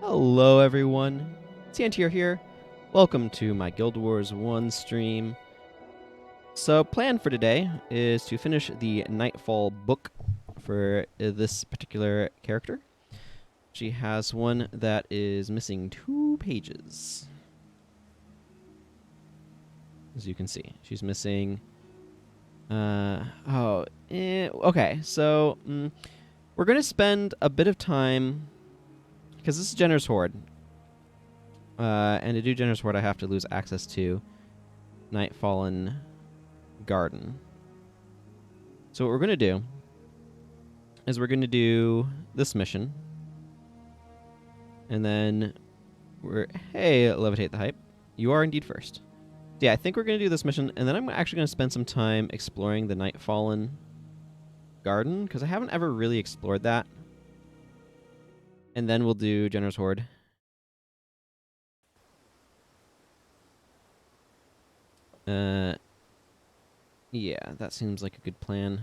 Hello everyone, Santier here. Welcome to my Guild Wars 1 stream. So plan for today is to finish the Nightfall book for this particular character. She has one that is missing 2 pages. As you can see, she's missing... okay, so we're going to spend a bit of time... Because this is Jennur's Horde. And to do Jennur's Horde, I have to lose access to Nightfallen Garden. So what we're going to do is we're going to do this mission. And then hey, Levitate the Hype. You are indeed first. Yeah, I think we're going to do this mission, and then I'm actually going to spend some time exploring the Nightfallen Garden, because I haven't ever really explored that. And then we'll do Jennur's Horde. Yeah, that seems like a good plan.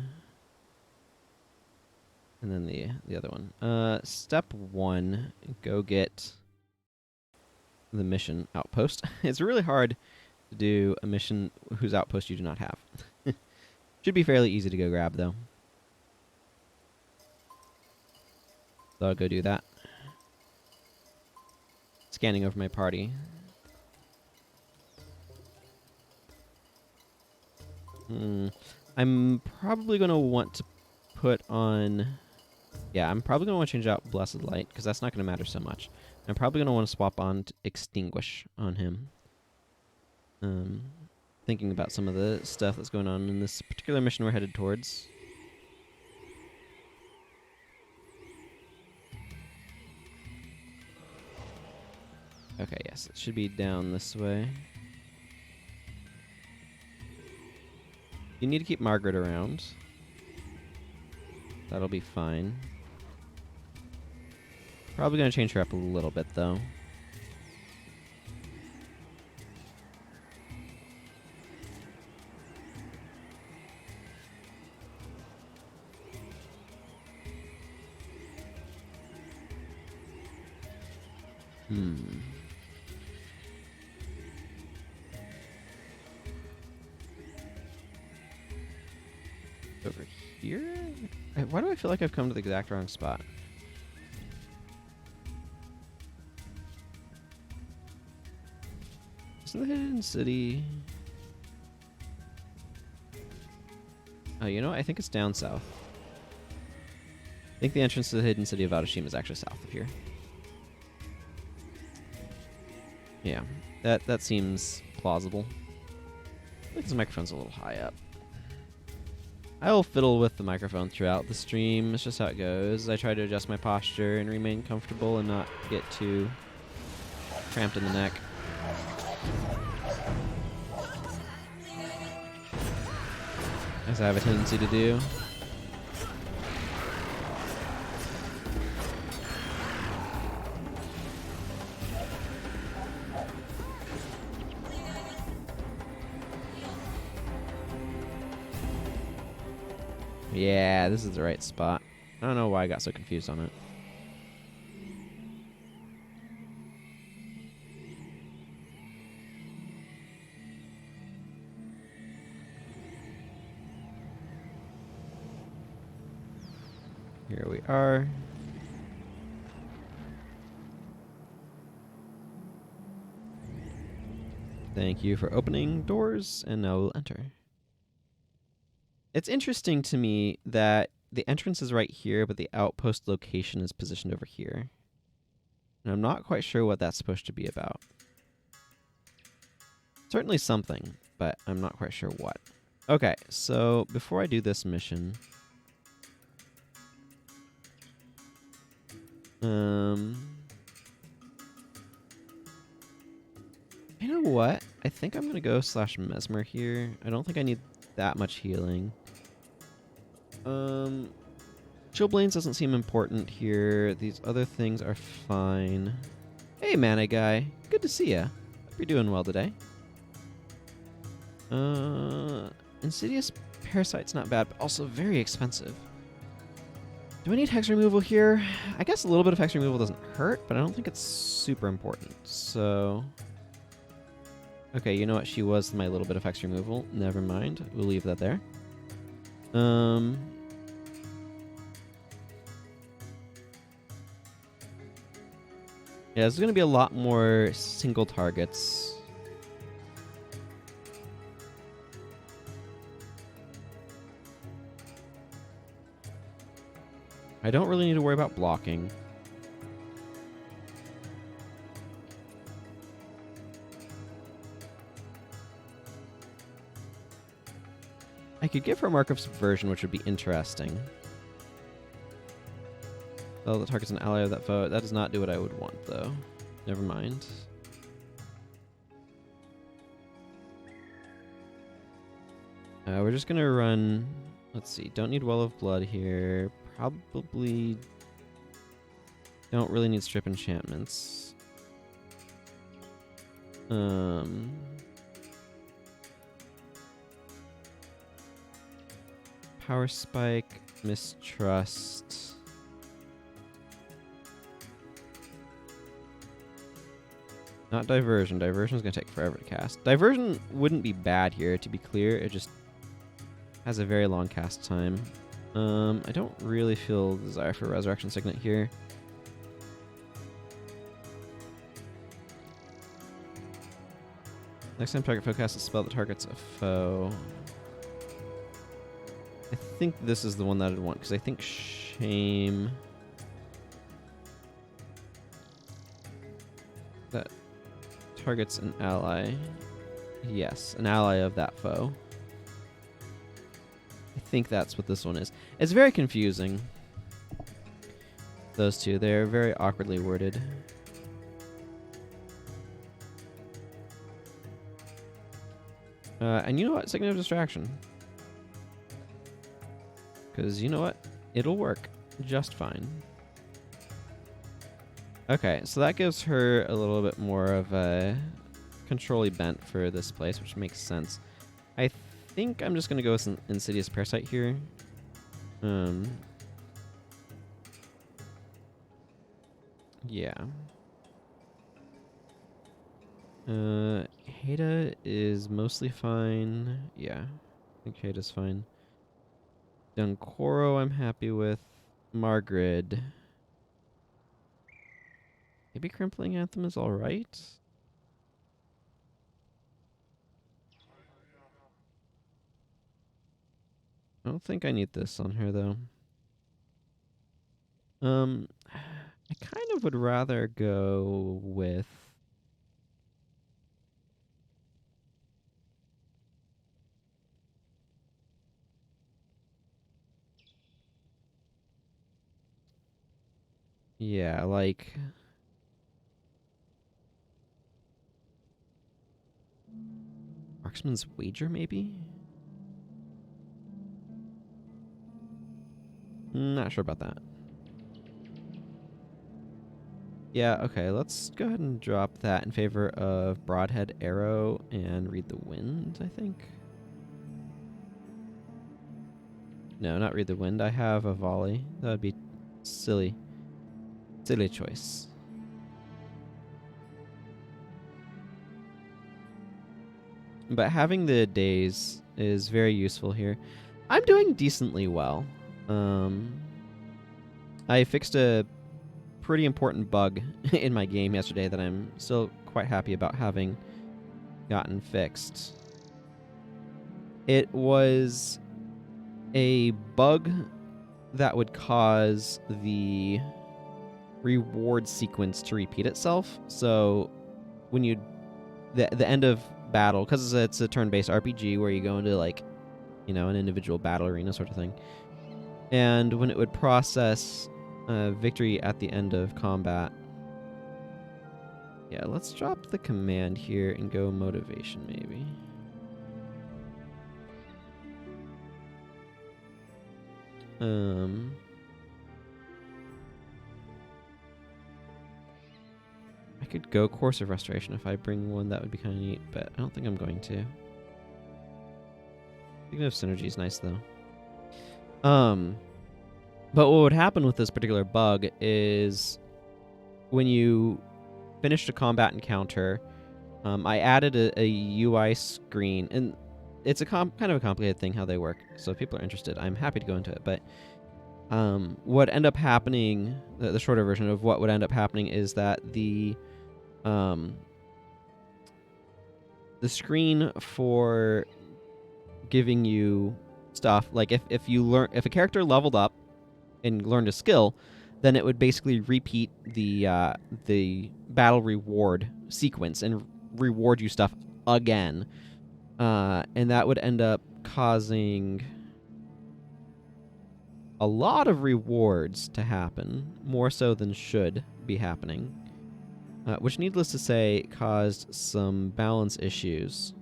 And then the other one. Step 1, go get the mission outpost. It's really hard to do a mission whose outpost you do not have. Should be fairly easy to go grab, though. So I'll go do that. Scanning over my party. I'm probably going to want to put on... Yeah, I'm probably going to want to change out Blessed Light, because that's not going to matter so much. I'm probably going to want to swap on to Extinguish on him. Thinking about some of the stuff that's going on in this particular mission we're headed towards. Okay, yes, it should be down this way. You need to keep Margaret around. That'll be fine. Probably going to change her up a little bit, though. Over here? Why do I feel like I've come to the exact wrong spot? Isn't the Hidden City... Oh, you know what? I think it's down south. I think the entrance to the Hidden City of Adashima is actually south of here. Yeah, that seems plausible. I think this microphone's a little high up. I will fiddle with the microphone throughout the stream. It's just how it goes. I try to adjust my posture and remain comfortable and not get too cramped in the neck. As I have a tendency to do. Yeah, this is the right spot. I don't know why I got so confused on it. Here we are. Thank you for opening doors, and now we'll enter. It's interesting to me that the entrance is right here, but the outpost location is positioned over here. And I'm not quite sure what that's supposed to be about. Certainly something, but I'm not quite sure what. Okay, so before I do this mission... You know what? I think I'm going to go / Mesmer here. I don't think I need that much healing. Chillblains doesn't seem important here. These other things are fine. Hey, Mana Guy. Good to see ya. Hope you're doing well today. Insidious Parasite's not bad, but also very expensive. Do I need hex removal here? I guess a little bit of hex removal doesn't hurt, but I don't think it's super important. So, okay, you know what? She was my little bit of hex removal. Never mind. We'll leave that there. Yeah, there's going to be a lot more single targets. I don't really need to worry about blocking. I could give her Mark of Subversion, which would be interesting. Oh, the target's an ally of that foe. That does not do what I would want, though. Never mind. We're just going to run... Let's see. Don't need Well of Blood here. Probably don't really need strip enchantments. Power Spike, Mistrust. Not Diversion. Diversion is going to take forever to cast. Diversion wouldn't be bad here, to be clear. It just has a very long cast time. I don't really feel desire for Resurrection Signet here. Next time target foe casts a spell that targets a foe. I think this is the one that I'd want, because I think Shame... that targets an ally. Yes, an ally of that foe. I think that's what this one is. It's very confusing. Those two, they're very awkwardly worded. And you know what? Signet of Distraction. Because you know what? It'll work just fine. Okay, so that gives her a little bit more of a control-y bent for this place, which makes sense. I think I'm just going to go with an Insidious Parasite here. Yeah. Heda is mostly fine. Yeah, I think Heda's fine. Dunkoro I'm happy with. Margaret. Maybe Crimpling Anthem is alright? I don't think I need this on her, though. I kind of would rather go with... Yeah, like... Marksman's Wager, maybe? Not sure about that. Yeah, okay, let's go ahead and drop that in favor of Broadhead Arrow and Read the Wind, I think. No, not Read the Wind. I have a Volley. That would be silly. Silly choice. But having the days is very useful here. I'm doing decently well. I fixed a pretty important bug in my game yesterday that I'm still quite happy about having gotten fixed. It was a bug that would cause the reward sequence to repeat itself. So when you the end of battle, because it's a turn-based RPG where you go into, like, you know, an individual battle arena sort of thing, and when it would process victory at the end of combat. Yeah, let's drop the command here and go motivation, maybe. I could go Course of Restoration. If I bring one, that would be kind of neat, but I don't think I'm going to. Thinking of Synergy is nice, though. But what would happen with this particular bug is when you finished a combat encounter, I added a UI screen, and it's a kind of a complicated thing how they work. So if people are interested, I'm happy to go into it. But what end up happening, the shorter version of what would end up happening is that the screen for giving you stuff, like if a character leveled up and learned a skill, then it would basically repeat the battle reward sequence and reward you stuff again, and that would end up causing a lot of rewards to happen, more so than should be happening, which, needless to say, caused some balance issues.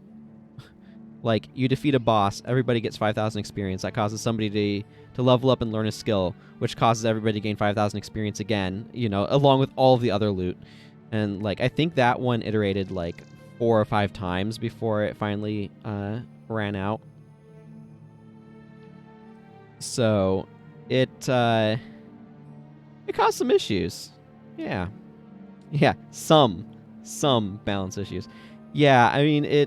Like, you defeat a boss, everybody gets 5,000 experience. That causes somebody to level up and learn a skill, which causes everybody to gain 5,000 experience again, along with all of the other loot. And, like, I think that one iterated, like, 4 or 5 times before it finally ran out. So, it caused some issues. Yeah. Yeah, some balance issues. Yeah, I mean,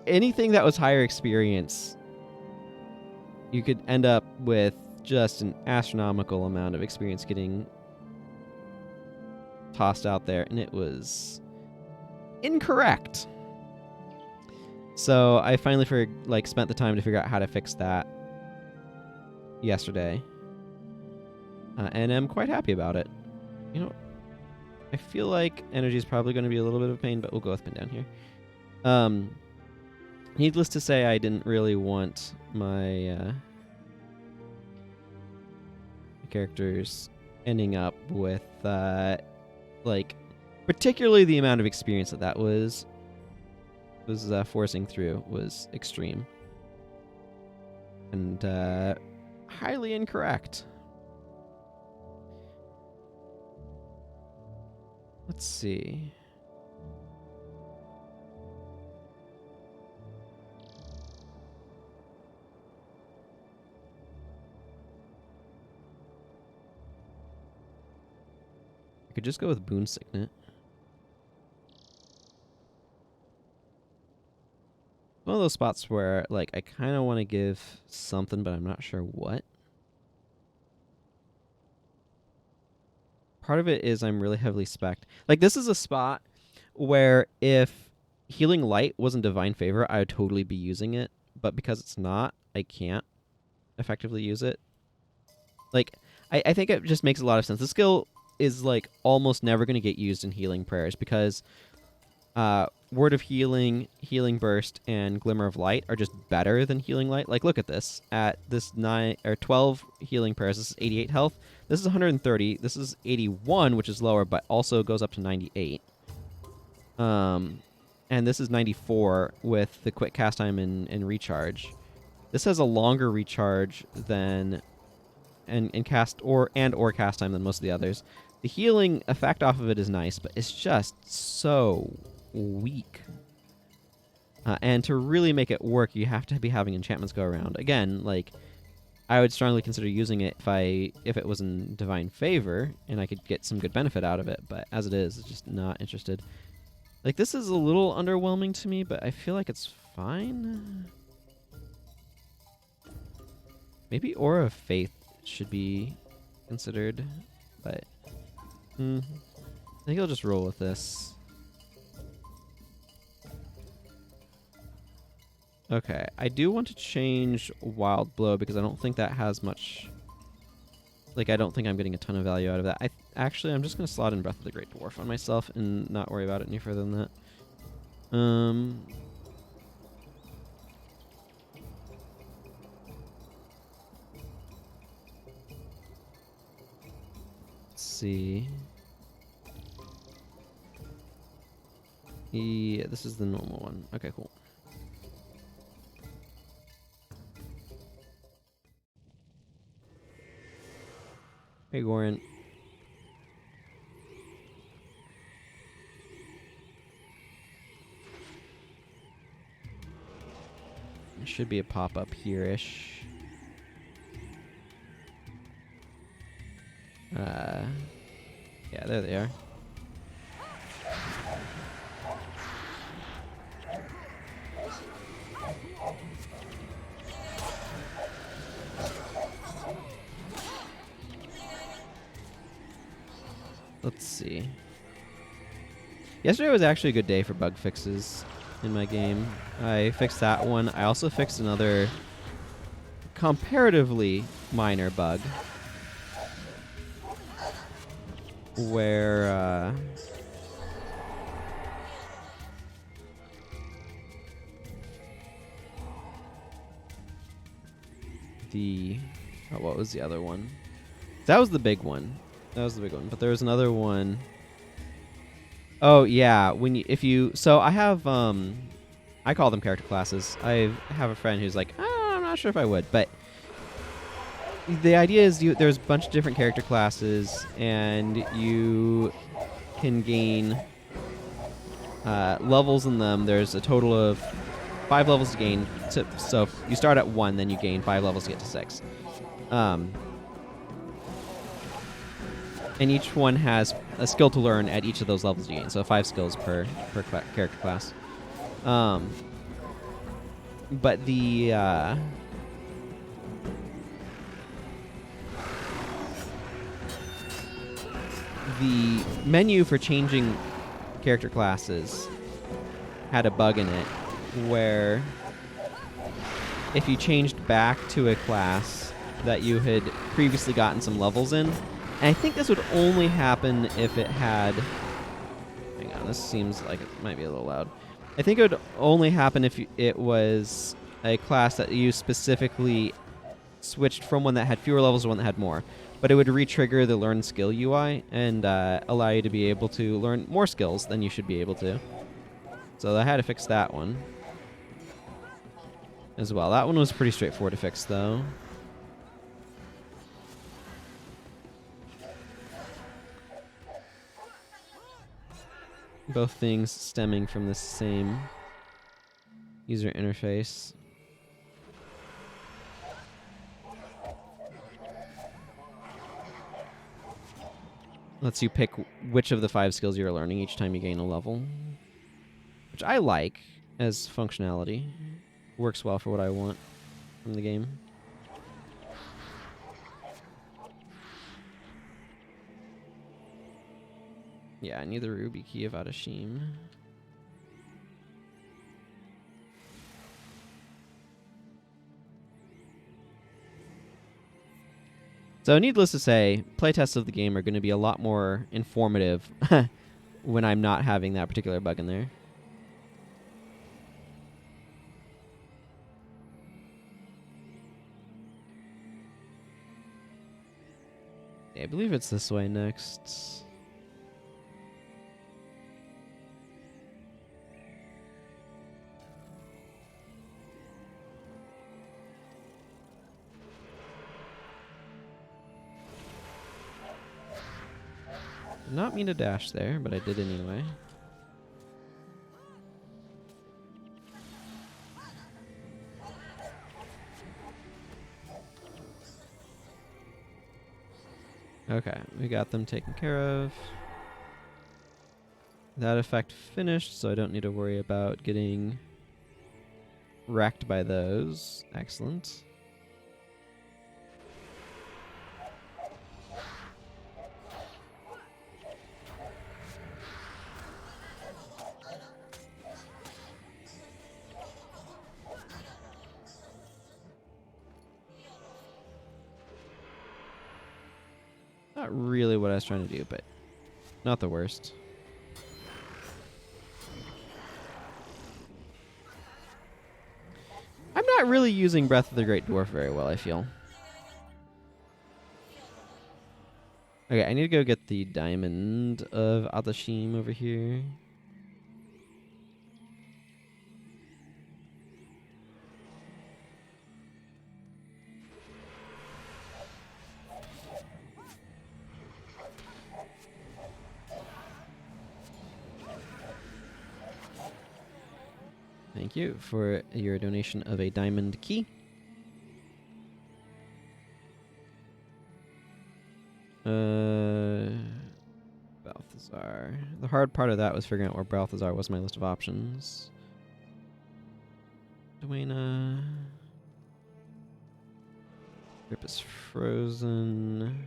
anything that was higher experience, you could end up with just an astronomical amount of experience getting tossed out there, and it was incorrect. So I finally spent the time to figure out how to fix that yesterday, and I'm quite happy about it. I feel like energy is probably going to be a little bit of a pain, but we'll go with pin down here. Needless to say, I didn't really want my characters ending up with, particularly the amount of experience that was forcing through was extreme. And highly incorrect. Let's see. I could just go with Boon Signet. One of those spots where, I kind of want to give something, but I'm not sure what. Part of it is I'm really heavily spec'd. This is a spot where if Healing Light wasn't Divine Favor, I would totally be using it. But because it's not, I can't effectively use it. I think it just makes a lot of sense. The skill is, almost never going to get used in healing prayers because Word of Healing, Healing Burst, and Glimmer of Light are just better than Healing Light. Look at this. At this 12 healing prayers, this is 88 health. This is 130. This is 81, which is lower, but also goes up to 98. And this is 94 with the quick cast time and recharge. This has a longer recharge than and cast or cast time than most of the others. The healing effect off of it is nice, but it's just so weak. And to really make it work, you have to be having enchantments go around. Again, I would strongly consider using it if it was in Divine Favor and I could get some good benefit out of it, but as it is, it's just not interested. This is a little underwhelming to me, but I feel like it's fine. Maybe Aura of Faith should be considered, but I think I'll just roll with this. Okay, I do want to change Wild Blow because I don't think that has much... I don't think I'm getting a ton of value out of that. I'm just going to slot in Breath of the Great Dwarf on myself and not worry about it any further than that. Let's see. Yeah, this is the normal one. Okay, cool. Hey, Goran. There should be a pop-up here-ish. Yeah, there they are. Let's see. Yesterday was actually a good day for bug fixes in my game. I fixed that one. I also fixed another comparatively minor bug where what was the other one? That was the big one. That was the big one. But there was another one. Oh yeah, so I have I call them character classes. I have a friend who's like, I'm not sure if I would, but the idea is there's a bunch of different character classes, and you can gain levels in them. There's a total of 5 levels to gain. So if you start at 1, then you gain 5 levels to get to 6. And each one has a skill to learn at each of those levels you gain. So 5 skills per character class. But the menu for changing character classes had a bug in it where if you changed back to a class that you had previously gotten some levels in, and I think this would only happen if it had... Hang on, this seems like it might be a little loud. I think it would only happen if it was a class that you specifically switched from one that had fewer levels to one that had more. But it would re-trigger the Learn Skill UI and allow you to be able to learn more skills than you should be able to. So I had to fix that one as well. That one was pretty straightforward to fix, though. Both things stemming from the same user interface. Lets you pick which of the 5 skills you're learning each time you gain a level, which I like as functionality. Works well for what I want from the game. Yeah, I need the Ruby Key of Adashim. So needless to say, playtests of the game are going to be a lot more informative when I'm not having that particular bug in there. Yeah, I believe it's this way next. Did not mean to dash there, but I did anyway. Okay, we got them taken care of. That effect finished, so I don't need to worry about getting wrecked by those. Excellent. Not really what I was trying to do, but not the worst. I'm not really using Breath of the Great Dwarf very well, I feel. Okay, I need to go get the Diamond of Adashim over here. Thank you for your donation of a diamond key. Balthazar. The hard part of that was figuring out where Balthazar was in my list of options. Duena. Grip is frozen.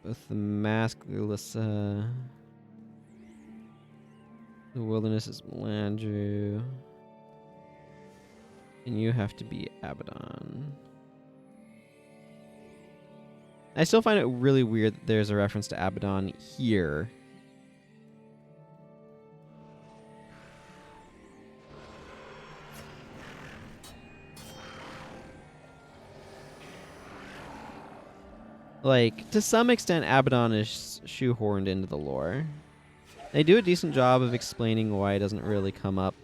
Both the mask, Lissa. The wilderness is Melandru. And you have to be Abaddon. I still find it really weird that there's a reference to Abaddon here. Like, to some extent, Abaddon is shoehorned into the lore. They do a decent job of explaining why it doesn't really come up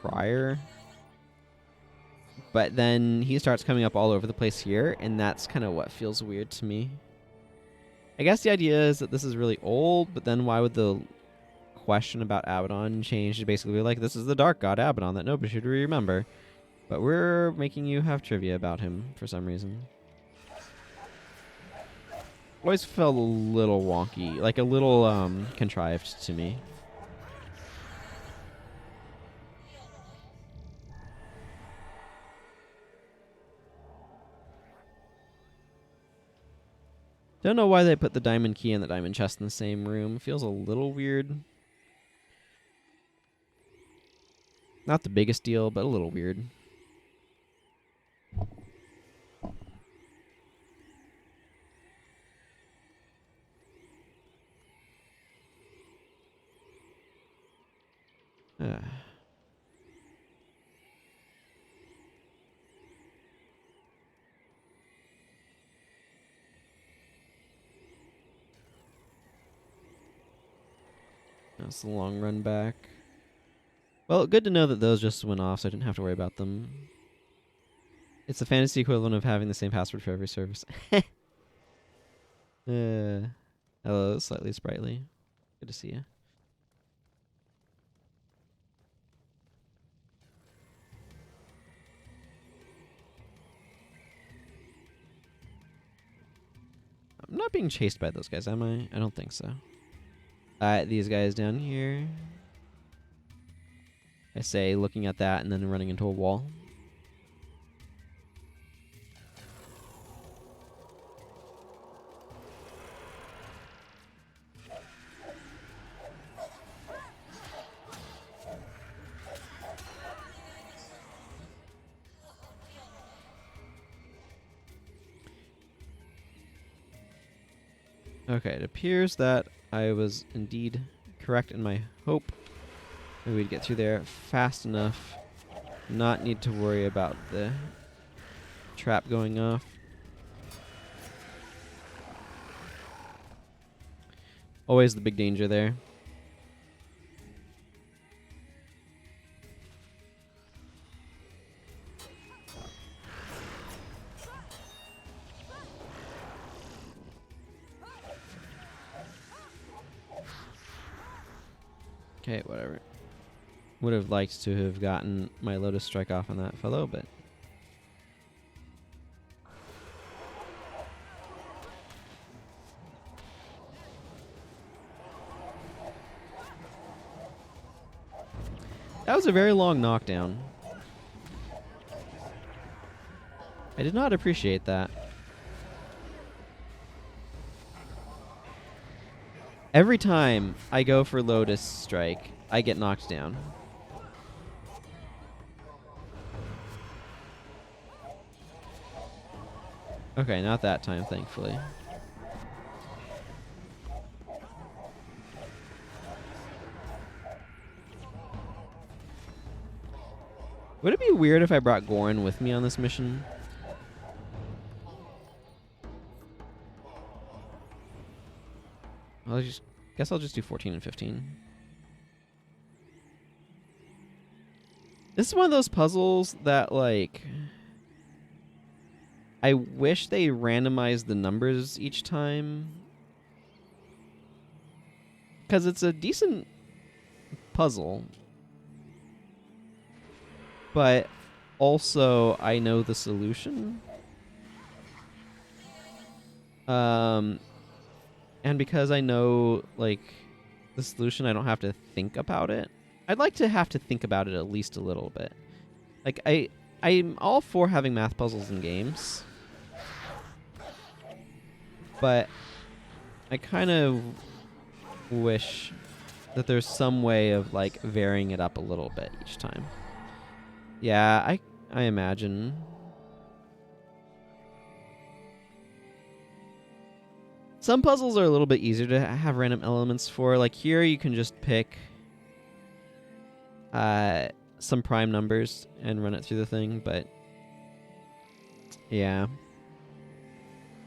prior. But then he starts coming up all over the place here, and that's kind of what feels weird to me. I guess the idea is that this is really old, but then why would the question about Abaddon change to basically be like, this is the dark god Abaddon that nobody should remember. But we're making you have trivia about him for some reason. Always felt a little wonky, like a little contrived to me. Don't know why they put the diamond key and the diamond chest in the same room. Feels a little weird. Not the biggest deal, but a little weird. That's the long run back. Well, good to know that those just went off, so I didn't have to worry about them. It's the fantasy equivalent of having the same password for every service. Hello, slightly sprightly. Good to see you. I'm not being chased by those guys, am I? I don't think so. These guys down here. I say, looking at that and then running into a wall. Okay, it appears that I was indeed correct in my hope that we'd get through there fast enough, not need to worry about the trap going off. Always the big danger there. Okay, whatever. Would have liked to have gotten my Lotus Strike off on that fellow, but... That was a very long knockdown. I did not appreciate that. Every time I go for Lotus Strike, I get knocked down. Okay, not that time, thankfully. Would it be weird if I brought Goran with me on this mission? Guess I'll just do 14 and 15. This is one of those puzzles that, like... I wish they randomized the numbers each time. Because it's a decent puzzle. But also, I know the solution. And because I know, like, the solution, I don't have to think about it. I'd like to have to think about it at least a little bit. Like, I'm all for having math puzzles in games. But I kind of wish that there's some way of, like, varying it up a little bit each time. Yeah, I imagine. Some puzzles are a little bit easier to have random elements for. Like here, you can just pick some prime numbers and run it through the thing, but yeah.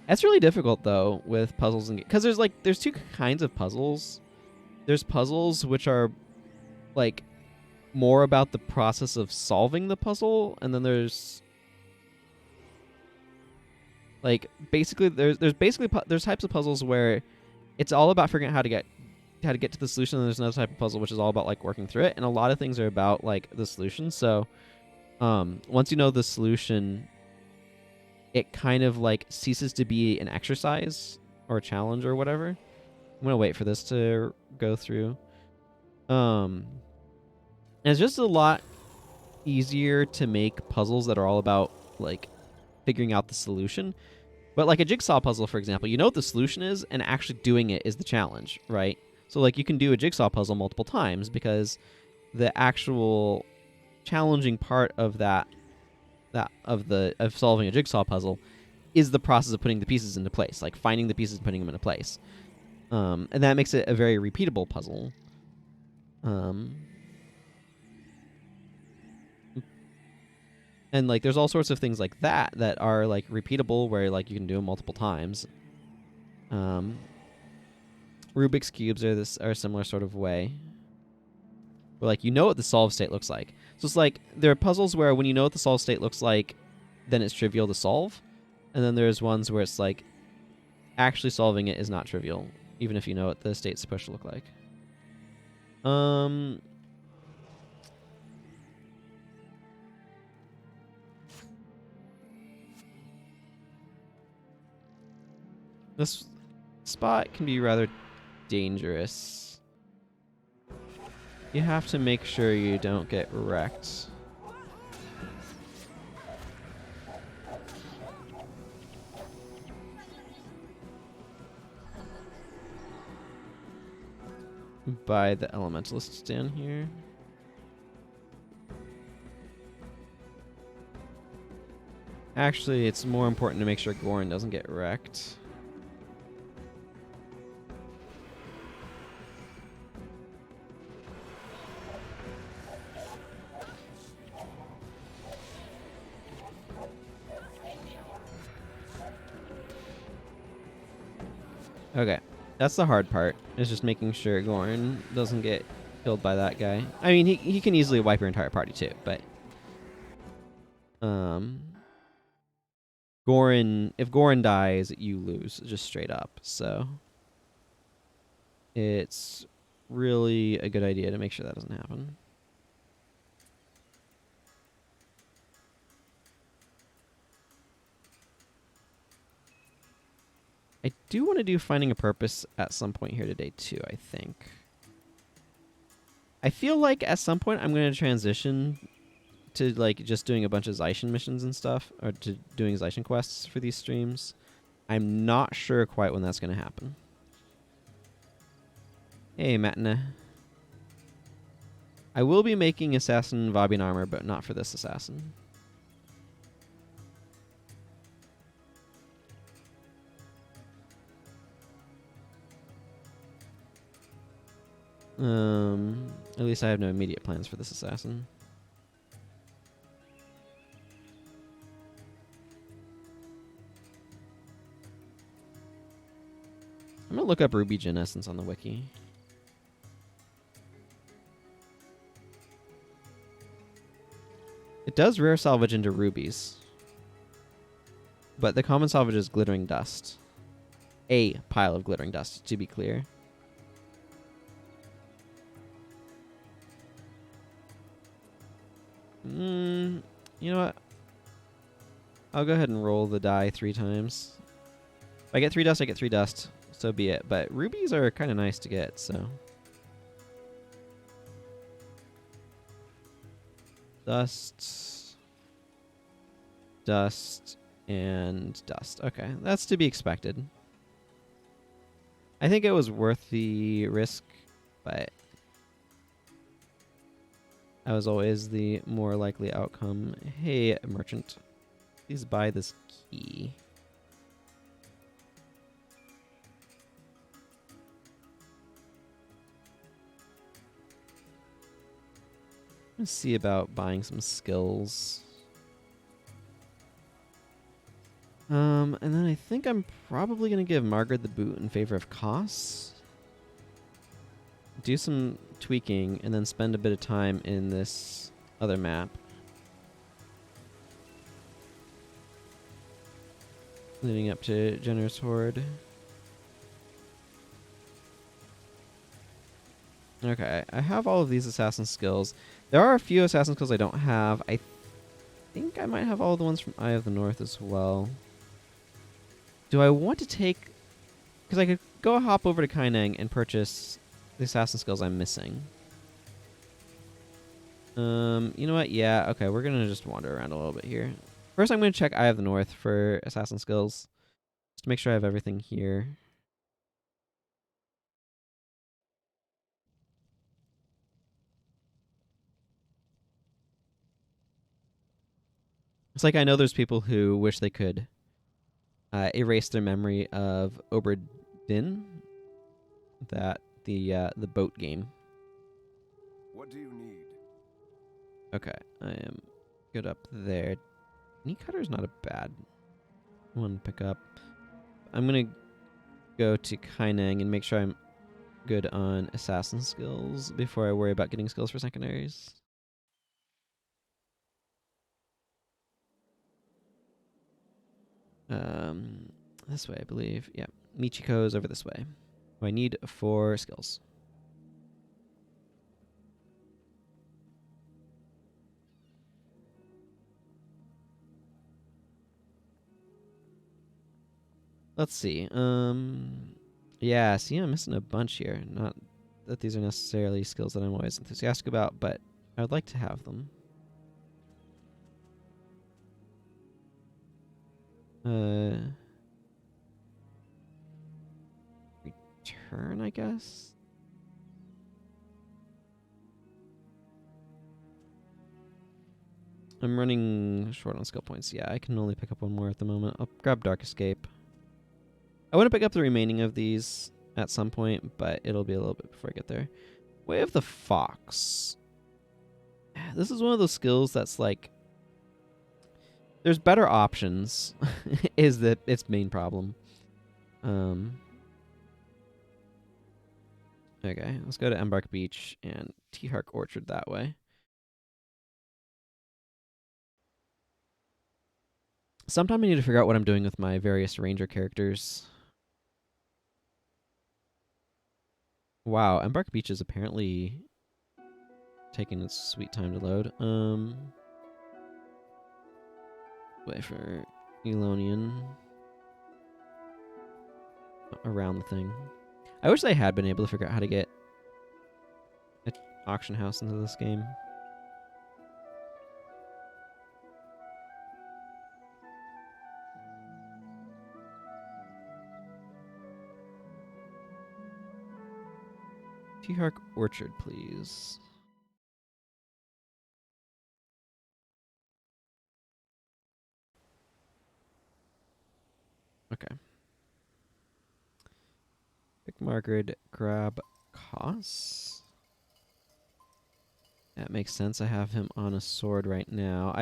That's really difficult, though, with puzzles. Because there's two kinds of puzzles. There's puzzles which are, like, more about the process of solving the puzzle, and then there's... Like, basically, there's types of puzzles where it's all about figuring out how to get to the solution, and there's another type of puzzle which is all about, like, working through it, and a lot of things are about, like, the solution. So, once you know the solution, it kind of, like, ceases to be an exercise or a challenge or whatever. I'm gonna wait for this to go through. And it's just a lot easier to make puzzles that are all about, like, figuring out the solution. But like a jigsaw puzzle, for example, you know what the solution is, and actually doing it is the challenge, right? So like you can do a jigsaw puzzle multiple times because the actual challenging part of of solving a jigsaw puzzle is the process of putting the pieces into place, like finding the pieces and putting them into place. And that makes it a very repeatable puzzle. And like there's all sorts of things like that that are like repeatable where like you can do them multiple times. Rubik's cubes are a similar sort of way. Where like you know what the solve state looks like. So it's like there are puzzles where when you know what the solve state looks like, then it's trivial to solve. And then there's ones where it's like actually solving it is not trivial, even if you know what the state's supposed to look like. This spot can be rather dangerous. You have to make sure you don't get wrecked. By the elementalists down here. Actually, it's more important to make sure Goran doesn't get wrecked. Okay, that's the hard part, is just making sure Goran doesn't get killed by that guy. I mean, he can easily wipe your entire party too, but... if Goran dies, you lose, just straight up, so... It's really a good idea to make sure that doesn't happen. I do want to do Finding a Purpose at some point here today, too, I think. I feel like at some point I'm going to transition to, like, just doing a bunch of Zaishin missions and stuff, or to doing Zaishin quests for these streams. I'm not sure quite when that's going to happen. Hey, Matina. I will be making Assassin Vabian armor, but not for this assassin. At least I have no immediate plans for this assassin. I'm gonna look up Ruby Gen Essence on the wiki. It does rare salvage into rubies, but the common salvage is glittering dust. A pile of glittering dust, to be clear. You know what? I'll go ahead and roll the die 3 times. If I get 3 dust, I get 3 dust. so be it. But rubies are kind of nice to get, so. Dust, dust, and dust. Okay, that's to be expected. I think it was worth the risk, but I was always the more likely outcome. Hey, merchant, please buy this key. Let's see about buying some skills. And then I think I'm probably going to give Margaret the boot in favor of costs. Do some tweaking, and then spend a bit of time in this other map. Leading up to Jennur's Horde. Okay, I have all of these assassin skills. There are a few assassin skills I don't have. I think I might have all the ones from Eye of the North as well. Do I want to take... Because I could go hop over to Kaineng and purchase the assassin skills I'm missing. You know what? Yeah, okay, we're going to just wander around a little bit here. First, I'm going to check Eye of the North for assassin skills. Just to make sure I have everything here. It's like I know there's people who wish they could erase their memory of Obra Dinn, the boat game. What do you need? Okay, I am good up there. Knee cutter's not a bad one to pick up. I'm gonna go to Kaineng and make sure I'm good on assassin skills before I worry about getting skills for secondaries. This way, I believe. Yeah, Michiko's over this way. I need 4 skills. Let's see. Yeah, see, I'm missing a bunch here. Not that these are necessarily skills that I'm always enthusiastic about, but I would like to have them. Return, I guess? I'm running short on skill points. Yeah, I can only pick up one more at the moment. I'll grab Dark Escape. I want to pick up the remaining of these at some point, but it'll be a little bit before I get there. Way of the Fox. This is one of those skills that's like... There's better options, is its main problem. Okay, let's go to Embark Beach and T-Hark Orchard that way. Sometime I need to figure out what I'm doing with my various ranger characters. Wow, Embark Beach is apparently taking its sweet time to load. Wait for Elonian. Around the thing. I wish they had been able to figure out how to get an auction house into this game. T-Hark Orchard, please. Okay. Pick Margaret, grab Koss. That makes sense. I have him on a sword right now.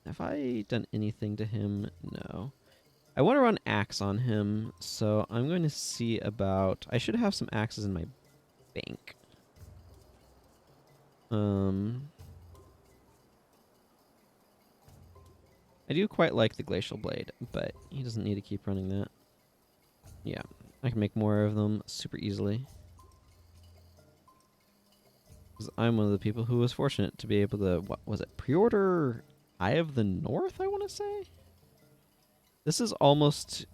Have I done anything to him? No. I want to run axe on him, so I'm going to see about... I should have some axes in my bank. I do quite like the Glacial Blade, but he doesn't need to keep running that. Yeah, I can make more of them super easily. 'Cause I'm one of the people who was fortunate to be able to, what was it, pre-order Eye of the North, I want to say? This is almost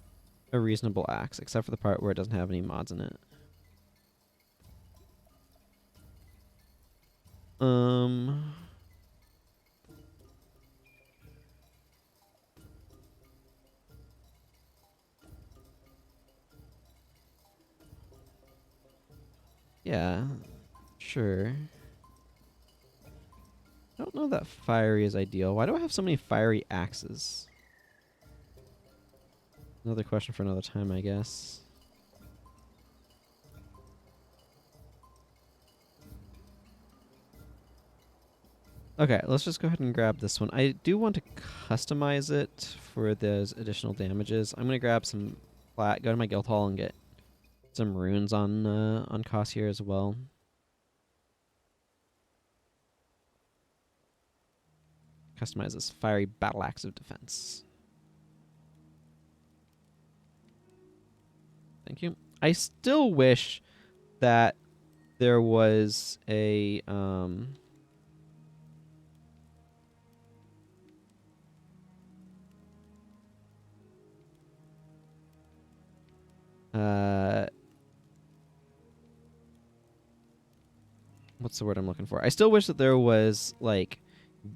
a reasonable axe, except for the part where it doesn't have any mods in it. Yeah, sure. I don't know that fiery is ideal. Why do I have so many fiery axes? Another question for another time, I guess. Okay, let's just go ahead and grab this one. I do want to customize it for those additional damages. I'm gonna grab some flat, go to my guild hall and get some runes on cost here as well. Customize this fiery battle axe of defense. Thank you. I still wish that there was a what's the word I'm looking for? I still wish that there was like a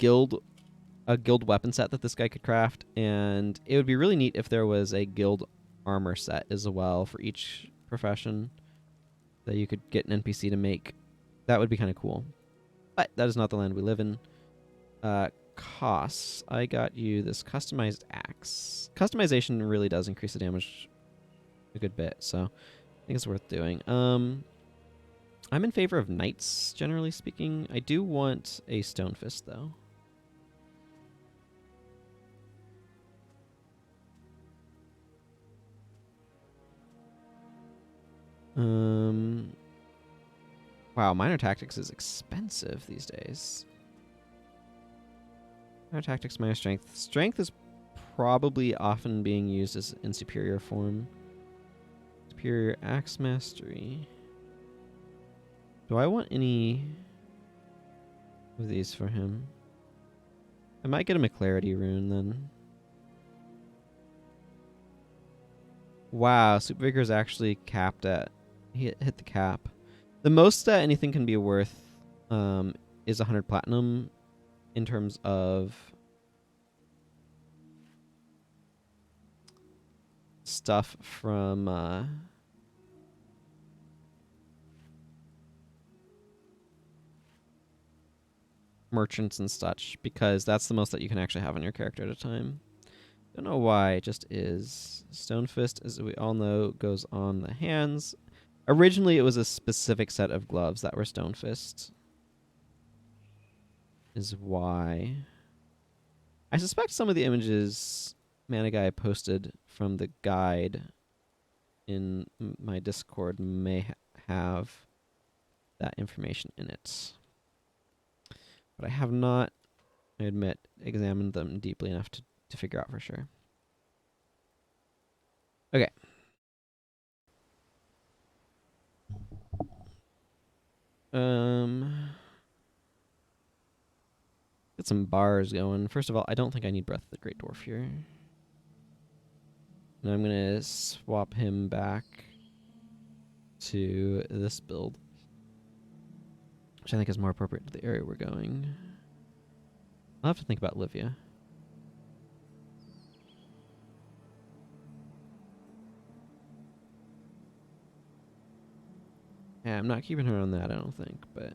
guild weapon set that this guy could craft, and it would be really neat if there was a guild armor set as well for each profession that you could get an NPC to make. That would be kind of cool. But that is not the land we live in. Costs. I got you this customized axe. Customization really does increase the damage a good bit, so I think it's worth doing. I'm in favor of knights, generally speaking. I do want a stone fist, though. Wow, minor tactics is expensive these days. Minor tactics, minor strength. Strength is probably often being used as in superior form. Superior axe mastery. Do I want any of these for him? I might get him a clarity rune then. Wow, Super Vigor is actually capped at... He hit the cap. The most that anything can be worth is 100 platinum in terms of stuff from merchants and such, because that's the most that you can actually have on your character at a time. Don't know why, it just is. Stone Fist, as we all know, goes on the hands. Originally, it was a specific set of gloves that were Stone Fist. Is why. I suspect some of the images Manigai posted from the guide in my Discord may have that information in it. But I have not, I admit, examined them deeply enough to figure out for sure. Okay. Get some bars going. First of all, I don't think I need Breath of the Great Dwarf here. And I'm going to swap him back to this build, which I think is more appropriate to the area we're going. I'll have to think about Livia. Yeah, I'm not keeping her on that, I don't think, but...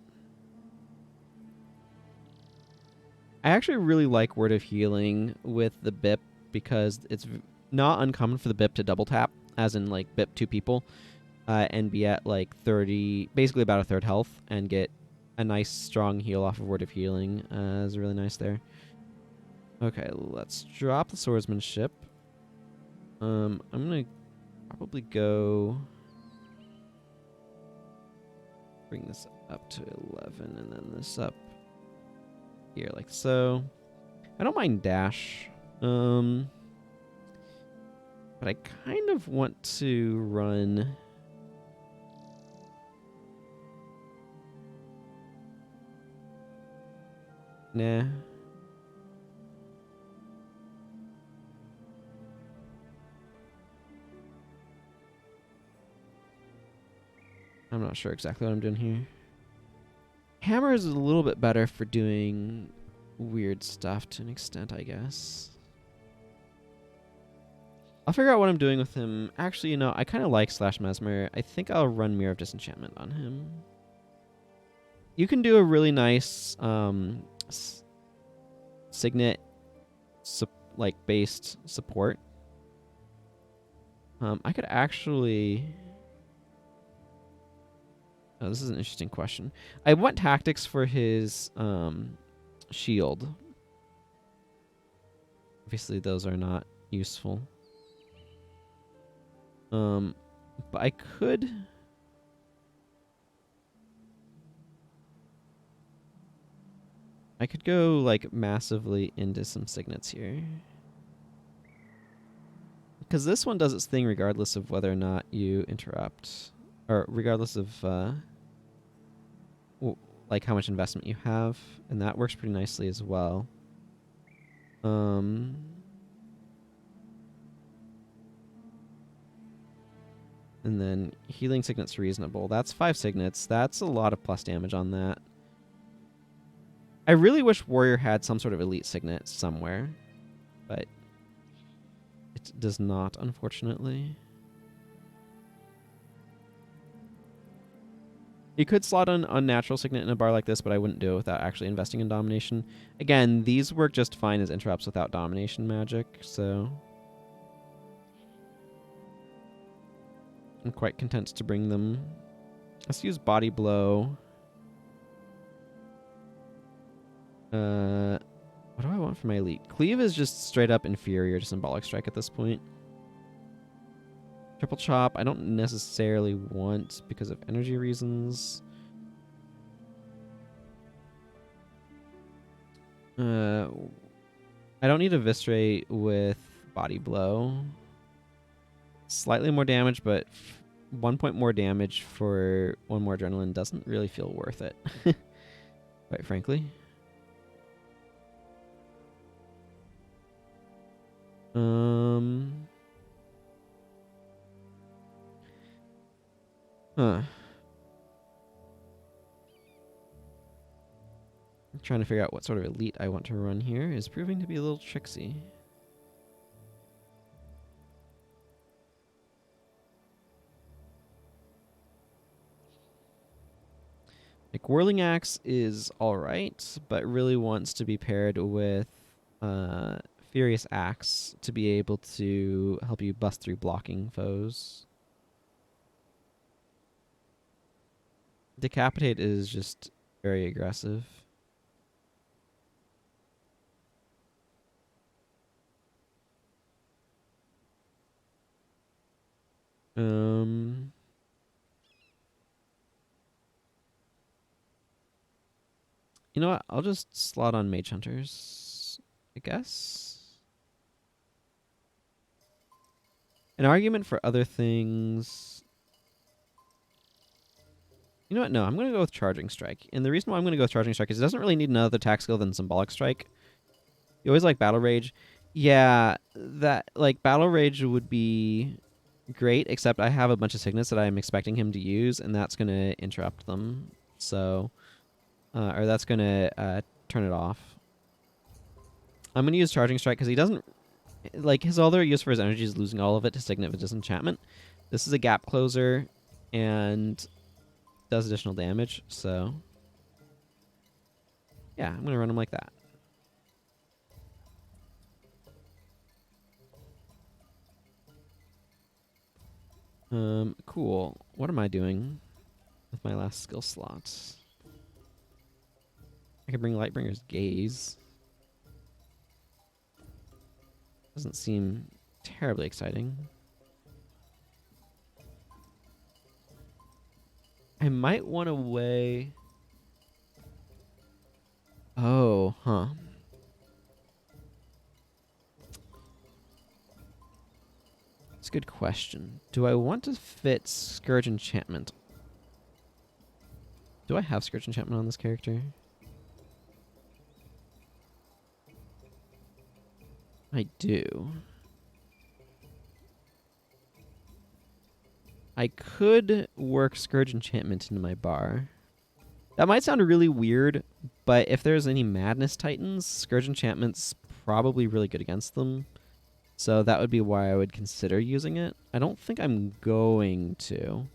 I actually really like Word of Healing with the BIP because it's not uncommon for the BIP to double tap, as in, like, BIP 2 people, and be at, like, 30... basically about a third health, and get a nice, strong heal off of Word of Healing. Is really nice there. Okay, let's drop the swordsmanship. I'm gonna probably go... bring this up to 11 and then this up here like so. I don't mind dash. But I kind of want to run... Nah. I'm not sure exactly what I'm doing here. Hammer is a little bit better for doing weird stuff to an extent, I guess. I'll figure out what I'm doing with him. Actually, you know, I kind of like Slash Mesmer. I think I'll run Mirror of Disenchantment on him. You can do a really nice Signet like based support. I could actually... Oh, this is an interesting question. I want tactics for his shield. Obviously, those are not useful. But I could... I could go, like, massively into some signets here. Because this one does its thing regardless of whether or not you interrupt. Or regardless of, like, how much investment you have. And that works pretty nicely as well. And then healing signet's reasonable. That's 5 signets. That's a lot of plus damage on that. I really wish Warrior had some sort of elite signet somewhere, but it does not, unfortunately. You could slot an unnatural signet in a bar like this, but I wouldn't do it without actually investing in domination. Again, these work just fine as interrupts without domination magic, so I'm quite content to bring them. Let's use Body Blow. What do I want for my elite? Cleave is just straight up inferior to Symbolic Strike at this point. Triple Chop, I don't necessarily want because of energy reasons. I don't need Eviscerate with Body Blow. Slightly more damage, but 1 point more damage for 1 more adrenaline doesn't really feel worth it, quite frankly. I'm trying to figure out what sort of elite I want to run here. Is proving to be a little tricksy. Like, Whirling Axe is alright, but really wants to be paired with Furious Axe to be able to help you bust through blocking foes. Decapitate is just very aggressive. You know what? I'll just slot on Mage Hunters, I guess. An argument for other things... You know what? No, I'm going to go with Charging Strike. And the reason why I'm going to go with Charging Strike is it doesn't really need another attack skill than Symbolic Strike. You always like Battle Rage. Yeah, that, like, Battle Rage would be great, except I have a bunch of signets that I'm expecting him to use, and that's going to interrupt them. So, or that's going to turn it off. I'm going to use Charging Strike because he doesn't, like, his other use for his energy is losing all of it to Signet with Disenchantment. This is a gap closer, and does additional damage, so yeah, I'm going to run him like that. Cool. What am I doing with my last skill slot? I could bring Lightbringer's Gaze. Doesn't seem terribly exciting. I might want to weigh... Oh, huh. That's a good question. Do I want to fit Scourge Enchantment? Do I have Scourge Enchantment on this character? I do. I could work Scourge Enchantment into my bar. That might sound really weird, but if there's any Madness Titans, Scourge Enchantment's probably really good against them. So that would be why I would consider using it. I don't think I'm going to.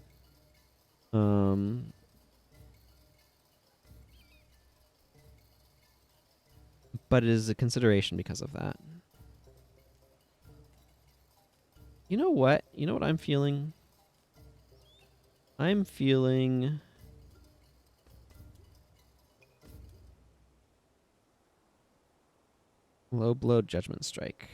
But it is a consideration because of that. You know what? You know what I'm feeling? I'm feeling... Low Blow Judgment Strike.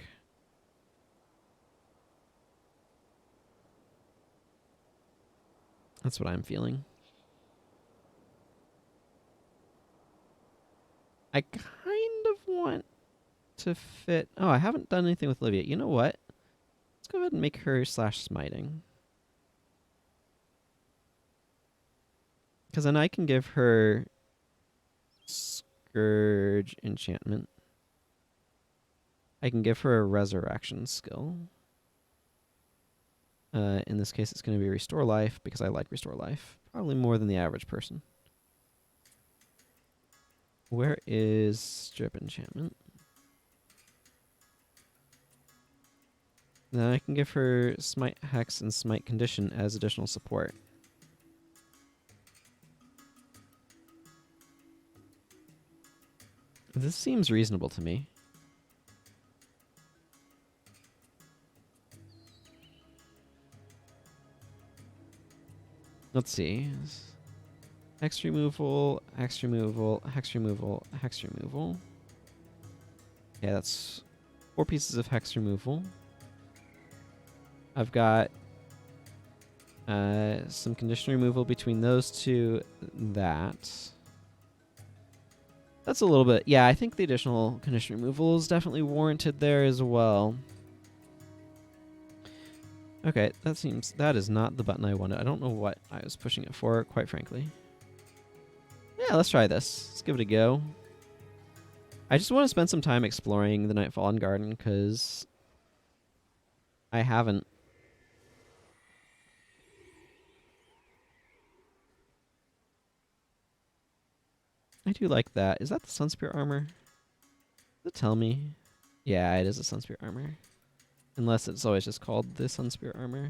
That's what I'm feeling. I kind of want to fit... Oh, I haven't done anything with Livia. You know what? Let's go ahead and make her slash smiting. Because then I can give her Scourge Enchantment. I can give her a Resurrection skill. In this case, it's going to be Restore Life, because I like Restore Life. Probably more than the average person. Where is Strip Enchantment? Then I can give her Smite Hex and Smite Condition as additional support. This seems reasonable to me. Let's see. Hex removal, hex removal, hex removal, hex removal. Yeah, that's 4 pieces of hex removal. I've got some condition removal between those two. That's a little bit... Yeah, I think the additional condition removal is definitely warranted there as well. Okay, that is not the button I wanted. I don't know what I was pushing it for, quite frankly. Yeah, let's try this. Let's give it a go. I just want to spend some time exploring the Nightfallen Garden, because I haven't. I do like that. Is that the Sunspear armor? Does it tell me? Yeah, it is a Sunspear armor. Unless it's always just called the Sunspear armor.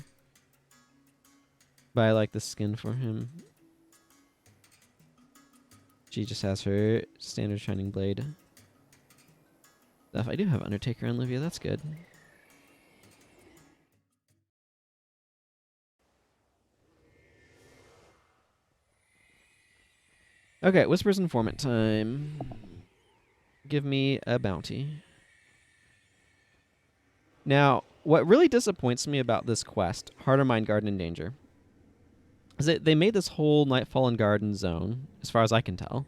But I like the skin for him. She just has her standard Shining Blade stuff. I do have Undertaker on Livia, that's good. Okay, Whispers Informant time. Give me a bounty. Now, what really disappoints me about this quest, Heart of Mine Garden in Danger, is that they made this whole Nightfallen Garden zone, as far as I can tell,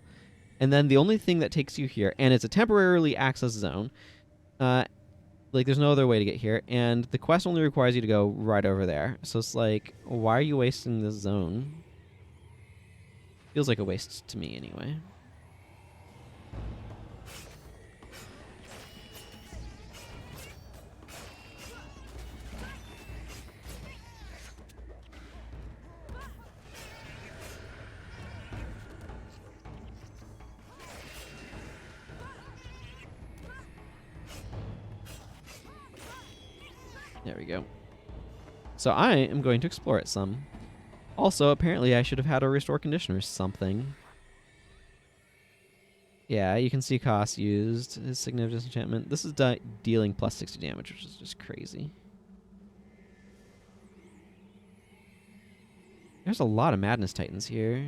and then the only thing that takes you here, and it's a temporarily access zone, like there's no other way to get here, and the quest only requires you to go right over there. So it's like, why are you wasting this zone? Feels like a waste to me anyway. There we go. So I am going to explore it some. Also, apparently I should have had a Restore Condition or something. Yeah, you can see cost used. His Significant Disenchantment. This is dealing plus 60 damage, which is just crazy. There's a lot of Madness Titans here.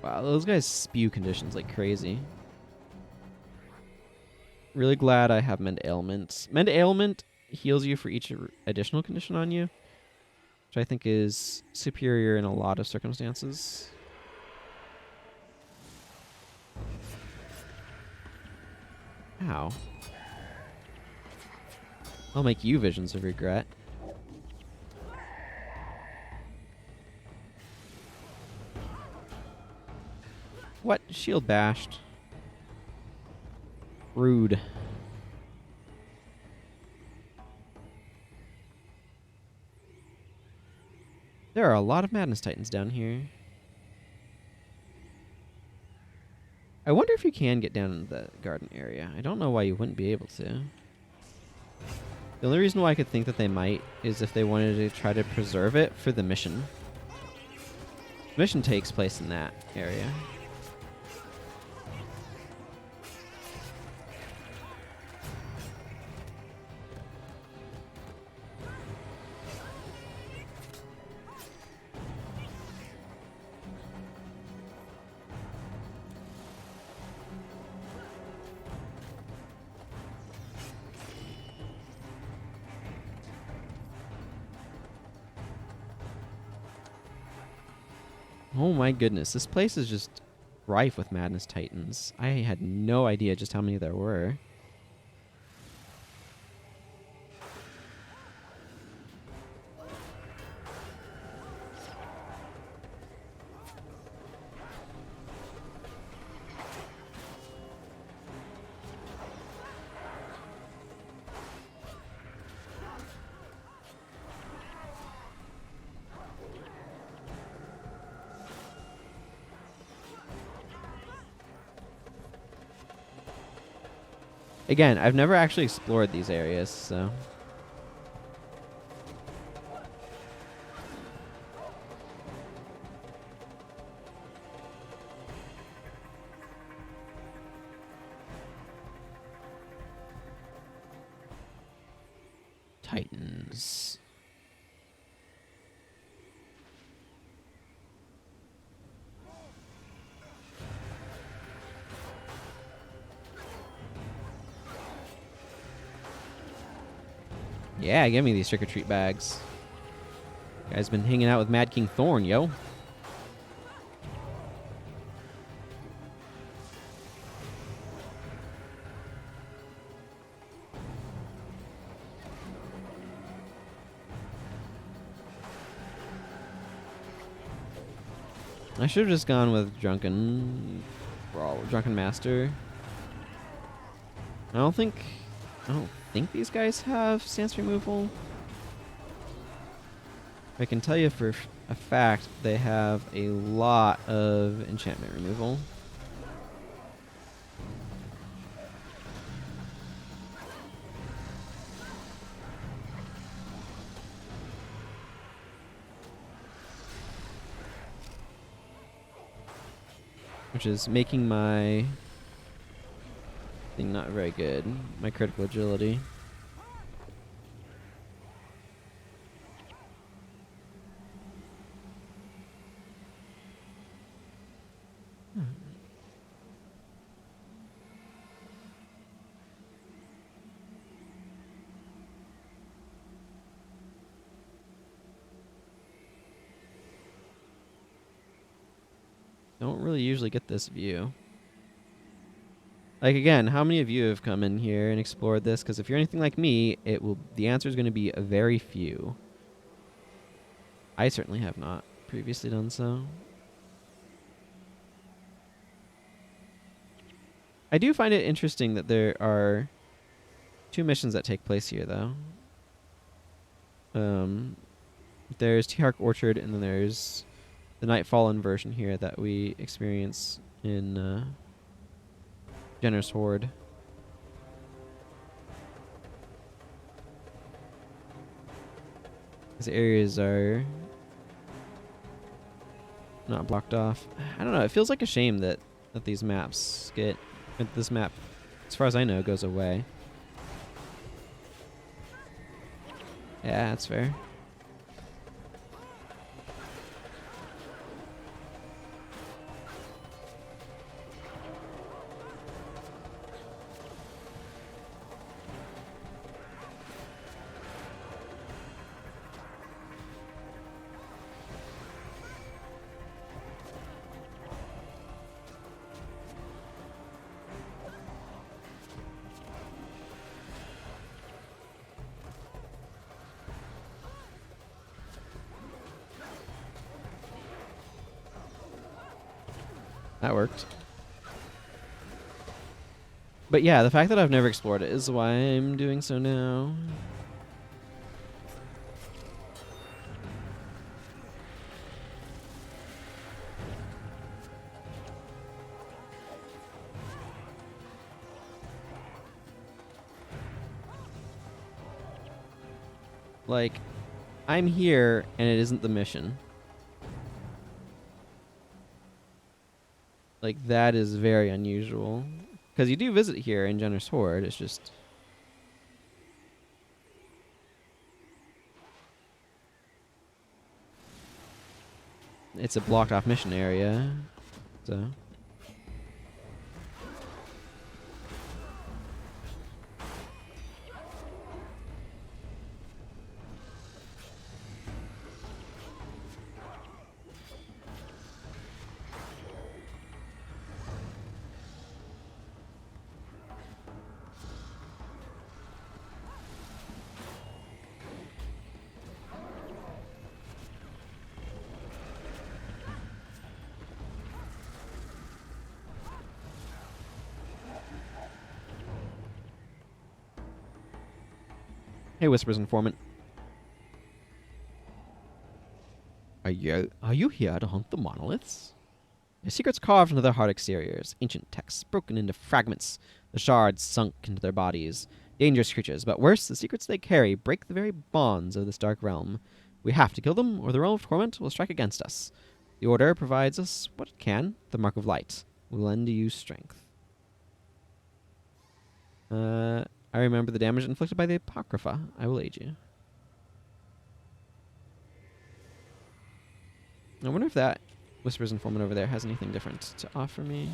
Wow, those guys spew conditions like crazy. Really glad I have Mend Ailment. Mend Ailment heals you for each additional condition on you, which I think is superior in a lot of circumstances. Ow. I'll make you visions of regret. What? Shield bashed. Rude. There are a lot of Madness Titans down here. I wonder if you can get down into the garden area. I don't know why you wouldn't be able to. The only reason why I could think that they might is if they wanted to try to preserve it for the mission. The mission takes place in that area. Oh my goodness, this place is just rife with Madness Titans. I had no idea just how many there were. Again, I've never actually explored these areas, so... Titans. Yeah, give me these trick-or-treat bags. Guys been hanging out with Mad King Thorn, yo. I should have just gone with Drunken Master. I don't think these guys have stance removal. I can tell you for a fact they have a lot of enchantment removal. Which is making my thing not very good. My critical agility. Don't really usually get this view. Like, again, how many of you have come in here and explored this? Because if you're anything like me, the answer is going to be a very few. I certainly have not previously done so. I do find it interesting that there are 2 missions that take place here, though. There's T-Hark Orchard, and then there's the Nightfallen version here that we experience in Jennur's Horde. These areas are not blocked off. I don't know. It feels like a shame that these maps this map, as far as I know, goes away. Yeah, that's fair. That worked. But yeah, the fact that I've never explored it is why I'm doing so now. Like, I'm here and it isn't the mission. Like, that is very unusual. Because you do visit here in Jennur's Horde, it's just... It's a blocked off mission area, so... Hey, Whispers Informant. Are you here to hunt the monoliths? Their secrets carved into their hard exteriors, ancient texts broken into fragments, the shards sunk into their bodies. Dangerous creatures, but worse, the secrets they carry break the very bonds of this dark realm. We have to kill them, or the realm of torment will strike against us. The Order provides us what it can, the Mark of Light. Will lend you strength. I remember the damage inflicted by the Apocrypha. I will aid you. I wonder if that Whispers Informant over there has anything different to offer me.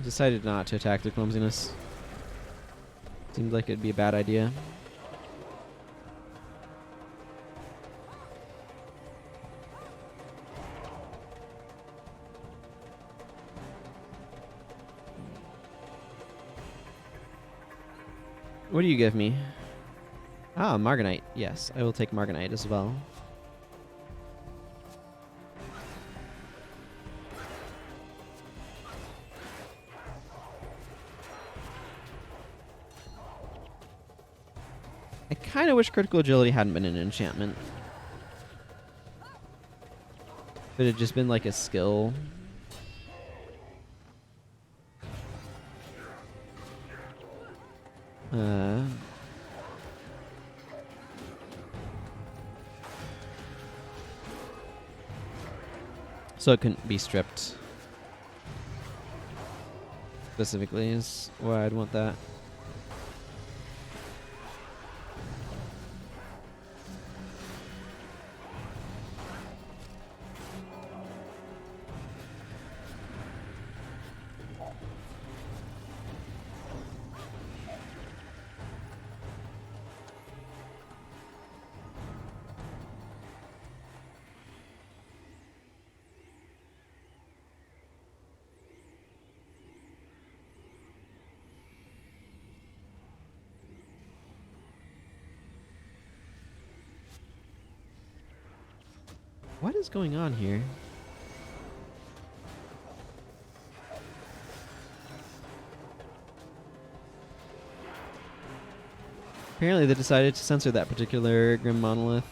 Decided not to attack the clumsiness. Seemed like it'd be a bad idea. What do you give me? Ah, Marganite. Yes, I will take Marganite as well. I kind of wish critical agility hadn't been an enchantment. But it had just been like a skill. So it couldn't be stripped. Specifically is why I'd want that. What is going on here? Apparently they decided to censor that particular Grim Monolith.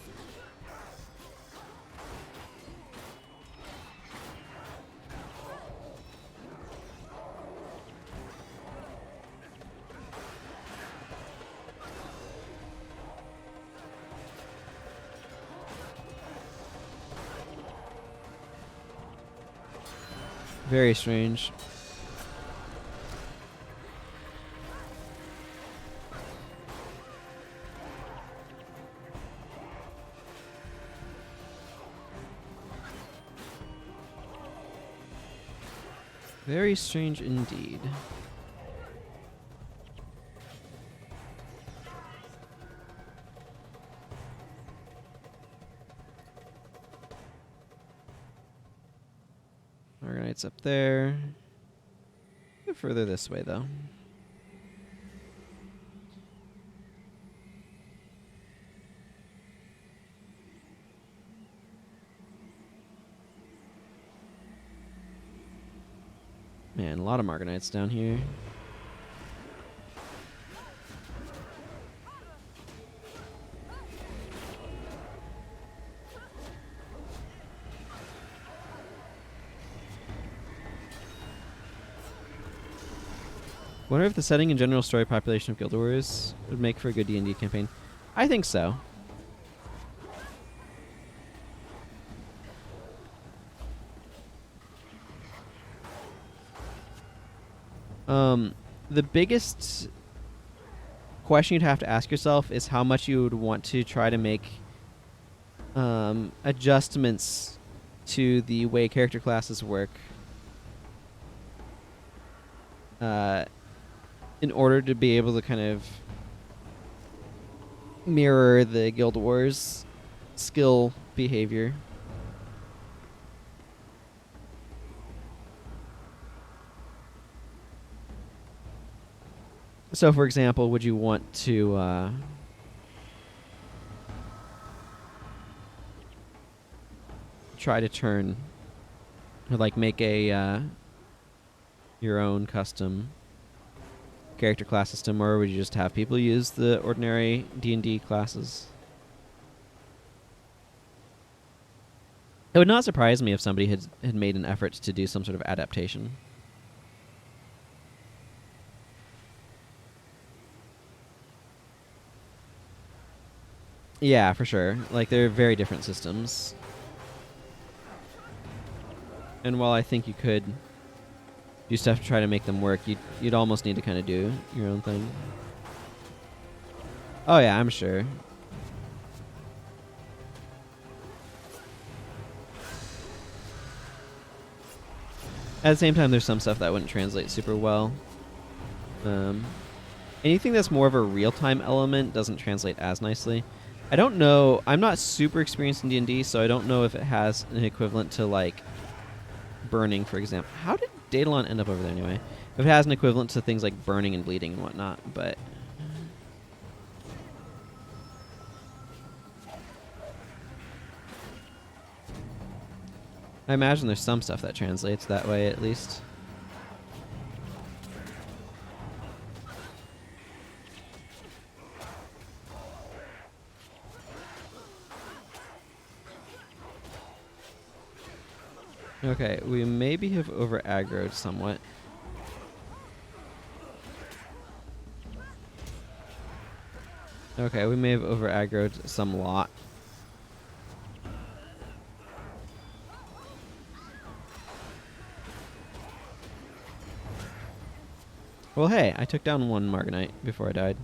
Very strange. Very strange indeed. Margonites up there. Go further this way, though. Man, a lot of Margonites down here. Wonder if the setting and general story population of Guild Wars would make for a good D&D campaign. I think so. The biggest question you'd have to ask yourself is how much you would want to try to make adjustments to the way character classes work in order to be able to kind of mirror the Guild Wars skill behavior. So, for example, would you want to try to turn, or like make a your own custom character class system, or would you just have people use the ordinary D&D classes? It would not surprise me if somebody had made an effort to do some sort of adaptation. Yeah, for sure. Like, they're very different systems. And while I think you could do stuff to try to make them work, you'd almost need to kind of do your own thing. Oh yeah, I'm sure. At the same time, there's some stuff that wouldn't translate super well. Anything that's more of a real-time element doesn't translate as nicely. I don't know. I'm not super experienced in D&D, so I don't know if it has an equivalent to, like, burning, for example. How did Daedalon end up over there anyway? If it has an equivalent to things like burning and bleeding and whatnot, but... I imagine there's some stuff that translates that way, at least. Okay, we maybe have over-aggroed somewhat. Okay, we may have over-aggroed some lot. Well, hey, I took down one Margonite before I died.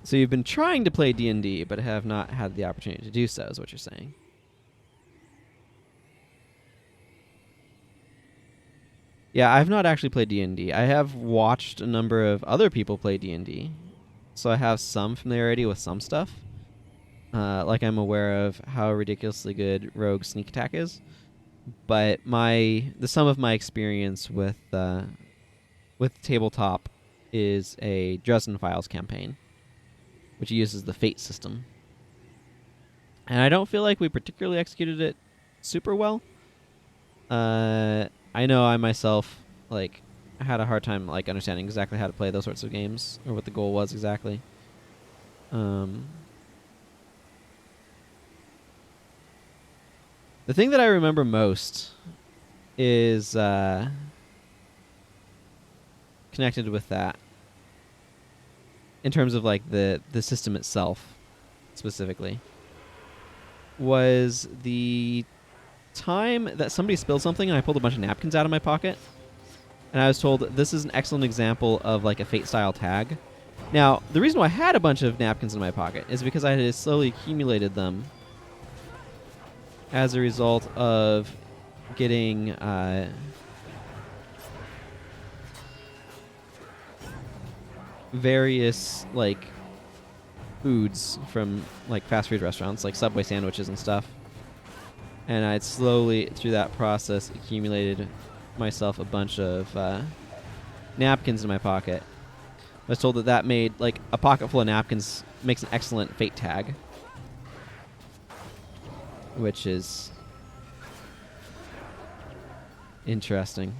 So you've been trying to play D&D, but have not had the opportunity to do so, is what you're saying. Yeah, I've not actually played D&D. I have watched a number of other people play D&D, so I have some familiarity with some stuff. Like I'm aware of how ridiculously good Rogue Sneak Attack is, but the sum of my experience with tabletop is a Dresden Files campaign, which uses the Fate system. And I don't feel like we particularly executed it super well. I know I myself, like, had a hard time, like, understanding exactly how to play those sorts of games, or what the goal was exactly. The thing that I remember most is connected with that, in terms of like the system itself specifically, was the time that somebody spilled something and I pulled a bunch of napkins out of my pocket, and I was told this is an excellent example of like a Fate style tag. Now, the reason why I had a bunch of napkins in my pocket is because I had slowly accumulated them as a result of getting various, like, foods from like fast food restaurants, like Subway sandwiches and stuff. And I'd slowly, through that process, accumulated myself a bunch of napkins in my pocket. I was told that that made, like, a pocket full of napkins makes an excellent fate tag. Which is interesting.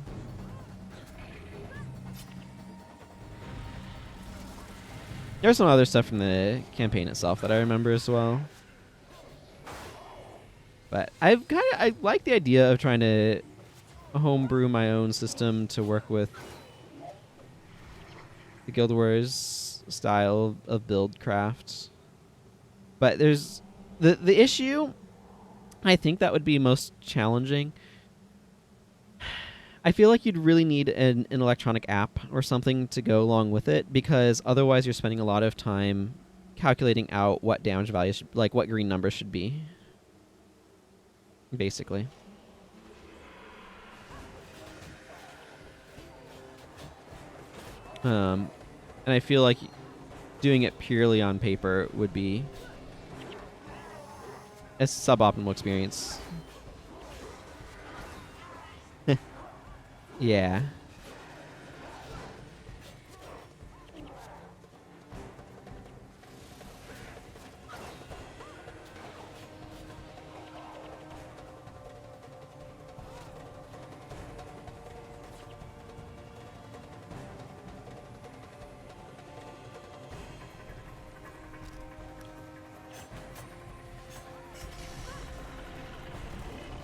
There's some other stuff from the campaign itself that I remember as well. But I like the idea of trying to homebrew my own system to work with the Guild Wars style of build craft. But there's the issue, I think that would be most challenging. I feel like you'd really need an electronic app or something to go along with it, because otherwise you're spending a lot of time calculating out what damage values, like what green numbers should be, basically. And I feel like doing it purely on paper would be a suboptimal experience. Yeah.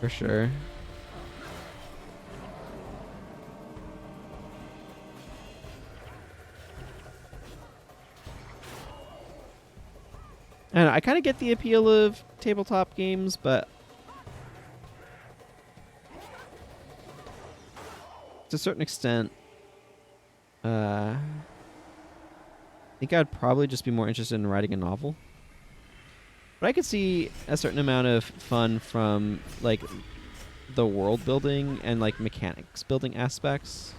For sure. And I kind of get the appeal of tabletop games, but to a certain extent, I think I'd probably just be more interested in writing a novel. But I could see a certain amount of fun from like the world building and like mechanics building aspects.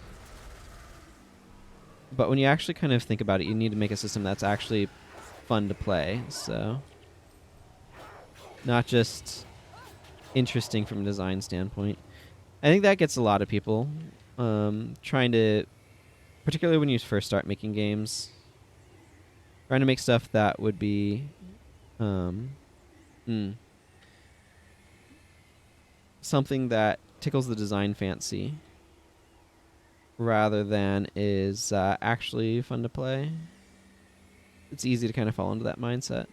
But when you actually kind of think about it, you need to make a system that's actually fun to play, so not just interesting from a design standpoint. I think that gets a lot of people trying to, particularly when you first start making games, trying to make stuff that would be something that tickles the design fancy rather than is actually fun to play. It's easy to kind of fall into that mindset.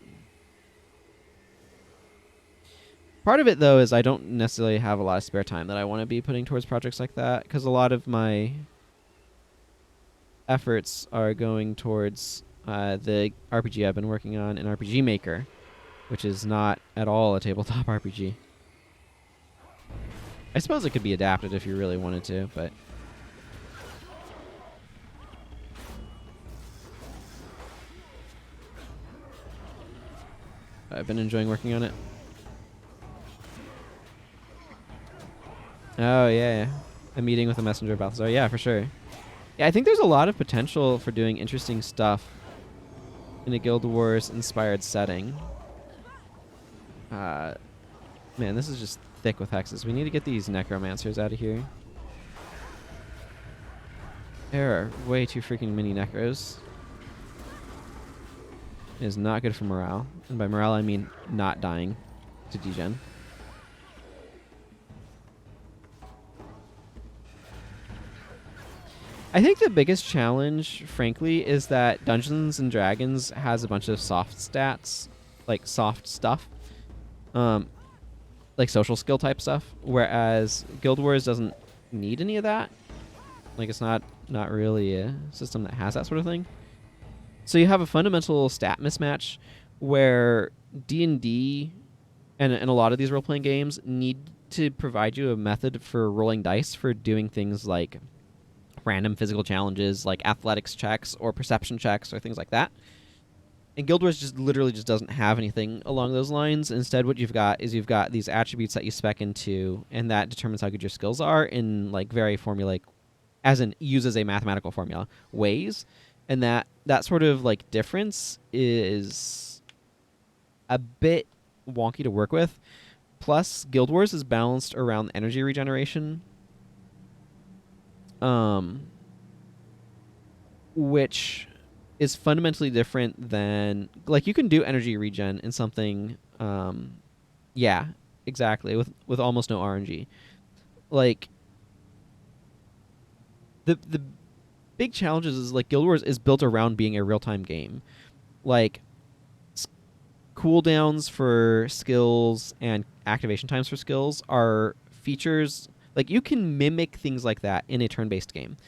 Part of it, though, is I don't necessarily have a lot of spare time that I want to be putting towards projects like that, because a lot of my efforts are going towards the RPG I've been working on in RPG Maker, which is not at all a tabletop RPG. I suppose it could be adapted if you really wanted to, but I've been enjoying working on it. Oh, yeah. A meeting with a messenger of Balthazar. Yeah, for sure. Yeah, I think there's a lot of potential for doing interesting stuff in a Guild Wars-inspired setting. Man, this is just thick with hexes. We need to get these necromancers out of here. There are way too freaking many necros. It is not good for morale. And by morale, I mean not dying to degen. I think the biggest challenge, frankly, is that Dungeons and Dragons has a bunch of soft stats, like soft stuff, like social skill type stuff, whereas Guild Wars doesn't need any of that. Like, it's not really a system that has that sort of thing. So you have a fundamental stat mismatch where D&D and a lot of these role-playing games need to provide you a method for rolling dice for doing things like random physical challenges, like athletics checks or perception checks or things like that. And Guild Wars just literally just doesn't have anything along those lines. Instead, what you've got is you've got these attributes that you spec into, and that determines how good your skills are in like very formulaic, as in uses a mathematical formula ways. And that sort of like difference is a bit wonky to work with. Plus, Guild Wars is balanced around energy regeneration, which is fundamentally different than, like, you can do energy regen in something. Yeah, exactly, with almost no RNG. Like, the big challenges is, like, Guild Wars is built around being a real time game. Like, cooldowns for skills and activation times for skills are features, like, you can mimic things like that in a turn-based game.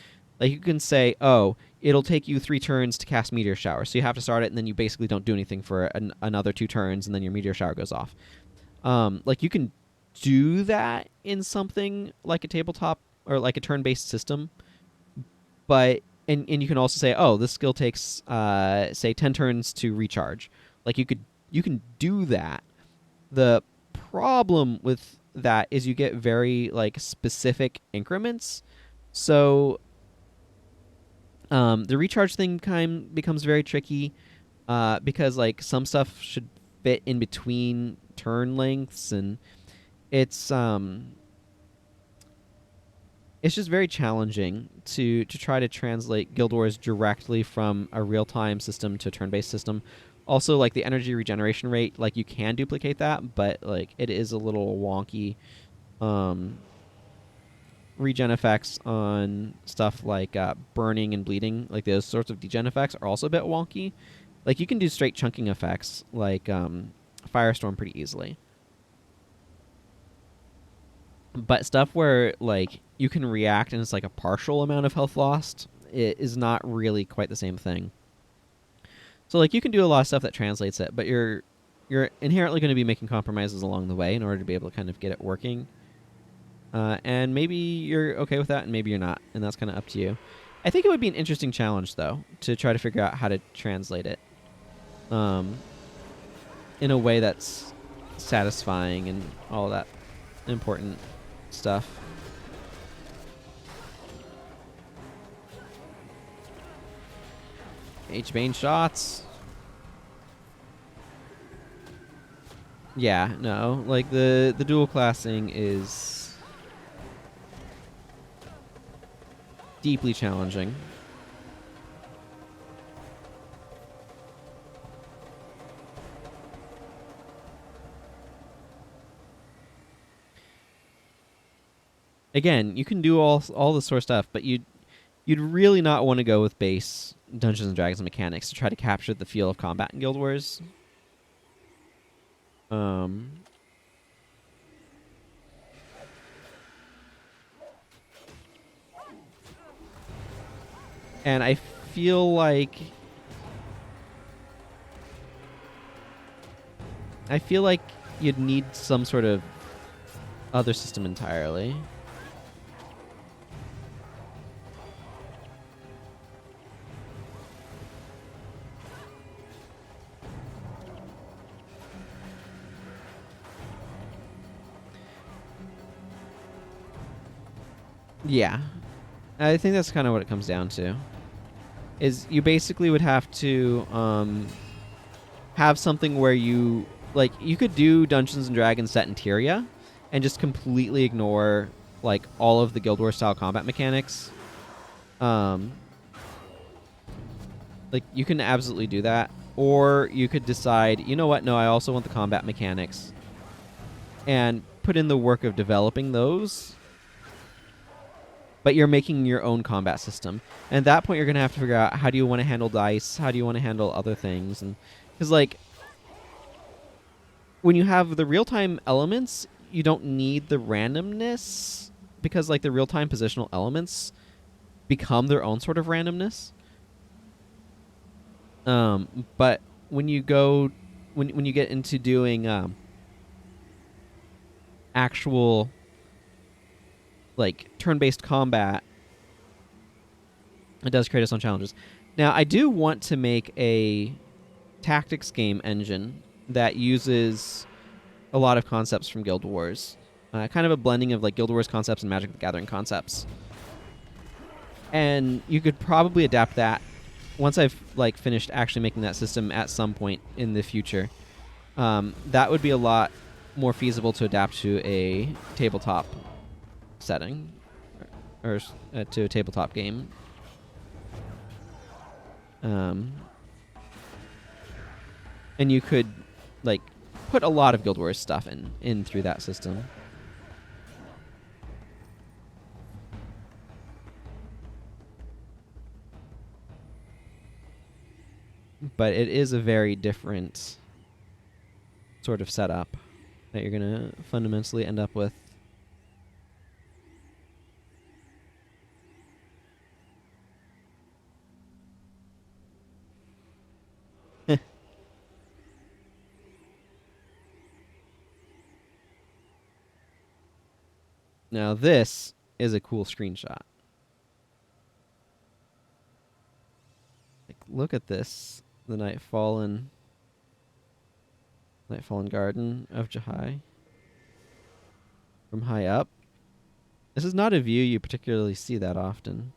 Like, you can say, oh, it'll take you 3 turns to cast Meteor Shower, so you have to start it, and then you basically don't do anything for another 2 turns, and then your Meteor Shower goes off. Like, you can do that in something like a tabletop or like a turn-based system, but and you can also say, oh, this skill takes say 10 turns to recharge. Like, you can do that. The problem with that is you get very, like, specific increments. So the recharge thing kind becomes very tricky because, like, some stuff should fit in between turn lengths, and it's just very challenging to try to translate Guild Wars directly from a real-time system to a turn-based system. Also, like, the energy regeneration rate, like, you can duplicate that, but, like, it is a little wonky. Regen effects on stuff like burning and bleeding, like those sorts of degen effects, are also a bit wonky. Like, you can do straight chunking effects, like Firestorm, pretty easily. But stuff where, like, you can react and it's like a partial amount of health lost, it is not really quite the same thing. So, like, you can do a lot of stuff that translates it, but you're inherently going to be making compromises along the way in order to be able to kind of get it working. And maybe you're okay with that, and maybe you're not, and that's kind of up to you. I think it would be an interesting challenge, though, to try to figure out how to translate it in a way that's satisfying and all that important stuff. H-Bane shots. Yeah, no. Like, the dual classing is deeply challenging. Again, you can do all this sort of stuff, but you'd really not want to go with base Dungeons and Dragons mechanics to try to capture the feel of combat in Guild Wars. And I feel like you'd need some sort of other system entirely. Yeah. I think that's kind of what it comes down to. Is you basically would have to have something where you, like, you could do Dungeons and Dragons set in Tyria and just completely ignore, like, all of the Guild Wars style combat mechanics. Like, you can absolutely do that. Or you could decide, you know what, no, I also want the combat mechanics, and put in the work of developing those, but you're making your own combat system. And at that point, you're going to have to figure out, how do you want to handle dice? How do you want to handle other things? And because, like, when you have the real-time elements, you don't need the randomness, because, like, the real-time positional elements become their own sort of randomness. But when you go, when you get into doing actual, like, turn-based combat, it does create its own challenges. Now, I do want to make a tactics game engine that uses a lot of concepts from Guild Wars. Kind of a blending of, like, Guild Wars concepts and Magic the Gathering concepts. And you could probably adapt that once I've, like, finished actually making that system at some point in the future. that would be a lot more feasible to adapt to a tabletop setting, or to a tabletop game. And you could like put a lot of Guild Wars stuff in through that system. But it is a very different sort of setup that you're going to fundamentally end up with. Now this is a cool screenshot. Like, look at this. The Nightfallen Garden of Jahai. From high up. This is not a view you particularly see that often.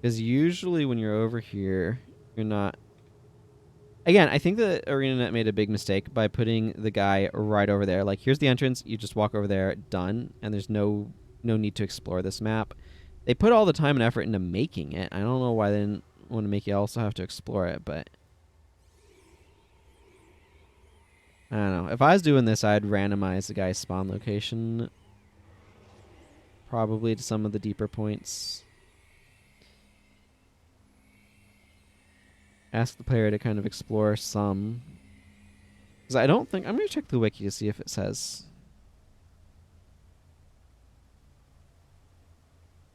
Because usually when you're over here, you're not... Again, I think the ArenaNet made a big mistake by putting the guy right over there. Like, here's the entrance. You just walk over there, done. And there's no need to explore this map. They put all the time and effort into making it. I don't know why they didn't want to make you also have to explore it, but... I don't know. If I was doing this, I'd randomize the guy's spawn location. Probably to some of the deeper points. Ask the player to kind of explore some. Because I don't think... I'm going to check the wiki to see if it says...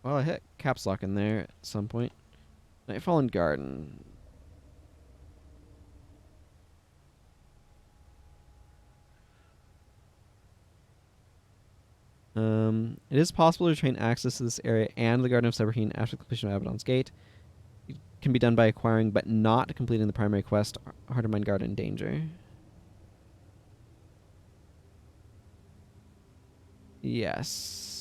Well, I hit caps lock in there at some point. Nightfallen Garden. It is possible to retain access to this area and the Garden of Seborhin after the completion of Abaddon's Gate. It can be done by acquiring but not completing the primary quest, Heart of Mine Garden Danger. Yes.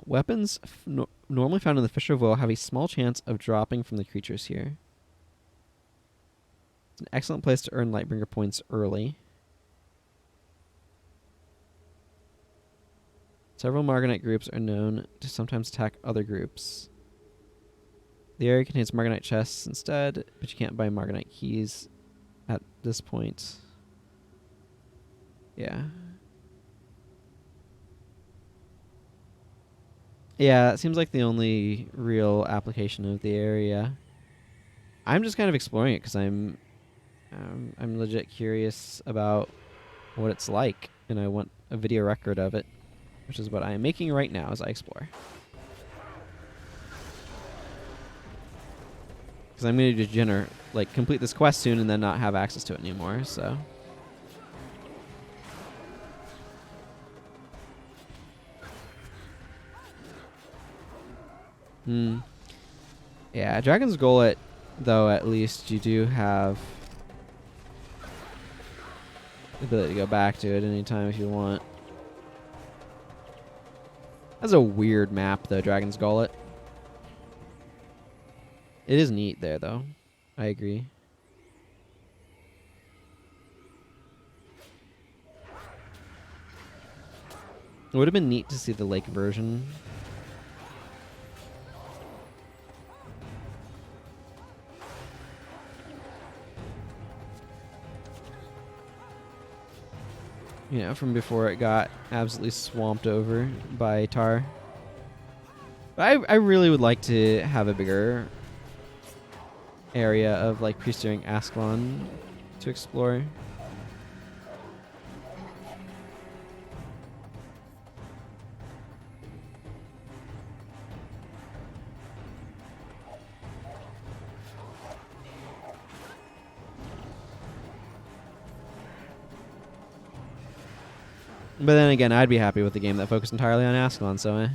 Weapons normally found in the Fissure of Woe have a small chance of dropping from the creatures here. It's an excellent place to earn Lightbringer points early. Several Margonite groups are known to sometimes attack other groups. The area contains Margonite chests instead, but you can't buy Margonite keys at this point. Yeah. Yeah, it seems like the only real application of the area. I'm just kind of exploring it because I'm legit curious about what it's like, and I want a video record of it, which is what I am making right now as I explore. Because I'm going to do Jennur, like, complete this quest soon and then not have access to it anymore, so... Yeah, Dragon's Gullet, though, at least you do have the ability to go back to it anytime if you want. That's a weird map, though, Dragon's Gullet. It is neat there, though. I agree. It would have been neat to see the lake version. You know, from before it got absolutely swamped over by Tar. But I really would like to have a bigger area of, like, Priesteering Ascalon to explore. But then again, I'd be happy with a game that focused entirely on Ascalon, so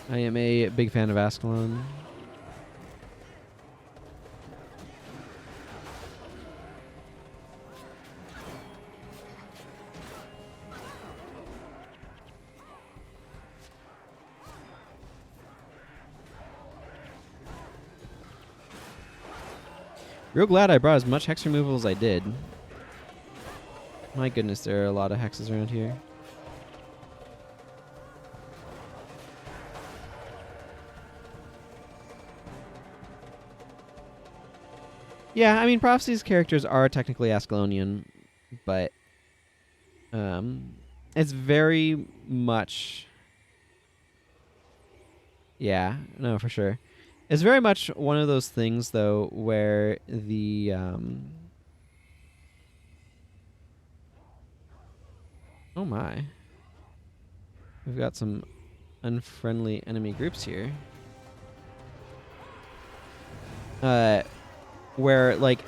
I am a big fan of Ascalon. Real glad I brought as much hex removal as I did. My goodness, there are a lot of hexes around here. Yeah, I mean, Prophecy's characters are technically Ascalonian, but it's very much... Yeah, no, for sure. It's very much one of those things, though, where the... Oh my. We've got some unfriendly enemy groups here. Where, like,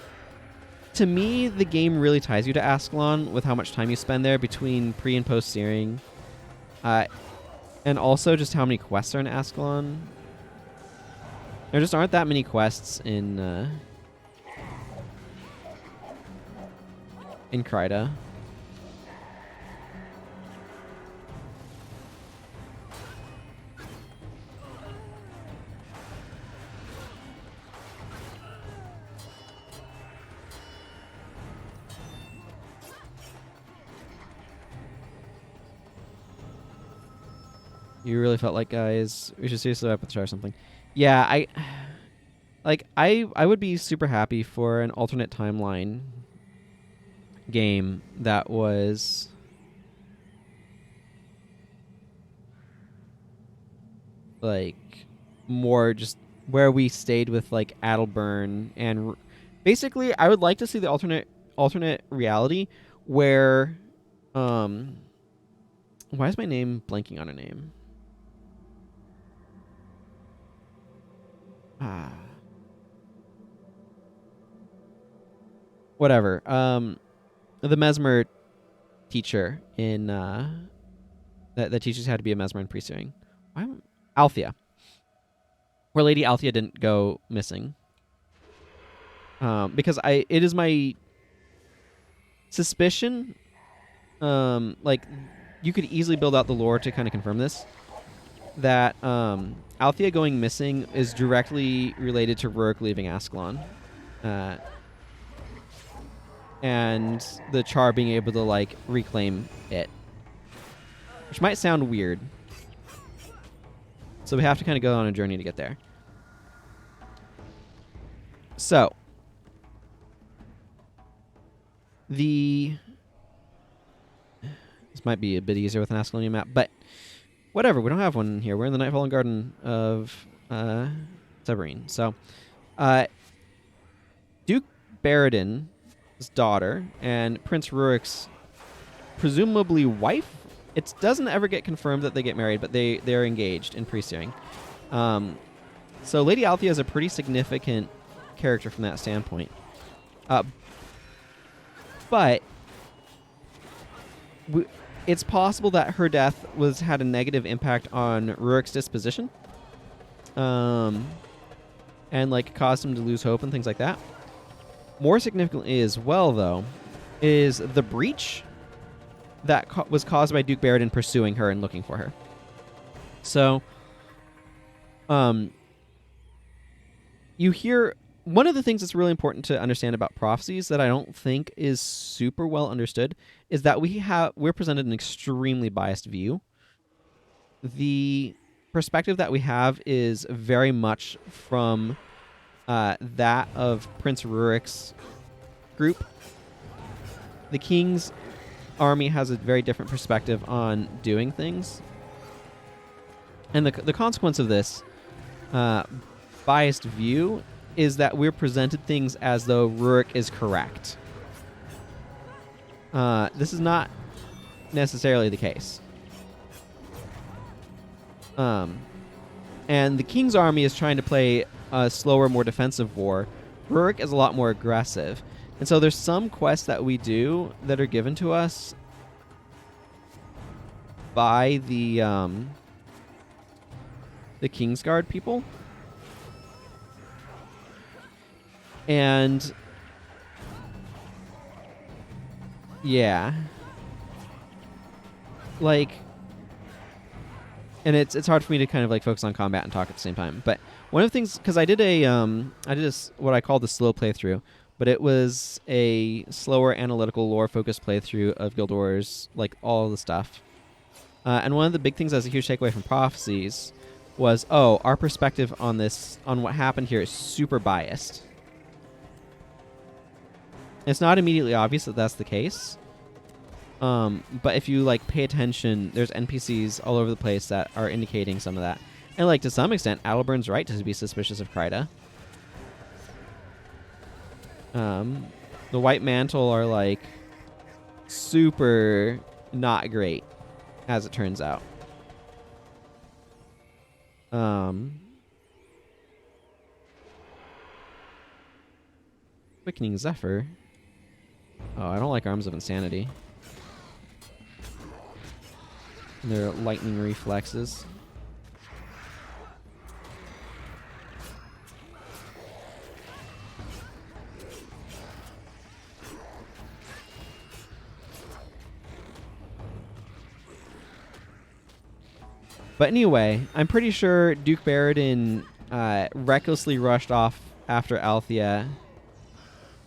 to me, the game really ties you to Ascalon with how much time you spend there between pre- and post-searing. And also just how many quests are in Ascalon. There just aren't that many quests in Kryta. You really felt like, guys, we should seriously up with the chart or something. Yeah, I would be super happy for an alternate timeline game that was like more just where we stayed with like Adelburn and basically I would like to see the alternate reality where why is my name blanking on a name? Whatever. The Mesmer teacher in that teaches how to be a Mesmer in pre-searing. Althea. Where Lady Althea didn't go missing. Because it is my suspicion, like you could easily build out the lore to kind of confirm this, that Althea going missing is directly related to Rurik leaving Ascalon. And the Char being able to like reclaim it. Which might sound weird. So we have to kind of go on a journey to get there. So this might be a bit easier with an Ascalonian map, but whatever, we don't have one here. We're in the Nightfallen Garden of Seborhin. So Duke Baradin's daughter and Prince Rurik's presumably wife. It doesn't ever get confirmed that they get married, but they're engaged in pre-searing. So Lady Althea is a pretty significant character from that standpoint. But it's possible that her death had a negative impact on Rurik's disposition, and like caused him to lose hope and things like that. More significantly as well, though, is the breach that was caused by Duke Baradin pursuing her and looking for her. So, you hear one of the things that's really important to understand about prophecies that I don't think is super well understood is that we're presented an extremely biased view. The perspective that we have is very much from that of Prince Rurik's group. The king's army has a very different perspective on doing things. And the consequence of this biased view is that we're presented things as though Rurik is correct. This is not necessarily the case. And the king's army is trying to play a slower, more defensive war. Rurik is a lot more aggressive. And so there's some quests that we do that are given to us by the the Kingsguard people. And yeah. Like, and it's hard for me to kind of like focus on combat and talk at the same time. But one of the things, because I did what I call the slow playthrough, but it was a slower analytical lore focused playthrough of Guild Wars, like all of the stuff. And one of the big things as a huge takeaway from Prophecies was, our perspective on this, on what happened here, is super biased. It's not immediately obvious that that's the case. But if you like pay attention, there's NPCs all over the place that are indicating some of that. And like to some extent, Adalbern's right to be suspicious of Kryta. The White Mantle are like super not great, as it turns out. Quickening Zephyr. Oh, I don't like Arms of Insanity. Their lightning reflexes. But anyway, I'm pretty sure Duke Baradin recklessly rushed off after Althea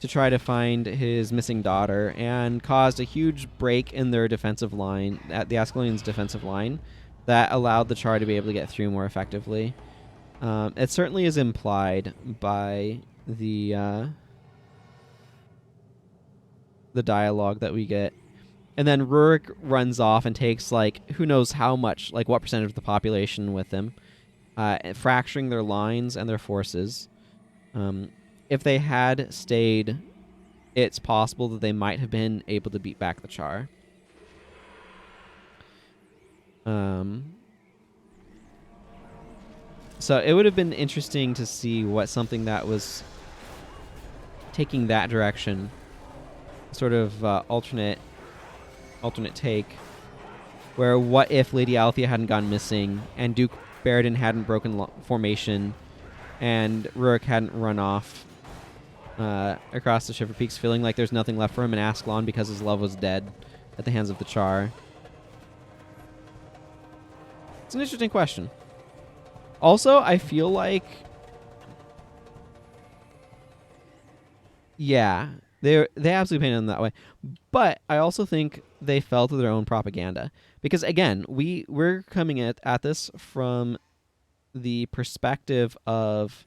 to try to find his missing daughter and caused a huge break in their defensive line, at the Ascalonians' defensive line, that allowed the Char to be able to get through more effectively. It certainly is implied by the dialogue that we get. And then Rurik runs off and takes, like, who knows how much, like, what percentage of the population with him, fracturing their lines and their forces. If they had stayed, it's possible that they might have been able to beat back the Char. So it would have been interesting to see what something that was taking that direction, sort of alternate take, where what if Lady Althea hadn't gone missing and Duke Baradin hadn't broken formation and Rurik hadn't run off across the Shiver Peaks, feeling like there's nothing left for him in Ascalon because his love was dead at the hands of the Char. It's an interesting question. Also, I feel like, yeah, they absolutely painted them that way. But I also think they fell to their own propaganda. Because again, we're coming at this from the perspective of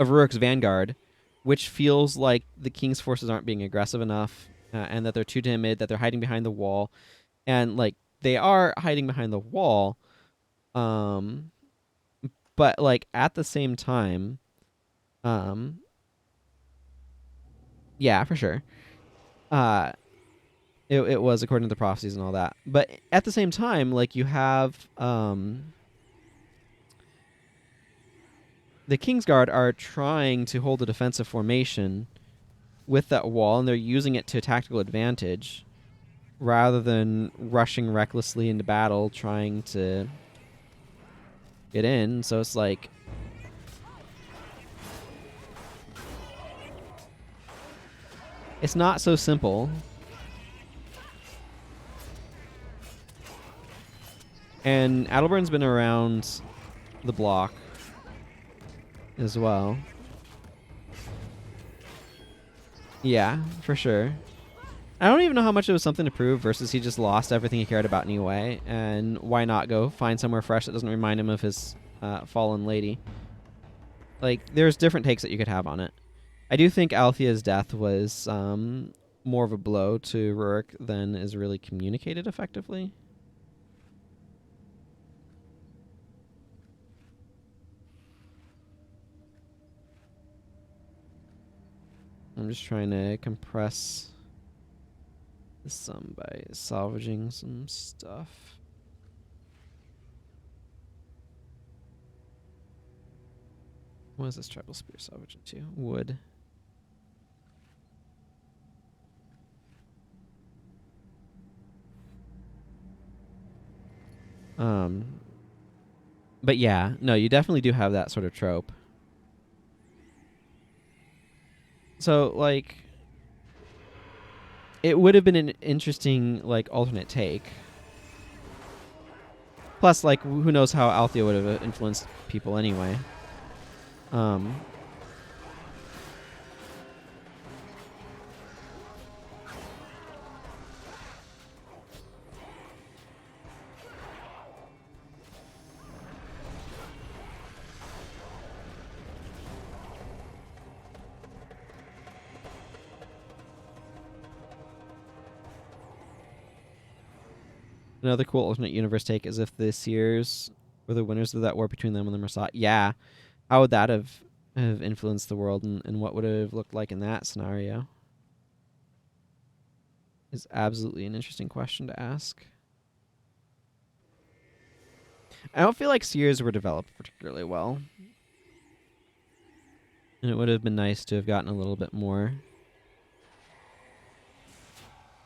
Rurik's vanguard, which feels like the King's forces aren't being aggressive enough, and that they're too timid, that they're hiding behind the wall. And like they are hiding behind the wall, but like at the same time, yeah, for sure. It was according to the prophecies and all that. But at the same time, like you have the Kingsguard are trying to hold a defensive formation with that wall, and they're using it to tactical advantage rather than rushing recklessly into battle trying to get in. So it's like, it's not so simple. And Adalbern's been around the block as well. Yeah, for sure. I don't even know how much it was something to prove versus he just lost everything he cared about anyway. And why not go find somewhere fresh that doesn't remind him of his fallen lady? Like, there's different takes that you could have on it. I do think Althea's death was more of a blow to Rurik than is really communicated effectively. I'm just trying to compress some by salvaging some stuff. What is this tribal spear salvaging to? Wood. But yeah, no, you definitely do have that sort of trope. So, like, it would have been an interesting, like, alternate take. Plus, like, who knows how Althea would have influenced people anyway. Um, Another cool alternate universe take is if the Seers were the winners of that war between them and the Marsat. Yeah, how would that have influenced the world, and what would it have looked like in that scenario? Is absolutely an interesting question to ask. I don't feel like Seers were developed particularly well. And it would have been nice to have gotten a little bit more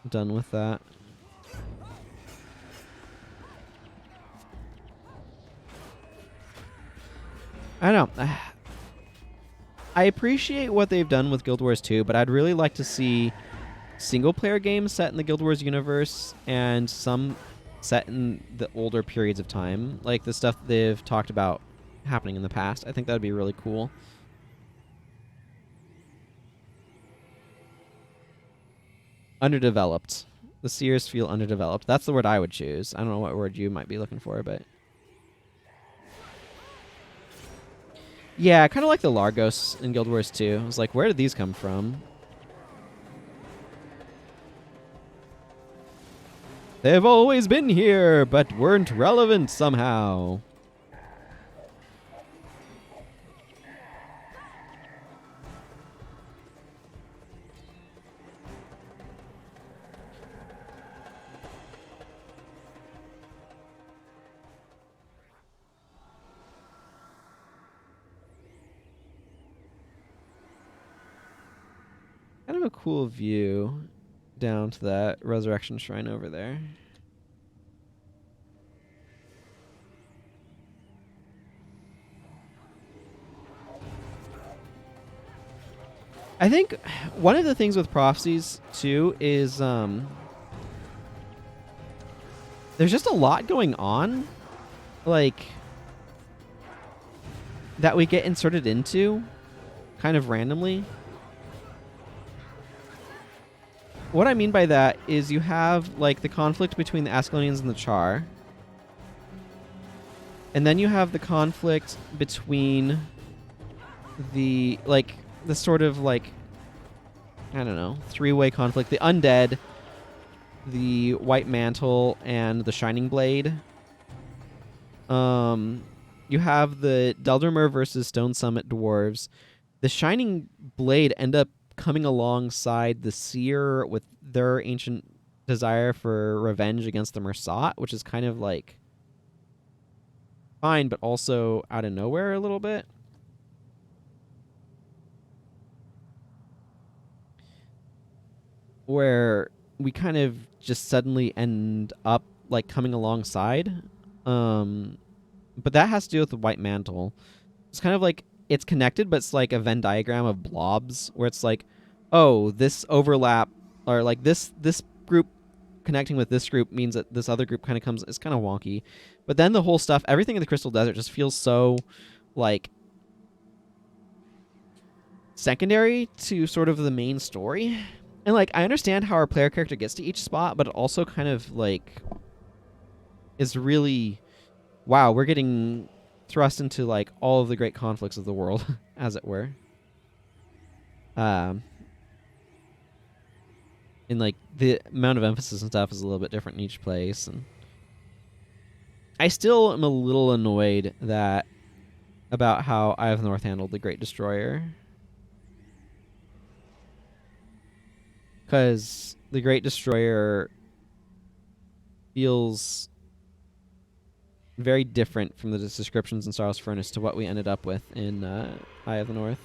done with that. I don't know. I appreciate what they've done with Guild Wars 2, but I'd really like to see single-player games set in the Guild Wars universe and some set in the older periods of time, like the stuff they've talked about happening in the past. I think that would be really cool. Underdeveloped. The Seers feel underdeveloped. That's the word I would choose. I don't know what word you might be looking for, but... Yeah, kind of like the Largos in Guild Wars 2. I was like, where did these come from? They've always been here, but weren't relevant somehow. Kind of a cool view down to that resurrection shrine over there. I think one of the things with prophecies too is there's just a lot going on, like, that we get inserted into kind of randomly. What I mean by that is you have, like, the conflict between the Ascalonians and the Char. And then you have the conflict between the, like, the sort of, like, I don't know, three-way conflict. The Undead, the White Mantle, and the Shining Blade. You have the Deldrimur versus Stone Summit Dwarves. The Shining Blade end up coming alongside the Seer with their ancient desire for revenge against the Marsat, which is kind of like fine, but also out of nowhere a little bit. Where we kind of just suddenly end up like coming alongside. But that has to do with the White Mantle. It's kind of like it's connected, but it's like a Venn diagram of blobs where it's like, oh, this overlap, or like this group connecting with this group means that this other group kind of comes. It's kind of wonky. But then the whole stuff, everything in the Crystal Desert just feels so like secondary to sort of the main story. And like I understand how our player character gets to each spot, but it also kind of like is really, wow, we're getting thrust into like all of the great conflicts of the world, as it were. And like the amount of emphasis and stuff is a little bit different in each place, and I still am a little annoyed that about how Eye of the North handled the Great Destroyer, because the Great Destroyer feels very different from the descriptions in Starless Furnace to what we ended up with in Eye of the North.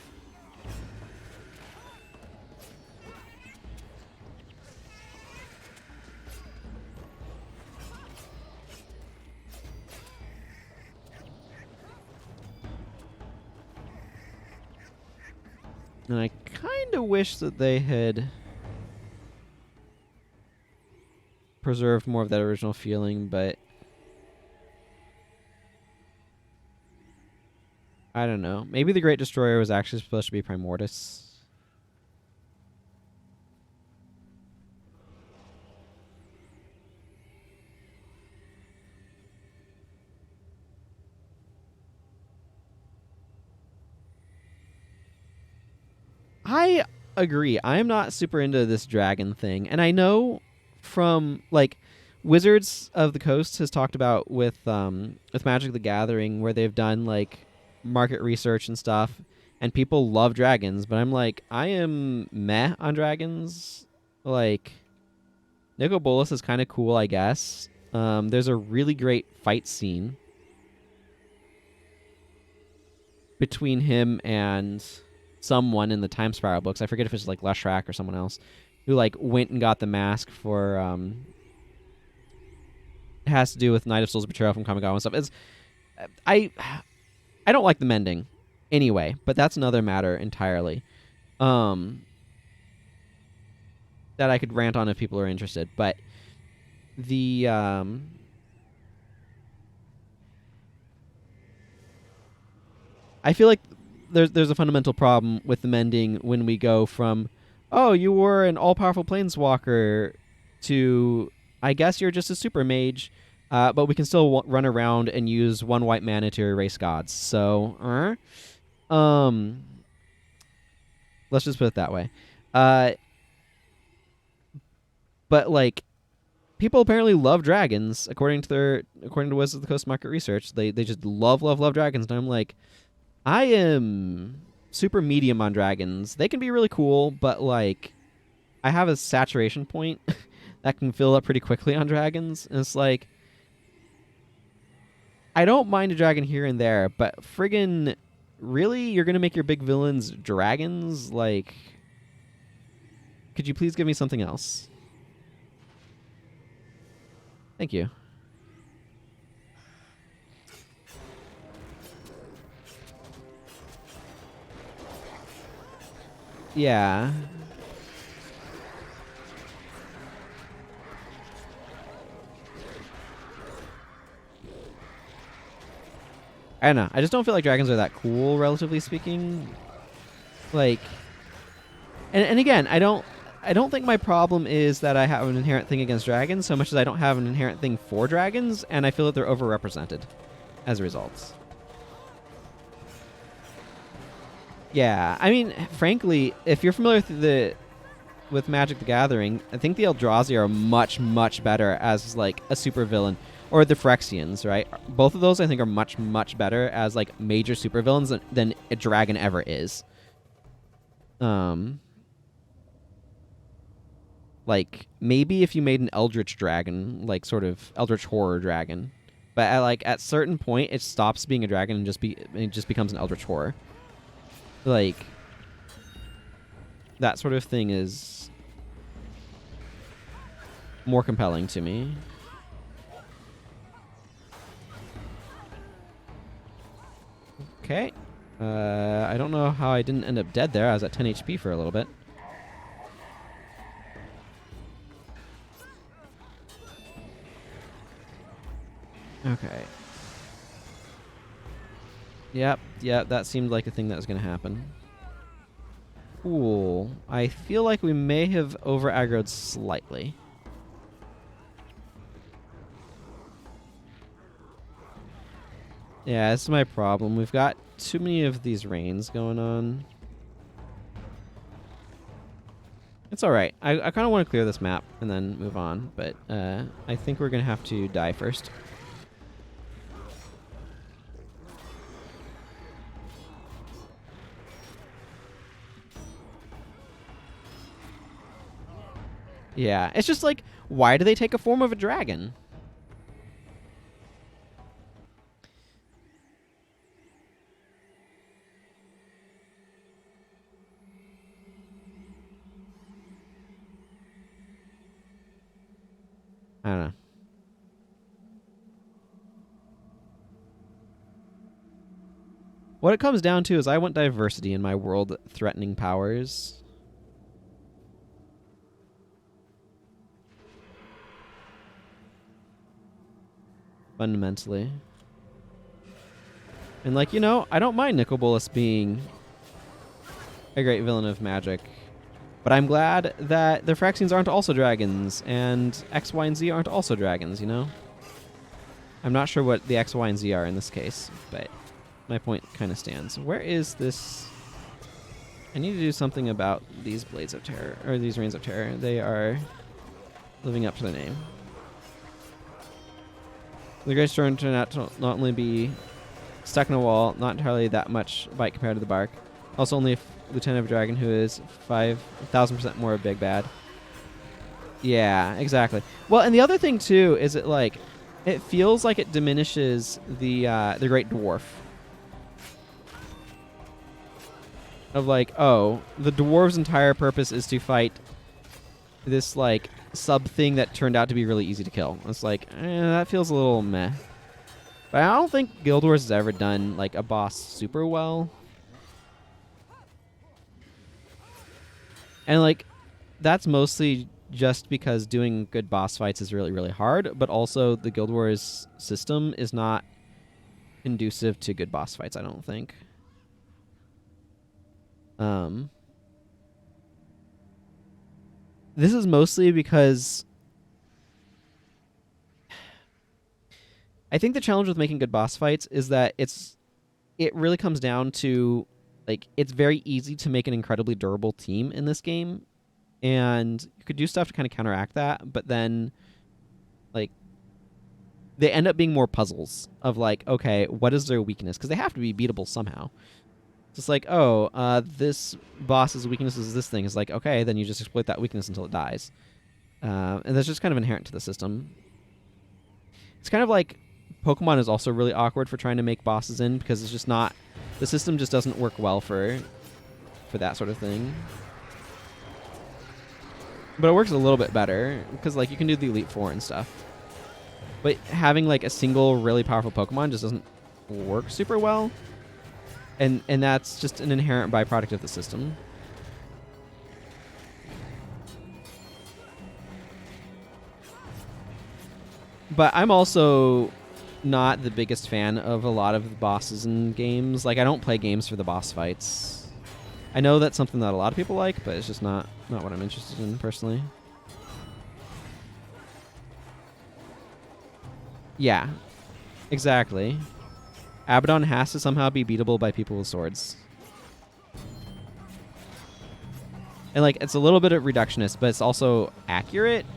And I kind of wish that they had preserved more of that original feeling, but I don't know. Maybe the Great Destroyer was actually supposed to be Primordius. I agree. I'm not super into this dragon thing, and I know from like Wizards of the Coast has talked about with Magic the Gathering, where they've done like market research and stuff, and people love dragons, but I'm like, I am meh on dragons. Like Nicol Bolas is kind of cool, I guess. There's a really great fight scene between him and someone in the Time Spiral books. I forget if it's like Leshrac or someone else who like went and got the mask for it has to do with Night of Souls Betrayal from Kamigawa and stuff. It's I I don't like the mending anyway, but that's another matter entirely. That I could rant on if people are interested, but the I feel like there's a fundamental problem with the mending when we go from, oh, you were an all-powerful planeswalker to, I guess you're just a super mage, but we can still run around and use one white mana to erase gods. So, let's just put it that way. But like, people apparently love dragons according to Wizards of the Coast market research. They just love dragons, and I'm like, I am super medium on dragons. They can be really cool, but like I have a saturation point that can fill up pretty quickly on dragons. And it's like I don't mind a dragon here and there, but friggin' really? You're gonna make your big villains dragons? Like, could you please give me something else? Thank you. Yeah. I don't know. I just don't feel like dragons are that cool, relatively speaking. Like, and again, I don't think my problem is that I have an inherent thing against dragons so much as I don't have an inherent thing for dragons, and I feel that they're overrepresented as a result. Yeah, I mean, frankly, if you're familiar with Magic the Gathering, I think the Eldrazi are much better as like a supervillain, or the Phyrexians, right? Both of those I think are much better as like major supervillains than a dragon ever is. Like maybe if you made an Eldritch dragon, like sort of Eldritch horror dragon, but at certain point it stops being a dragon and it just becomes an Eldritch horror. Like that sort of thing is more compelling to me. Okay. I don't know how I didn't end up dead there. I was at 10 HP for a little bit. Okay. Yep, that seemed like a thing that was going to happen. Cool. I feel like we may have over-aggroed slightly. Yeah, this is my problem. We've got too many of these rains going on. It's alright. I kind of want to clear this map and then move on, but I think we're going to have to die first. Yeah, it's just like, why do they take a form of a dragon? I don't know. What it comes down to is I want diversity in my world-threatening powers. Fundamentally. And, like, you know, I don't mind Nicol Bolas being a great villain of Magic. But I'm glad that the Phyrexians aren't also dragons, and X, Y, and Z aren't also dragons, you know? I'm not sure what the X, Y, and Z are in this case, but my point kind of stands. Where is this? I need to do something about these Blades of Terror, or these Reigns of Terror. They are living up to their name. The Great Storm turned out to not only be stuck in a wall, not entirely that much bite compared to the Bark. Also only a Lieutenant of a Dragon who is 5,000% more a big bad. Yeah, exactly. Well, and the other thing too is it feels like it diminishes the Great Dwarf. Of like, oh, the dwarves' entire purpose is to fight this like sub thing that turned out to be really easy to kill. It's like, that feels a little meh. But I don't think Guild Wars has ever done like a boss super well. And like, that's mostly just because doing good boss fights is really, really hard, but also the Guild Wars system is not conducive to good boss fights, I don't think. This is mostly because I think the challenge with making good boss fights is that it really comes down to like it's very easy to make an incredibly durable team in this game, and you could do stuff to kind of counteract that, but then like they end up being more puzzles of like, okay, what is their weakness? Because they have to be beatable somehow. It's like, oh, this boss's weakness is this thing. It's like, okay, then you just exploit that weakness until it dies. And that's just kind of inherent to the system. It's kind of like Pokemon is also really awkward for trying to make bosses in because it's just not... The system just doesn't work well for that sort of thing. But it works a little bit better because like you can do the Elite Four and stuff. But having like a single really powerful Pokemon just doesn't work super well. And that's just an inherent byproduct of the system. But I'm also not the biggest fan of a lot of the bosses in games. Like, I don't play games for the boss fights. I know that's something that a lot of people like, but it's just not what I'm interested in personally. Yeah, exactly. Abaddon has to somehow be beatable by people with swords. And like it's a little bit of reductionist, but it's also accurate.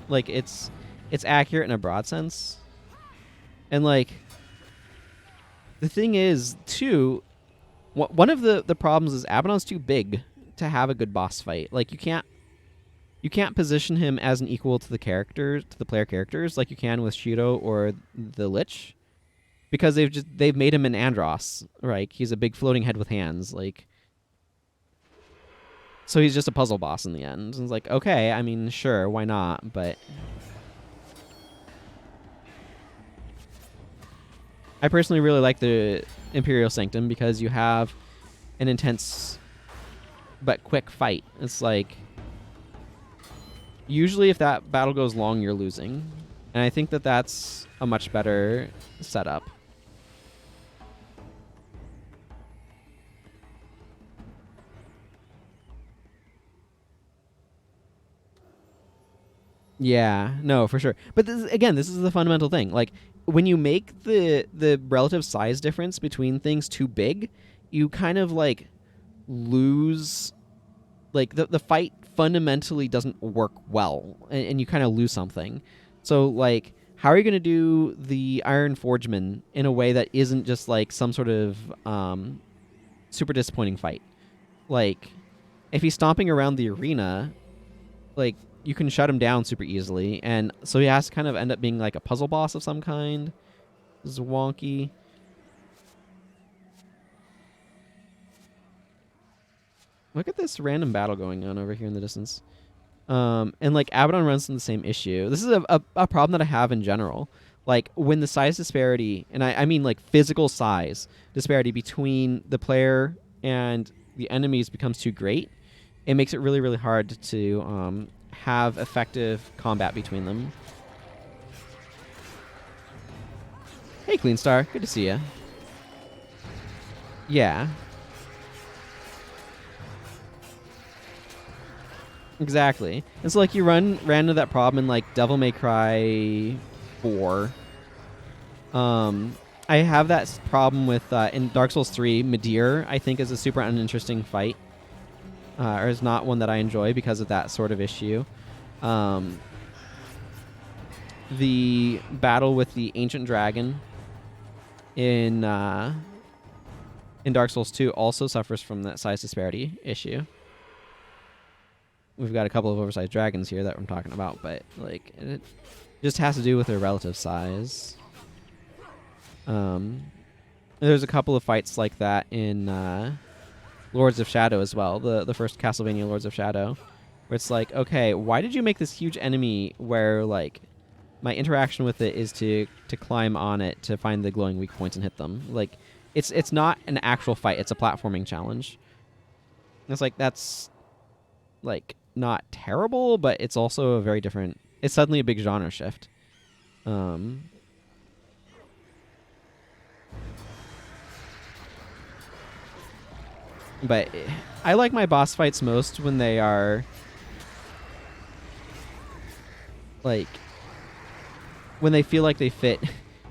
Like it's accurate in a broad sense. And like the thing is too, one of the problems is Abaddon's too big to have a good boss fight. Like you can't position him as an equal to the player characters like you can with Shido or the Lich. Because they've made him an Andross, right? He's a big floating head with hands, like. So he's just a puzzle boss in the end. And it's like, okay, I mean, sure, why not? But I personally really like the Imperial Sanctum because you have an intense but quick fight. It's like usually if that battle goes long, you're losing, and I think that that's a much better setup. Yeah, no, for sure. But this is the fundamental thing. Like, when you make the relative size difference between things too big, you kind of, like, lose... Like, the fight fundamentally doesn't work well, and you kind of lose something. So, like, how are you going to do the Iron Forgeman in a way that isn't just, like, some sort of super disappointing fight? Like, if he's stomping around the arena, like... You can shut him down super easily, and so he has to kind of end up being like a puzzle boss of some kind. This is wonky. Look at this random battle going on over here in the distance. And like Abaddon runs into the same issue. This is a problem that I have in general. like when the size disparity, and I mean like physical size disparity between the player and the enemies becomes too great, it makes it really, really hard to have effective combat between them. Hey, Clean Star. Good to see you. Yeah. Exactly. And so, like, you ran into that problem in, like, Devil May Cry 4. I have that problem with, in Dark Souls 3, Midir, I think, is a super uninteresting fight. Or is not one that I enjoy because of that sort of issue. The battle with the Ancient Dragon in Dark Souls 2 also suffers from that size disparity issue. We've got a couple of oversized dragons here that I'm talking about, but like it just has to do with their relative size. There's a couple of fights like that in Lords of Shadow as well, the first Castlevania Lords of Shadow, where it's like, okay, why did you make this huge enemy where like my interaction with it is to climb on it to find the glowing weak points and hit them? Like, it's not an actual fight; it's a platforming challenge. And it's like that's like not terrible, but it's also a very different. It's suddenly a big genre shift. But I like my boss fights most when they are like when they feel like they fit,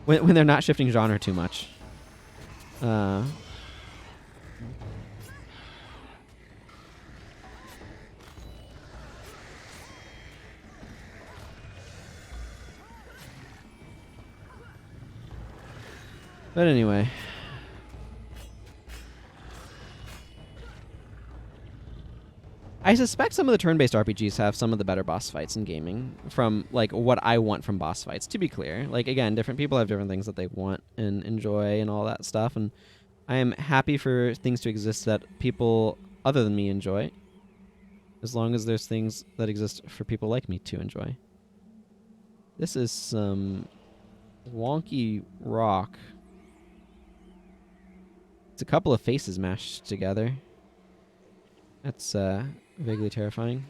when they're not shifting genre too much. But anyway. I suspect some of the turn-based RPGs have some of the better boss fights in gaming from like what I want from boss fights, to be clear. Like, again, different people have different things that they want and enjoy and all that stuff, and I am happy for things to exist that people other than me enjoy, as long as there's things that exist for people like me to enjoy. This is some wonky rock. It's a couple of faces mashed together. That's vaguely terrifying.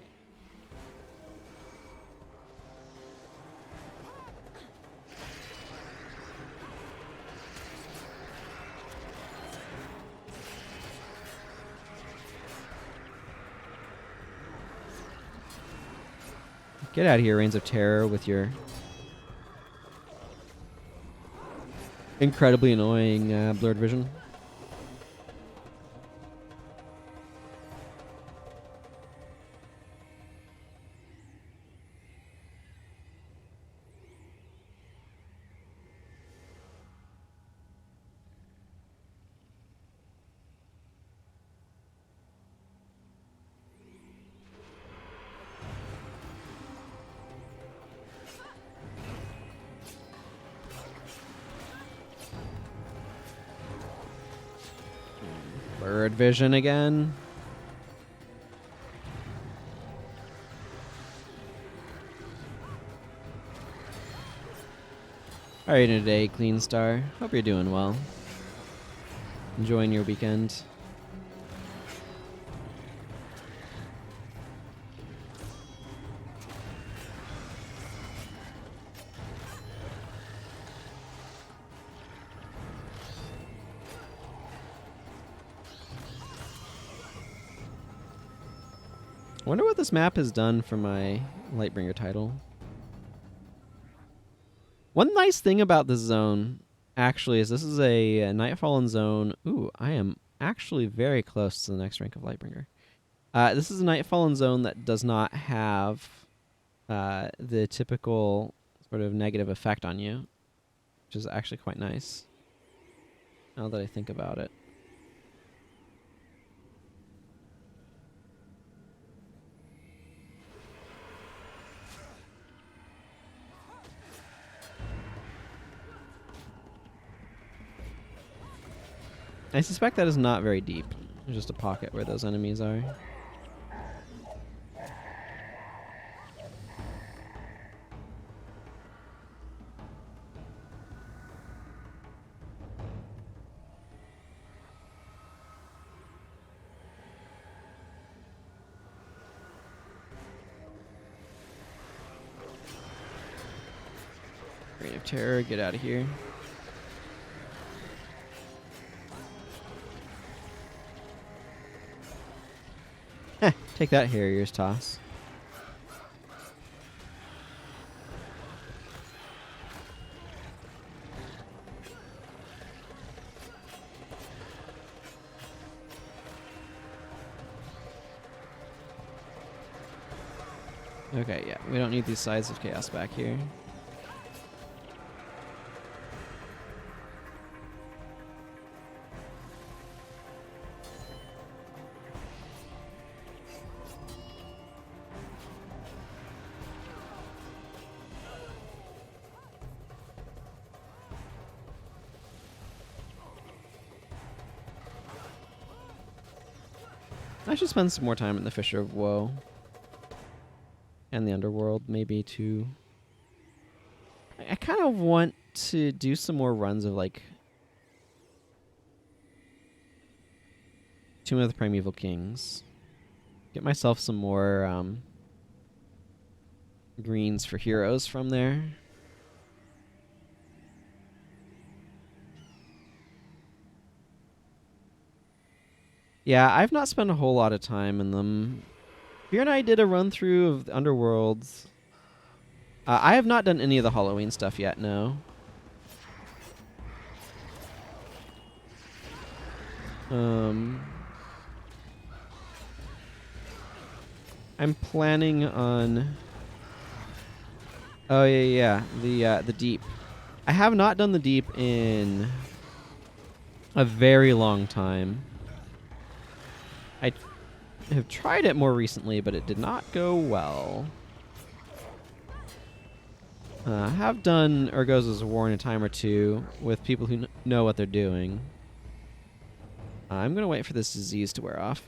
Get out of here, Reigns of Terror, with your incredibly annoying blurred vision. Blurred vision again. How are you today, Clean Star? Hope you're doing well. Enjoying your weekend. I wonder what this map has done for my Lightbringer title. One nice thing about this zone, actually, is this is a Nightfallen zone. Ooh, I am actually very close to the next rank of Lightbringer. This is a Nightfallen zone that does not have the typical sort of negative effect on you, which is actually quite nice, now that I think about it. I suspect that is not very deep. There's just a pocket where those enemies are. of terror. Get out of here. Heh, take that, Harrier's toss. Okay, yeah, we don't need these sides of chaos back here. I should spend some more time in the Fissure of Woe. And the Underworld, maybe, too. I kind of want to do some more runs of, like, Tomb of the Primeval Kings. Get myself some more greens for heroes from there. Yeah, I've not spent a whole lot of time in them. Fear and I did a run through of the Underworlds. I have not done any of the Halloween stuff yet, no. I'm planning on... Oh, yeah. The Deep. I have not done the Deep in a very long time. I have tried it more recently, but it did not go well. I have done Urgoza's War in a time or two with people who know what they're doing. I'm going to wait for this disease to wear off.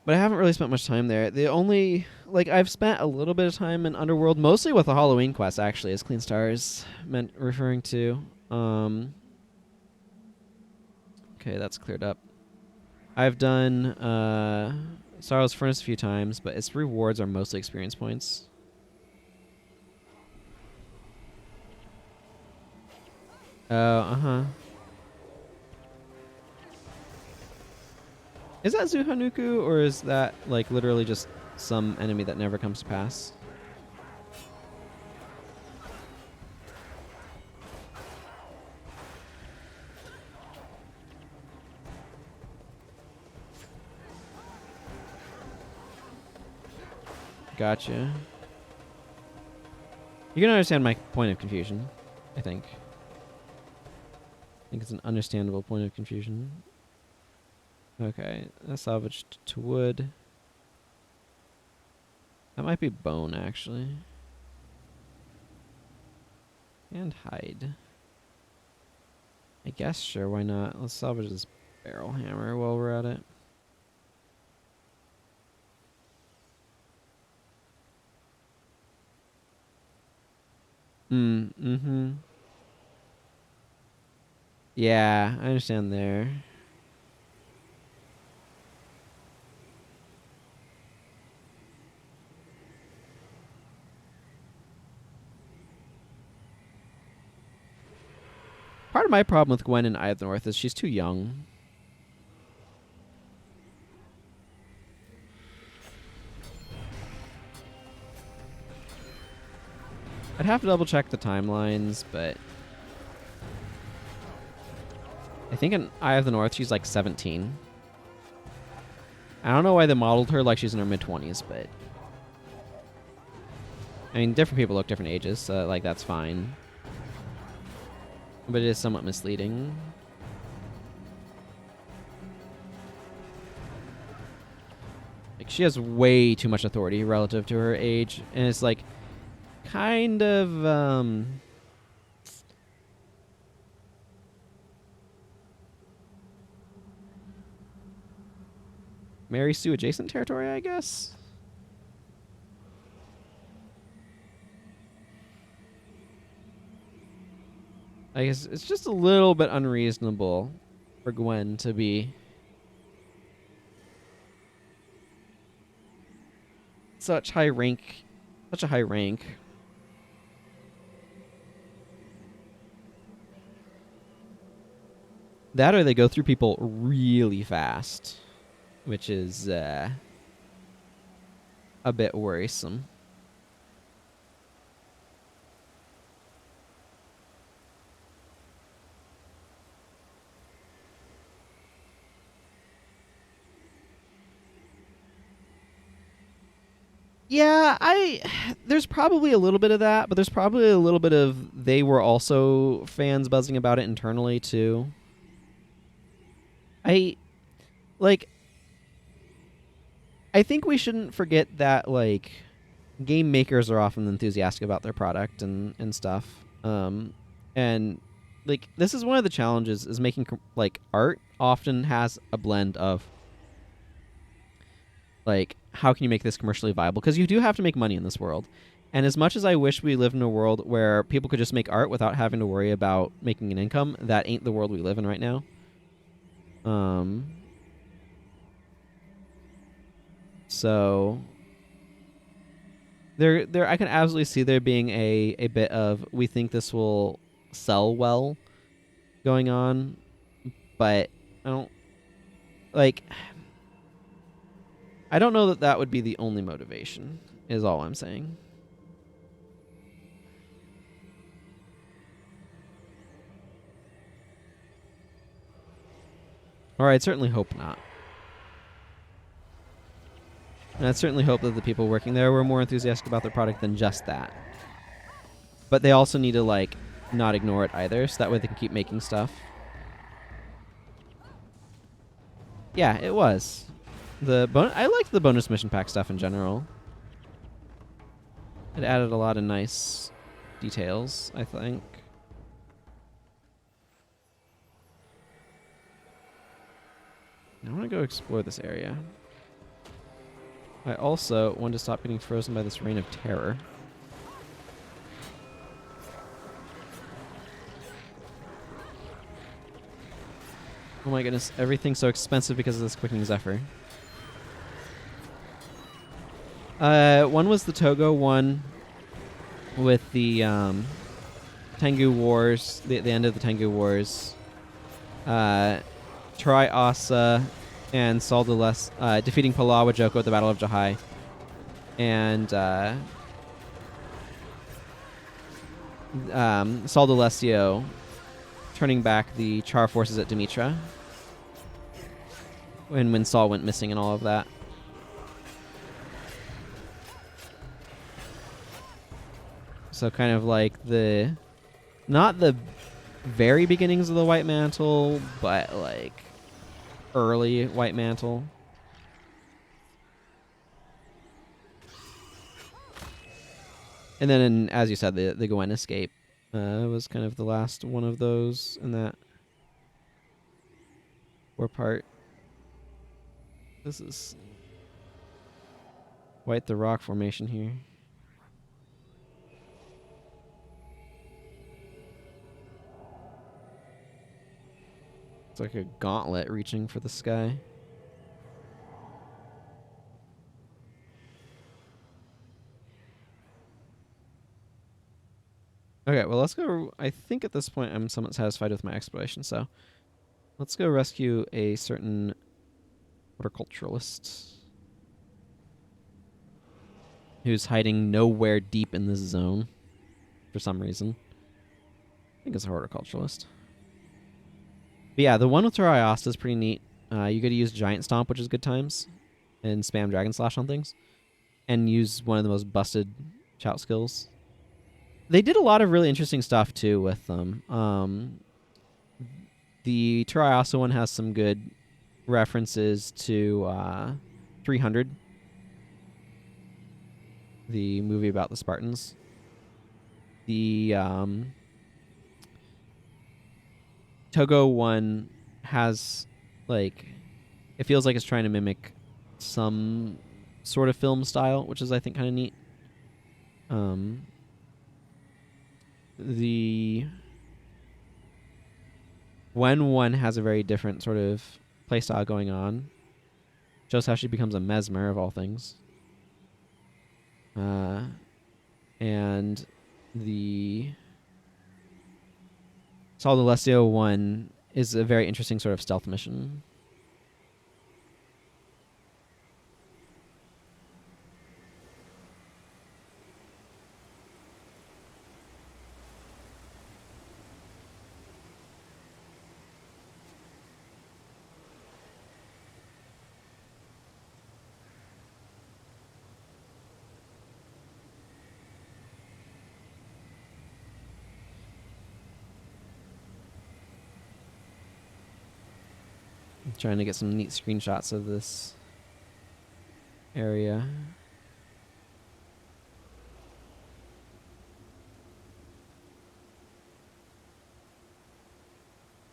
But I haven't really spent much time there. The only... Like, I've spent a little bit of time in Underworld, mostly with the Halloween quest, actually, as Clean Stars meant referring to. Okay, that's cleared up. I've done Sorrow's Furnace a few times, but its rewards are mostly experience points. Oh, uh-huh. Is that Zuhanuku, or is that, like, literally just some enemy that never comes to pass? Gotcha. You can understand my point of confusion, I think. I think it's an understandable point of confusion. Okay, that's salvaged to wood. That might be bone, actually. And hide. I guess, sure, why not? Let's salvage this barrel hammer while we're at it. Mm-hmm. Yeah, I understand there. Part of my problem with Gwen in Eye of the North is she's too young. I'd have to double check the timelines, but I think in Eye of the North she's like 17. I don't know why they modeled her like she's in her mid-20s, but I mean, different people look different ages, so like that's fine. But it is somewhat misleading. Like, she has way too much authority relative to her age, and it's like kind of Mary Sue adjacent territory, I guess. I guess it's just a little bit unreasonable for Gwen to be such a high rank. That or they go through people really fast, which is a bit worrisome. Yeah, there's probably a little bit of that, but there's probably a little bit of they were also fans buzzing about it internally too. I like I think we shouldn't forget that like game makers are often enthusiastic about their product and stuff. And like this is one of the challenges is making like art often has a blend of like how can you make this commercially viable, because you do have to make money in this world. And as much as I wish we lived in a world where people could just make art without having to worry about making an income, that ain't the world we live in right now. So there I can absolutely see there being a bit of we think this will sell well going on, but I don't like I don't know that that would be the only motivation, is all I'm saying. Or I'd certainly hope not. And I'd certainly hope that the people working there were more enthusiastic about their product than just that. But they also need to, like, not ignore it either, so that way they can keep making stuff. Yeah, it was. I liked the bonus mission pack stuff in general. It added a lot of nice details, I think. I want to go explore this area. I also want to stop getting frozen by this reign of terror. Oh my goodness, everything's so expensive because of this quickening Zephyr. One was the Togo one with the Tengu Wars, the end of the Tengu Wars. Try Asa and Sol defeating Palawa Joko at the Battle of Jahai. And Sol D'Alessio turning back the Char forces at Dimitra. When Sol went missing and all of that. So kind of like not the very beginnings of the White Mantle, but like early White Mantle. And then, as you said, the Gwen escape was kind of the last one of those in that war part. This is White the Rock formation here. It's like a gauntlet reaching for the sky. Okay, well, let's go. I think at this point I'm somewhat satisfied with my exploration, so let's go rescue a certain horticulturalist who's hiding nowhere deep in this zone for some reason. I think it's a horticulturalist. But yeah, the one with Terrariasta is pretty neat. You get to use Giant Stomp, which is good times, and spam Dragon Slash on things, and use one of the most busted shout skills. They did a lot of really interesting stuff, too, with them. The Terrariasta one has some good references to 300, the movie about the Spartans. The Togo one has, like, it feels like it's trying to mimic some sort of film style, which is, I think, kind of neat. The Gwen one has a very different sort of playstyle going on. Shows how she becomes a mesmer, of all things. And the Sol D'Alessio one is a very interesting sort of stealth mission. Trying to get some neat screenshots of this area.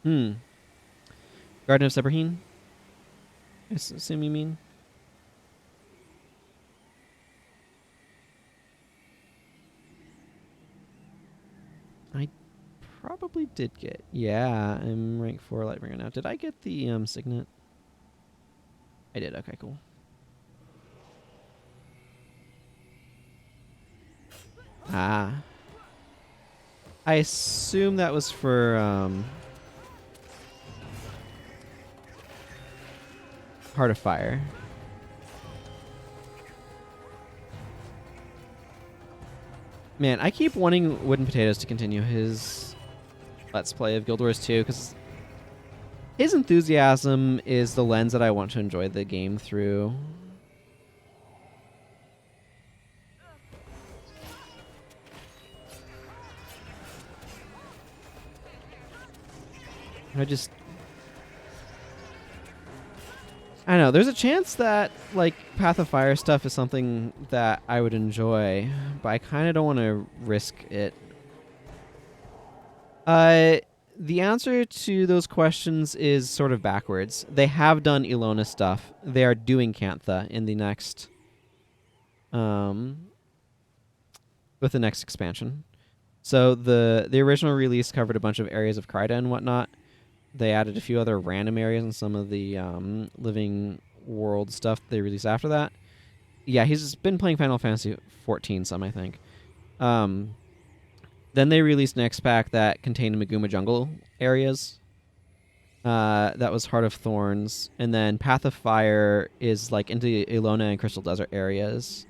Garden of Seborhin? I assume you mean? I probably did get. Yeah, I'm rank 4 Lightbringer now. Did I get the signet? I did. Okay, cool. Ah. I assume that was for Heart of Fire. Man, I keep wanting Wooden Potatoes to continue his Let's Play of Guild Wars 2 because his enthusiasm is the lens that I want to enjoy the game through. I don't know. There's a chance that like Path of Fire stuff is something that I would enjoy, but I kind of don't want to risk it. The answer to those questions is sort of backwards. They have done Ilona stuff. They are doing Cantha in the next, with the next expansion. So the original release covered a bunch of areas of Kryda and whatnot. They added a few other random areas and some of the living world stuff they released after that. Yeah, he's been playing Final Fantasy 14 some, I think. Then they released an X-Pack that contained Maguma Jungle areas. That was Heart of Thorns. And then Path of Fire is like into Ilona and Crystal Desert areas,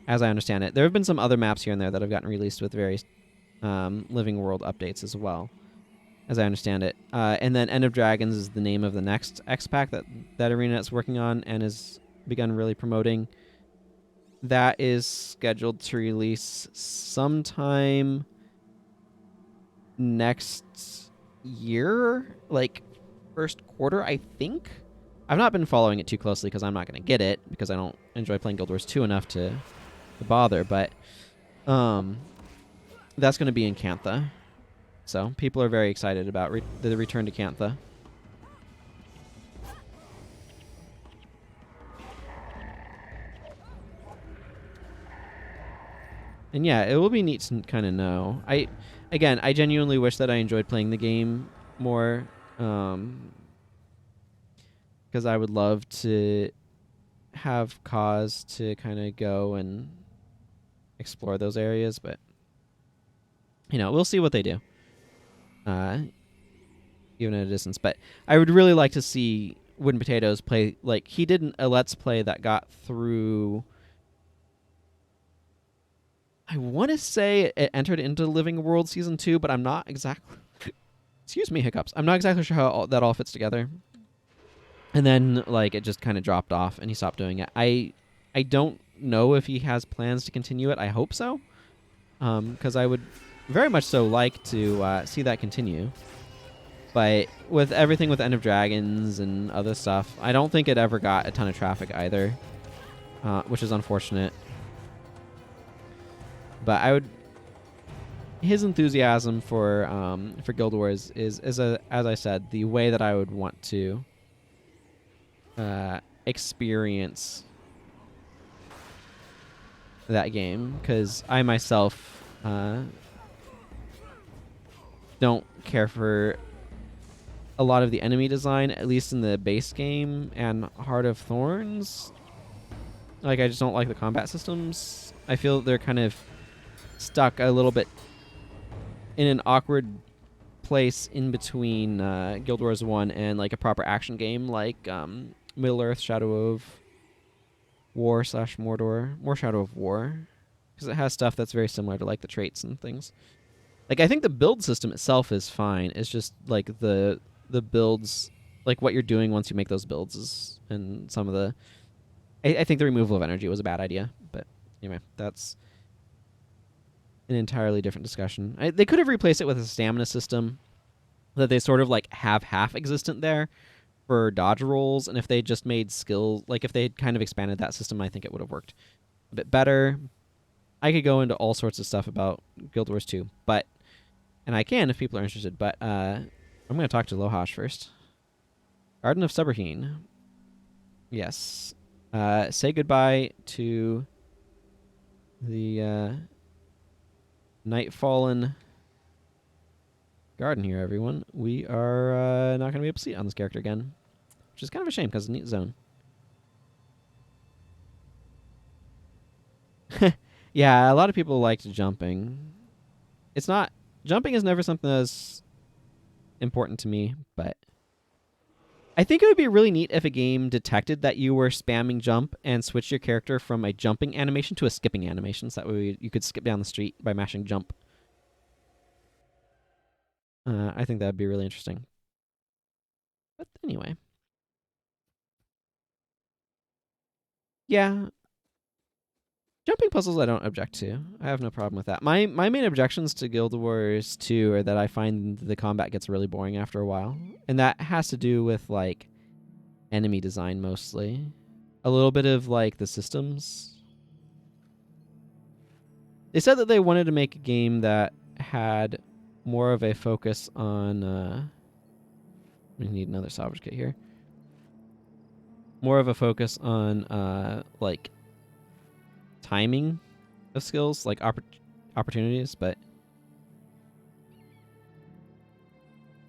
as I understand it. There have been some other maps here and there that have gotten released with various living world updates as well, as I understand it. And then End of Dragons is the name of the next X-Pack that ArenaNet's working on and has begun really promoting. That is scheduled to release sometime next year, like first quarter, I think. I've not been following it too closely because I'm not going to get it because I don't enjoy playing Guild Wars 2 enough to bother, but that's going to be in Cantha. So people are very excited about the return to Cantha. And yeah, it will be neat to kind of know. I genuinely wish that I enjoyed playing the game more, because I would love to have cause to kind of go and explore those areas, but we'll see what they do. Even at a distance, but I would really like to see Wooden Potatoes play. Like he did a Let's Play that got through. I want to say it entered into Living World Season 2, but I'm not exactly. Excuse me, hiccups. I'm not exactly sure how that all fits together. And then like it just kind of dropped off, and he stopped doing it. I don't know if he has plans to continue it. I hope so, because I would very much so like to see that continue. But with everything with End of Dragons and other stuff, I don't think it ever got a ton of traffic either, which is unfortunate. But his enthusiasm for Guild Wars is as I said, the way that I would want to experience that game, because I myself don't care for a lot of the enemy design, at least in the base game and Heart of Thorns. Like, I just don't like the combat systems. I feel they're kind of stuck a little bit in an awkward place in between Guild Wars 1 and like a proper action game like Middle-earth Shadow of War / Mordor, more Shadow of War, because it has stuff that's very similar to like the traits and things. Like I think the build system itself is fine. It's just like the builds, like what you're doing once you make those builds is, and some of the. I think the removal of energy was a bad idea, but anyway, that's an entirely different discussion. They could have replaced it with a stamina system that they sort of like have half existent there for dodge rolls, and if they just made skills, like if they had kind of expanded that system, I think it would have worked a bit better. I could go into all sorts of stuff about Guild Wars 2, but, and I can if people are interested, but I'm going to talk to Lohash first. Garden of Seborhin. Yes. Say goodbye to the Nightfallen Garden here, everyone. We are not going to be able to see it on this character again, which is kind of a shame because it's a neat zone. Yeah, a lot of people liked jumping. It's not... Jumping is never something that's important to me, but I think it would be really neat if a game detected that you were spamming jump and switched your character from a jumping animation to a skipping animation, so that way you could skip down the street by mashing jump. I think that would be really interesting. But anyway. Yeah. Jumping puzzles I don't object to. I have no problem with that. My main objections to Guild Wars 2 are that I find the combat gets really boring after a while. And that has to do with, like, enemy design mostly. A little bit of, like, the systems. They said that they wanted to make a game that had more of a focus on... we need another salvage kit here. More of a focus on, like... timing of skills, like opportunities, but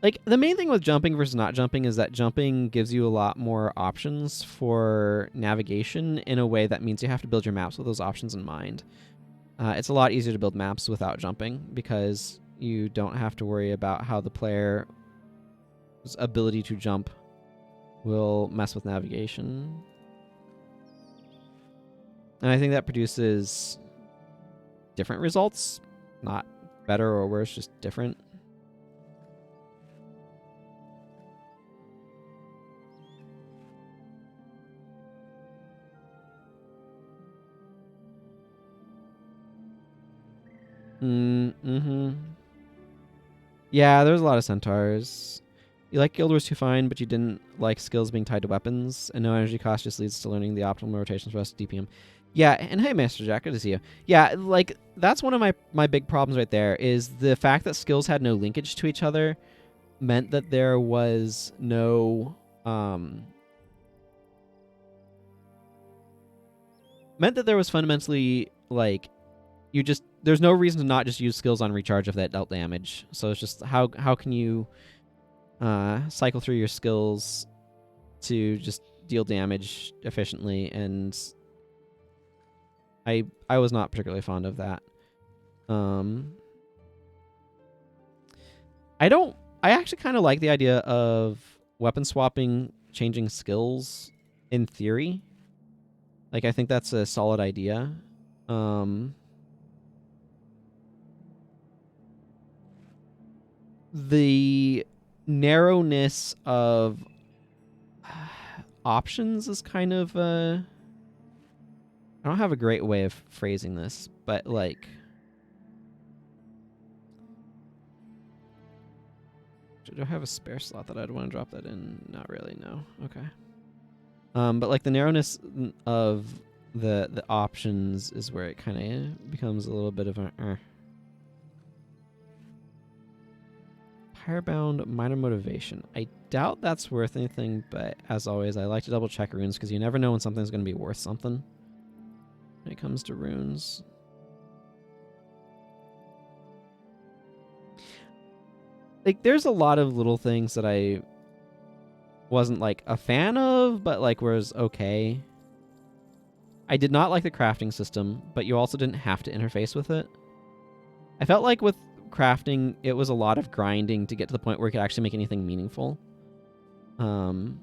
like the main thing with jumping versus not jumping is that jumping gives you a lot more options for navigation in a way that means you have to build your maps with those options in mind. It's a lot easier to build maps without jumping because you don't have to worry about how the player's ability to jump will mess with navigation. And I think that produces different results. Not better or worse, just different. Mm-hmm. Yeah, there's a lot of centaurs. You like Guild Wars 2 fine, but you didn't like skills being tied to weapons, and no energy cost just leads to learning the optimal rotations for us DPM. Yeah, and hey, Master Jack, good to see you. Yeah, like, that's one of my big problems right there, is the fact that skills had no linkage to each other meant that there was no, meant that there was fundamentally, like, there's no reason to not just use skills on recharge if that dealt damage. So it's just, how can you cycle through your skills to just deal damage efficiently, and I was not particularly fond of that. I actually kind of like the idea of weapon swapping, changing skills in theory. Like, I think that's a solid idea. The narrowness of options is kind of I don't have a great way of phrasing this, but like, do I have a spare slot that I'd want to drop that in? Not really, no. Okay. But like the narrowness of the options is where it kind of becomes a little bit of a Firebound minor motivation. I doubt that's worth anything, but as always, I like to double check runes because you never know when something's going to be worth something when it comes to runes. Like, there's a lot of little things that I wasn't, like, a fan of, but, like, was okay. I did not like the crafting system, but you also didn't have to interface with it. I felt like with crafting, it was a lot of grinding to get to the point where you could actually make anything meaningful. And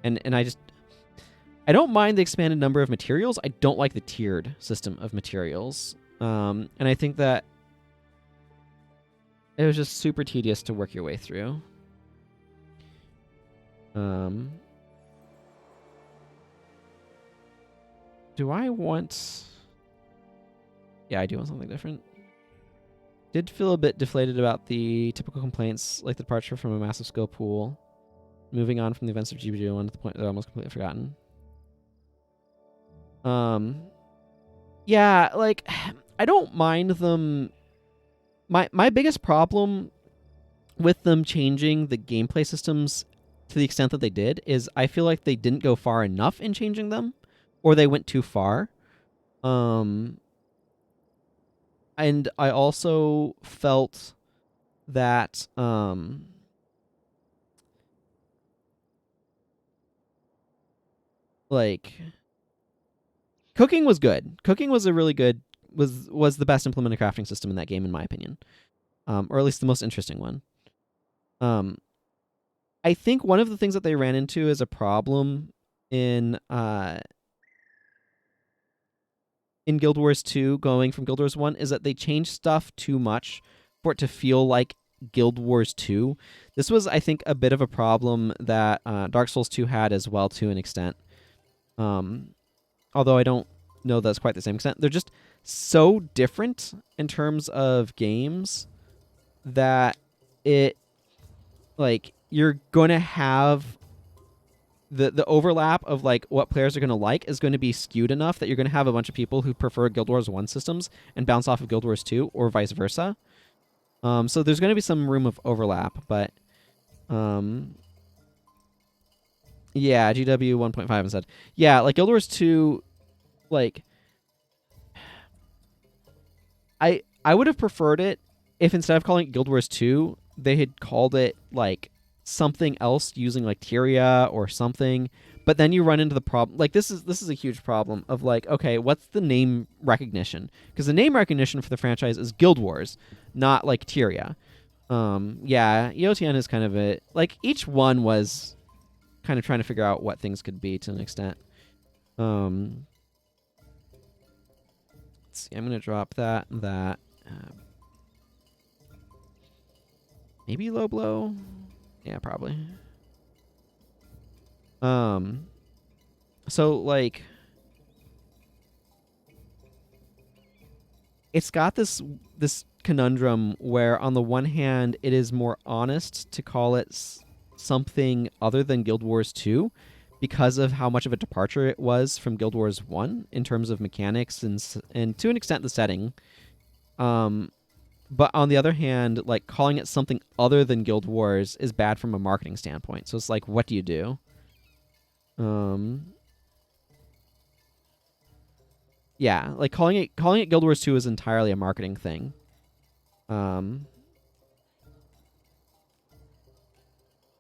I don't mind the expanded number of materials. I don't like the tiered system of materials. And I think that it was just super tedious to work your way through. Do I want... Yeah, I do want something different. Did feel a bit deflated about the typical complaints, like the departure from a massive skill pool. Moving on from the events of GBG1 to the point that I almost completely forgotten. Yeah, like, I don't mind them... My biggest problem with them changing the gameplay systems to the extent that they did is I feel like they didn't go far enough in changing them, or they went too far. And I also felt that like cooking was good. Cooking was a really good was the best implemented crafting system in that game in my opinion. Or at least the most interesting one. I think one of the things that they ran into as a problem in Guild Wars 2 going from Guild Wars 1 is that they changed stuff too much for it to feel like Guild Wars 2. This was, I think, a bit of a problem that Dark Souls 2 had as well to an extent. Although I don't know that's quite the same extent. They're just so different in terms of games that it, like, you're going to have the overlap of like what players are going to like is going to be skewed enough that you're going to have a bunch of people who prefer Guild Wars 1 systems and bounce off of Guild Wars 2 or vice versa. So there's going to be some room of overlap, but yeah, GW 1.5 instead. Yeah, like Guild Wars 2, like I would have preferred it if instead of calling it Guild Wars 2, they had called it like something else using like Tyria or something. But then you run into the problem, like this is a huge problem of like, okay, what's the name recognition? Because the name recognition for the franchise is Guild Wars, not like Tyria. Yeah, EOTN is kind of a, like each one was kind of trying to figure out what things could be to an extent. Let's see, I'm gonna drop that. Maybe low blow. Yeah, probably. So like it's got this conundrum where on the one hand it is more honest to call it something other than Guild Wars 2 because of how much of a departure it was from Guild Wars 1 in terms of mechanics and to an extent the setting. But on the other hand, like calling it something other than Guild Wars is bad from a marketing standpoint. So it's like, what do you do? Yeah, like calling it Guild Wars 2 is entirely a marketing thing. And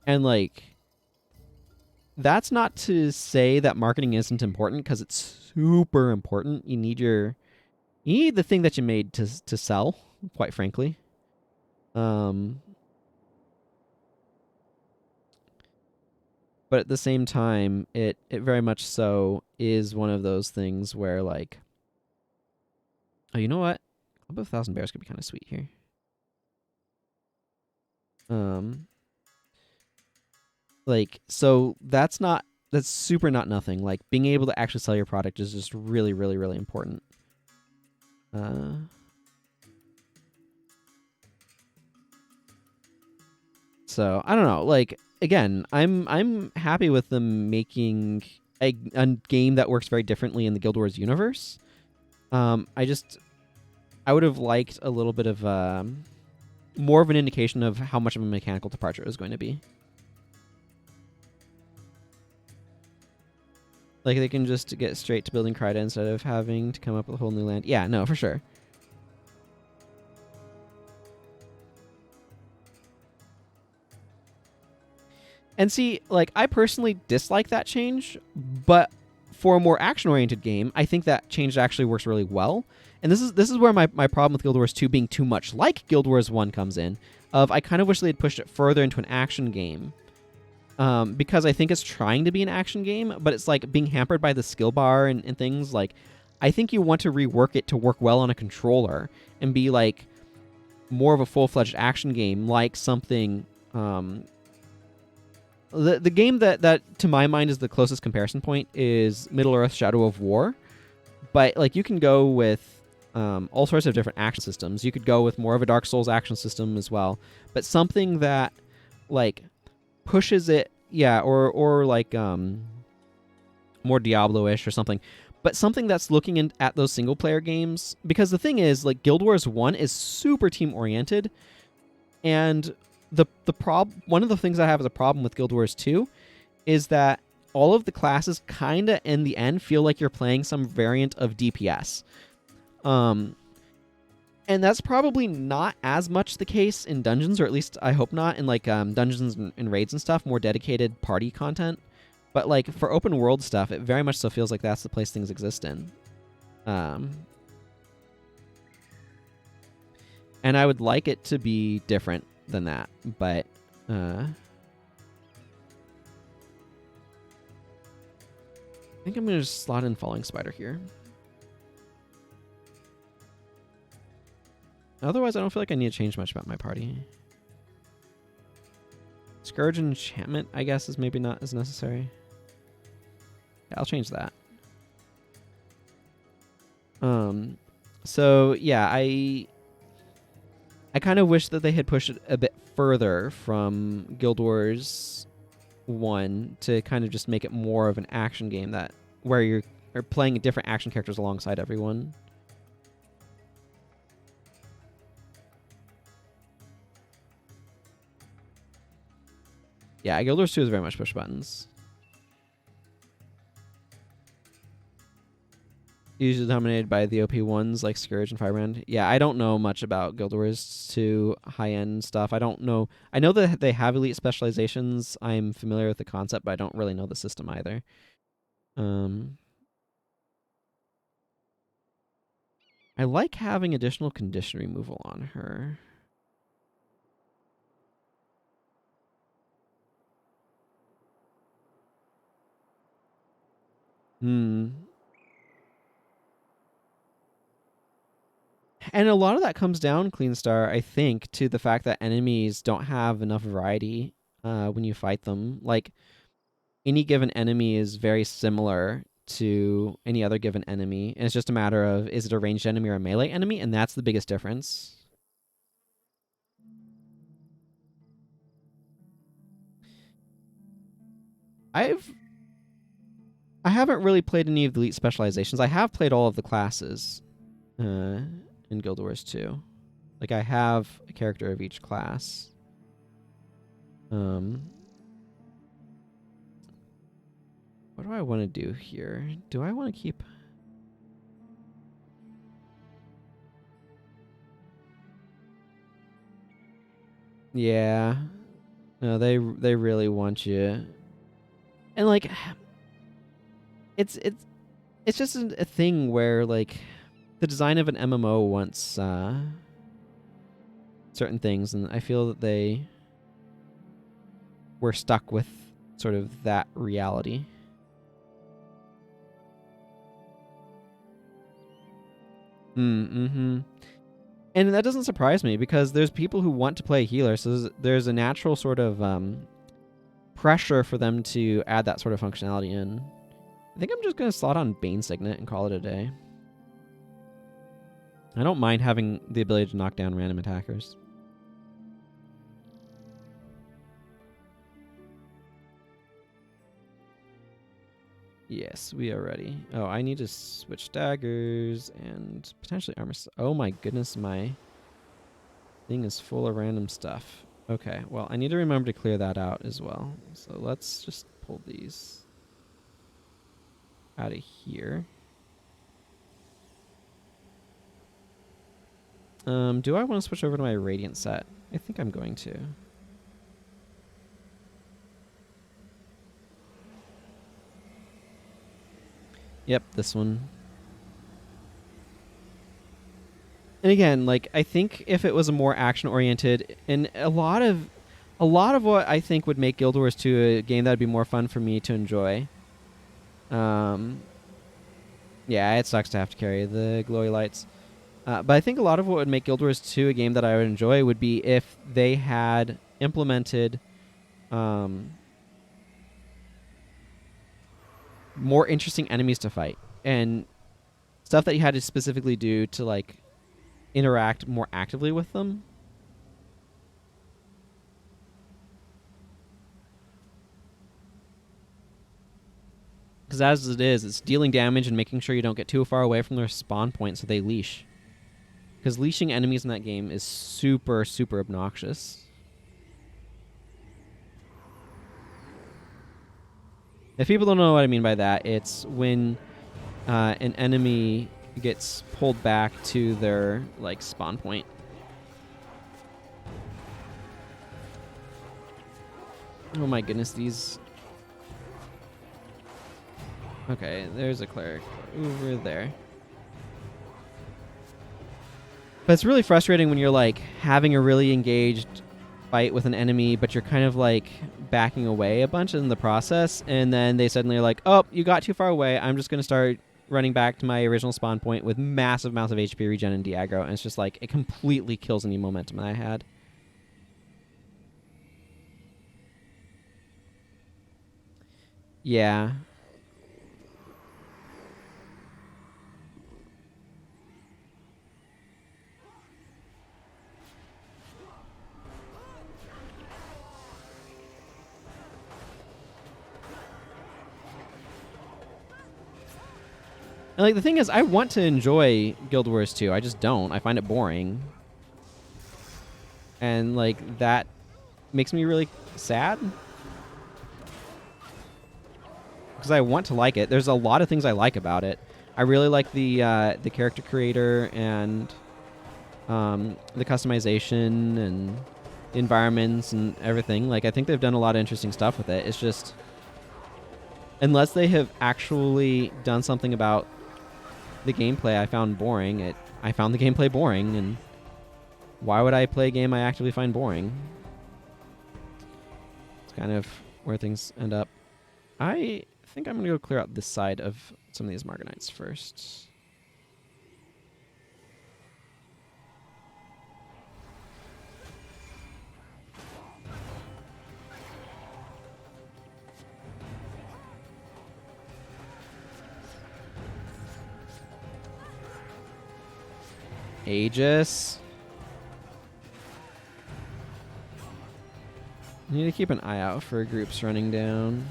like that's not to say that marketing isn't important, because it's super important. You need the thing that you made to sell, quite frankly. But at the same time, it very much so is one of those things where like, oh, you know what? Club of 1,000 Bears could be kind of sweet here. Like, so that's super not nothing. Like, being able to actually sell your product is just really, really, really important. So I don't know. Like, again, I'm happy with them making a game that works very differently in the Guild Wars universe. I would have liked a little bit of more of an indication of how much of a mechanical departure it was going to be. Like, they can just get straight to building Kryta instead of having to come up with a whole new land. Yeah, no, for sure. And see, like, I personally dislike that change, but for a more action-oriented game, I think that change actually works really well. And this is where my problem with Guild Wars 2 being too much like Guild Wars 1 comes in. I kind of wish they had pushed it further into an action game. Because I think it's trying to be an action game, but it's like being hampered by the skill bar and things. Like, I think you want to rework it to work well on a controller and be like more of a full-fledged action game, like something. The game that to my mind is the closest comparison point is Middle-earth: Shadow of War, but like you can go with all sorts of different action systems. You could go with more of a Dark Souls action system as well, but something that like pushes it, or like more Diablo-ish or something, but something that's looking at those single player games. Because the thing is, like, Guild Wars 1 is super team oriented, and one of the things I have as a problem with Guild Wars 2 is that all of the classes kind of in the end feel like you're playing some variant of DPS. And that's probably not as much the case in dungeons, or at least I hope not, in like dungeons and raids and stuff, more dedicated party content. But like for open world stuff, it very much so feels like that's the place things exist in. And I would like it to be different than that, but I think I'm going to just slot in Falling Spider here. Otherwise, I don't feel like I need to change much about my party. Scourge and Enchantment, I guess, is maybe not as necessary. Yeah, I'll change that. So, yeah, I kind of wish that they had pushed it a bit further from Guild Wars 1 to kind of just make it more of an action game where you're playing different action characters alongside everyone. Yeah, Guild Wars 2 is very much push buttons. Usually dominated by the OP ones like Scourge and Firebrand. Yeah, I don't know much about Guild Wars 2 high-end stuff. I don't know. I know that they have elite specializations. I'm familiar with the concept, but I don't really know the system either. I like having additional condition removal on her. And a lot of that comes down, Cleanstar, I think, to the fact that enemies don't have enough variety when you fight them. Like, any given enemy is very similar to any other given enemy, and it's just a matter of, is it a ranged enemy or a melee enemy? And that's the biggest difference. I haven't really played any of the elite specializations. I have played all of the classes in Guild Wars 2. Like, I have a character of each class. What do I want to do here? Do I want to keep... Yeah. No, they really want you. And like, it's just a thing where like the design of an MMO wants certain things, and I feel that they were stuck with sort of that reality. And that doesn't surprise me, because there's people who want to play healer, so there's a natural sort of pressure for them to add that sort of functionality in. I think I'm just going to slot on Bane Signet and call it a day. I don't mind having the ability to knock down random attackers. Yes, we are ready. Oh, I need to switch daggers and potentially armor. Oh my goodness, my thing is full of random stuff. Okay, well, I need to remember to clear that out as well. So let's just pull these out of here. Do I want to switch over to my Radiant set? I think I'm going to. Yep, this one. And again, like I think if it was a more action oriented, and a lot of what I think would make Guild Wars 2 a game that would be more fun for me to enjoy. Yeah, it sucks to have to carry the glowy lights. But I think a lot of what would make Guild Wars 2 a game that I would enjoy would be if they had implemented more interesting enemies to fight and stuff that you had to specifically do to like interact more actively with them. Because as it is, it's dealing damage and making sure you don't get too far away from their spawn point so they leash. Because leashing enemies in that game is super, super obnoxious. If people don't know what I mean by that, it's when an enemy gets pulled back to their like spawn point. Oh my goodness, these... Okay, there's a cleric over there. But it's really frustrating when you're like having a really engaged fight with an enemy, but you're kind of like backing away a bunch in the process, and then they suddenly are like, oh, you got too far away, I'm just going to start running back to my original spawn point with massive amounts of HP regen and de-aggro, and it's just like, it completely kills any momentum that I had. Yeah. And like the thing is, I want to enjoy Guild Wars 2. I just don't. I find it boring. And like that makes me really sad. Because I want to like it. There's a lot of things I like about it. I really like the character creator and the customization and the environments and everything. Like I think they've done a lot of interesting stuff with it. It's just, unless they have actually done something about the gameplay, I found boring. I found the gameplay boring, and why would I play a game I actively find boring? It's kind of where things end up. I think I'm going to go clear out this side of some of these Margonites first. Aegis. I need to keep an eye out for groups running down.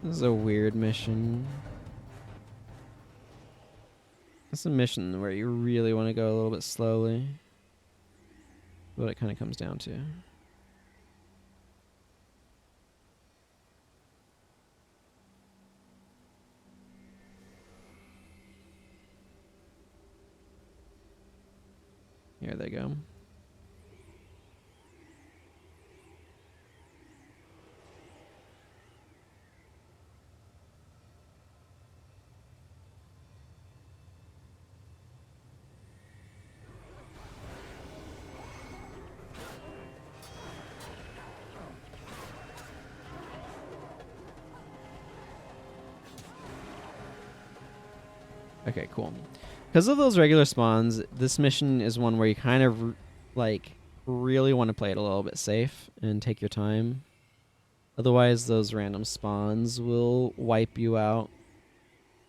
This is a weird mission. It's a mission where you really want to go a little bit slowly. What it kind of comes down to. Here they go. Okay, cool. Because of those regular spawns, this mission is one where you kind of like really want to play it a little bit safe and take your time. Otherwise, those random spawns will wipe you out.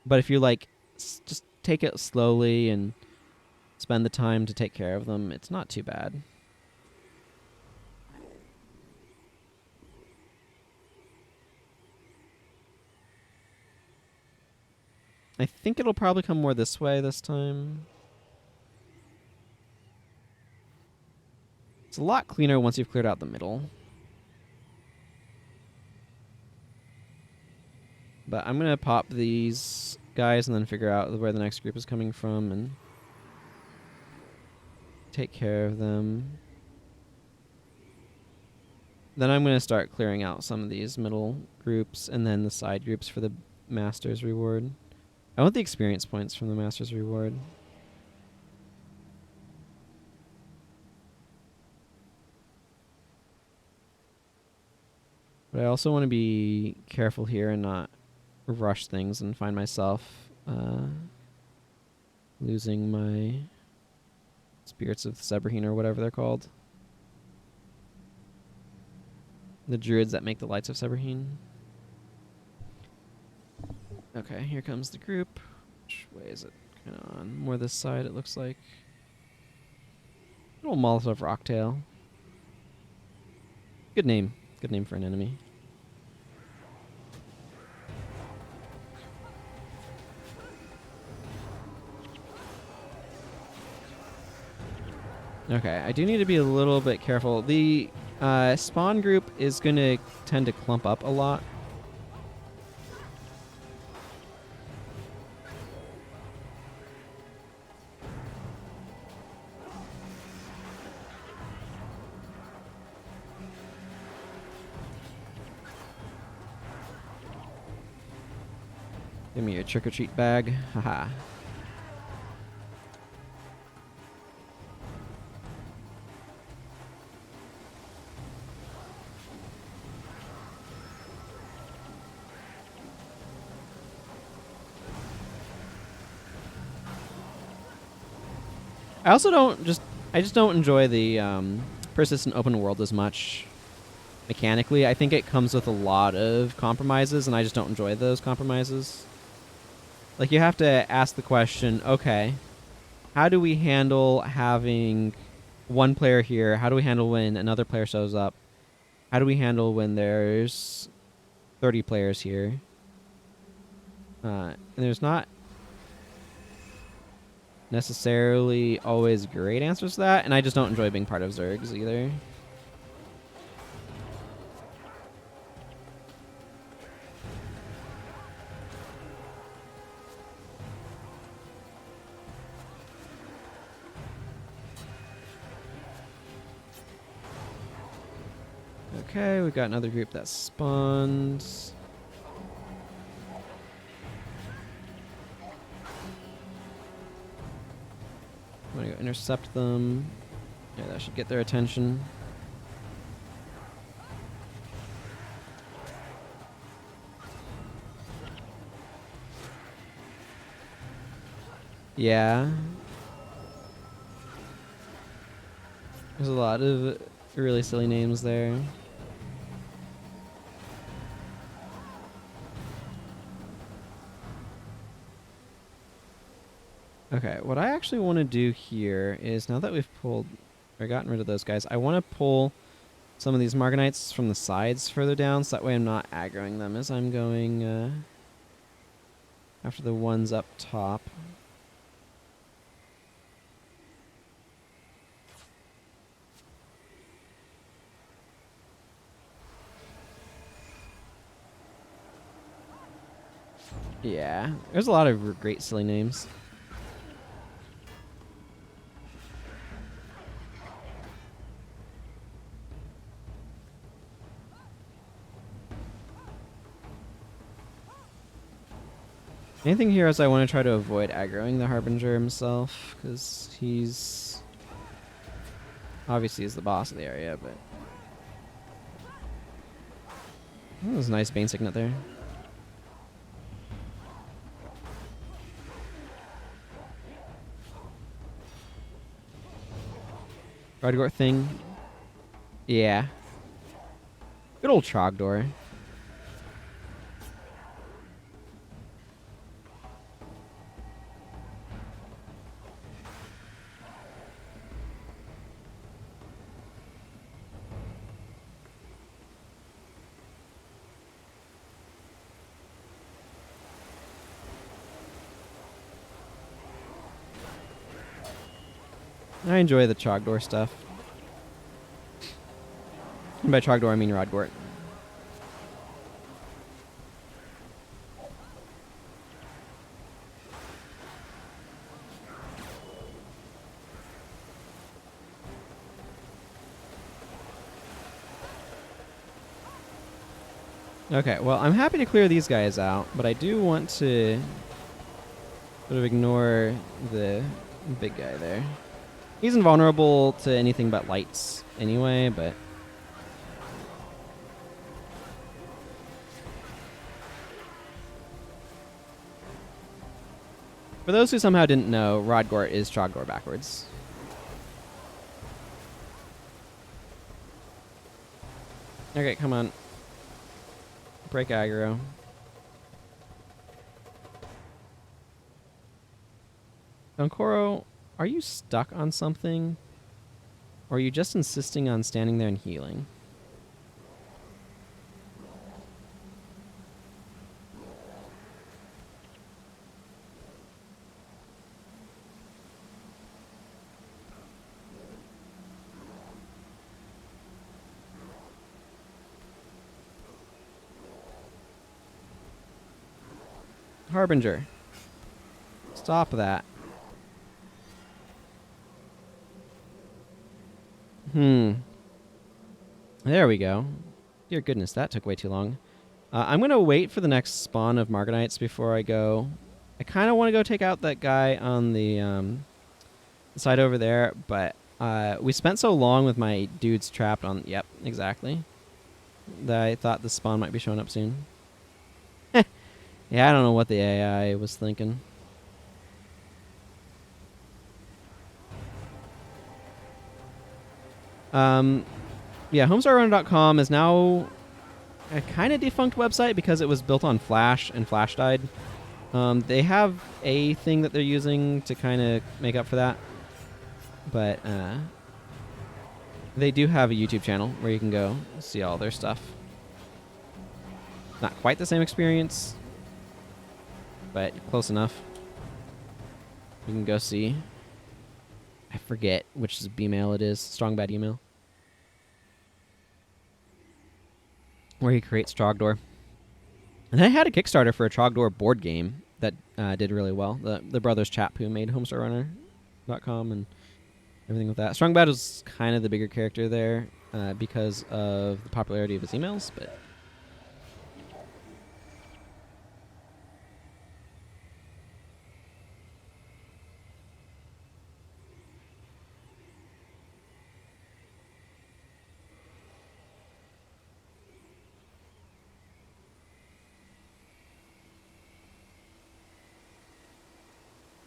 But if you like just take it slowly and spend the time to take care of them, it's not too bad. I think it'll probably come more this way this time. It's a lot cleaner once you've cleared out the middle. But I'm going to pop these guys and then figure out where the next group is coming from. And take care of them. Then I'm going to start clearing out some of these middle groups and then the side groups for the Master's Reward. I want the experience points from the Master's Reward. But I also want to be careful here and not rush things and find myself losing my Spirits of Seborhin or whatever they're called. The druids that make the Lights of Seborhin. Okay, here comes the group. Which way is it kind of on? More this side, it looks like. Little Molotov Rocktail. Good name. Good name for an enemy. Okay, I do need to be a little bit careful. The spawn group is going to tend to clump up a lot. Give me your trick-or-treat bag. Haha. I just don't enjoy the persistent open world as much mechanically. I think it comes with a lot of compromises, and I just don't enjoy those compromises. Like, you have to ask the question, okay, how do we handle having one player here? How do we handle when another player shows up? How do we handle when there's 30 players here? And there's not necessarily always great answers to that, and I just don't enjoy being part of Zergs either. Okay, we've got another group that spawned. I'm gonna go intercept them. Yeah, that should get their attention. Yeah. There's a lot of really silly names there. Okay, what I actually want to do here is, now that we've pulled or gotten rid of those guys, I want to pull some of these Marganites from the sides further down, so that way I'm not aggroing them as I'm going after the ones up top. Yeah, there's a lot of great silly names. Anything here is I want to try to avoid aggroing the Harbinger himself, because he's obviously is the boss of the area, but that was a nice Bane Signet there. Rodgort thing. Yeah. Good old Trogdor. I enjoy the Trogdor stuff. And by Trogdor, I mean Rodgort. Okay, well, I'm happy to clear these guys out, but I do want to sort of ignore the big guy there. He's invulnerable to anything but lights anyway, but... For those who somehow didn't know, Rodgor is Trogdor backwards. Okay, come on. Break aggro. Donkoro, are you stuck on something? Or are you just insisting on standing there and healing? Harbinger. Stop that. There we go. Dear goodness, that took way too long. I'm going to wait for the next spawn of Margonites before I go. I kind of want to go take out that guy on the side over there, but we spent so long with my dudes trapped on... Yep, exactly. That I thought the spawn might be showing up soon. Yeah, I don't know what the AI was thinking. Yeah, homestarrunner.com is now a kind of defunct website because it was built on Flash and Flash died. They have a thing that they're using to kind of make up for that. But they do have a YouTube channel where you can go see all their stuff. Not quite the same experience, but close enough. You can go see. I forget which email it is. Strong Bad Email. Where he creates Trogdor. And I had a Kickstarter for a Trogdor board game that did really well. The brothers chap who made homestarrunner.com and everything with that. Strong Bad was kind of the bigger character there because of the popularity of his emails, but...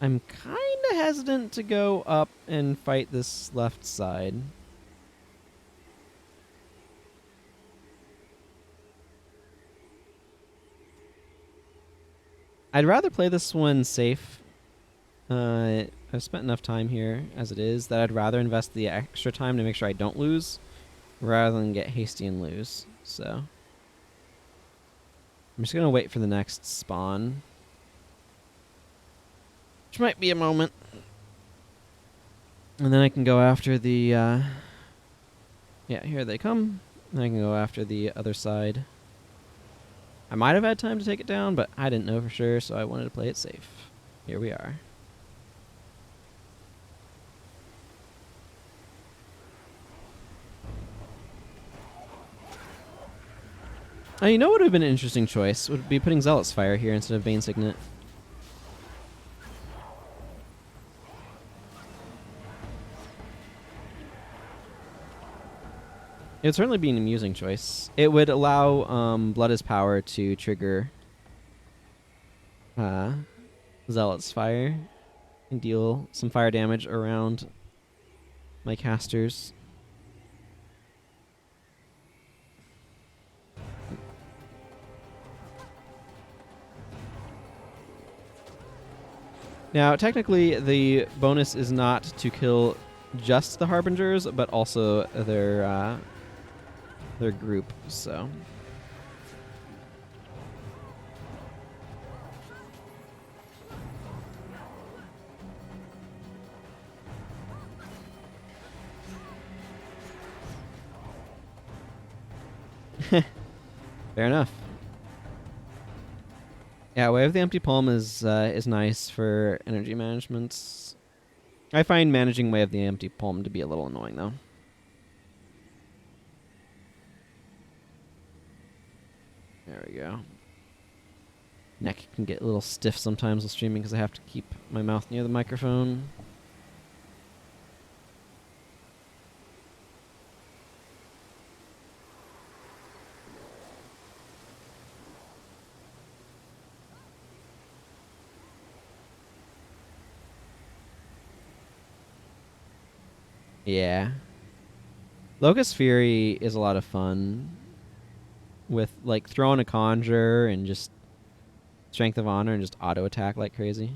I'm kind of hesitant to go up and fight this left side. I'd rather play this one safe. I've spent enough time here as it is that I'd rather invest the extra time to make sure I don't lose rather than get hasty and lose. So I'm just going to wait for the next spawn. Which might be a moment. And then I can go after the... yeah, here they come. And I can go after the other side. I might have had time to take it down, but I didn't know for sure, so I wanted to play it safe. Here we are. You know what would have been an interesting choice? Would be putting Zealot's Fire here instead of Bane Signet. It would certainly be an amusing choice. It would allow Blood is Power to trigger Zealot's Fire and deal some fire damage around my casters. Now, technically, the bonus is not to kill just the Harbingers, but also their group, so... Fair enough. Yeah, Way of the Empty Palm is nice for energy management. I find managing Way of the Empty Palm to be a little annoying, though. There we go. Neck can get a little stiff sometimes while streaming because I have to keep my mouth near the microphone. Yeah. Locust Fury is a lot of fun with like throwing a conjure and just Strength of Honor and just auto attack like crazy.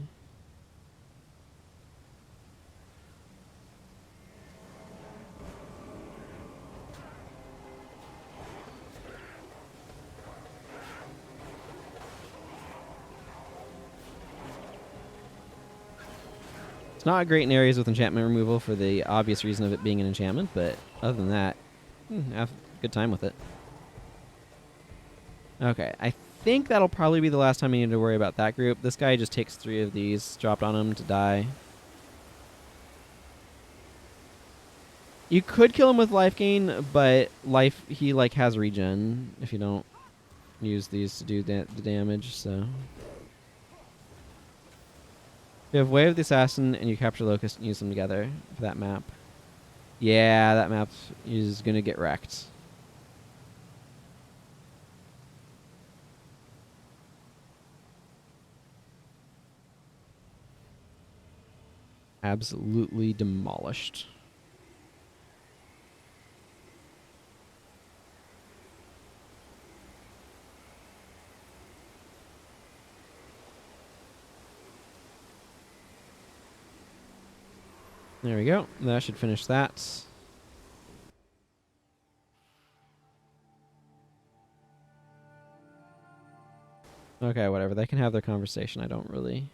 It's not great in areas with enchantment removal for the obvious reason of it being an enchantment, but other than that, have a good time with it. Okay, I think that'll probably be the last time I need to worry about that group. This guy just takes 3 of these, dropped on him to die. You could kill him with life gain, but he like has regen if you don't use these to do the damage, so. You have Way of the Assassin and you capture Locust and use them together for that map. Yeah, that map is gonna get wrecked. Absolutely demolished. There we go. That should finish that. Okay, whatever. They can have their conversation. I don't really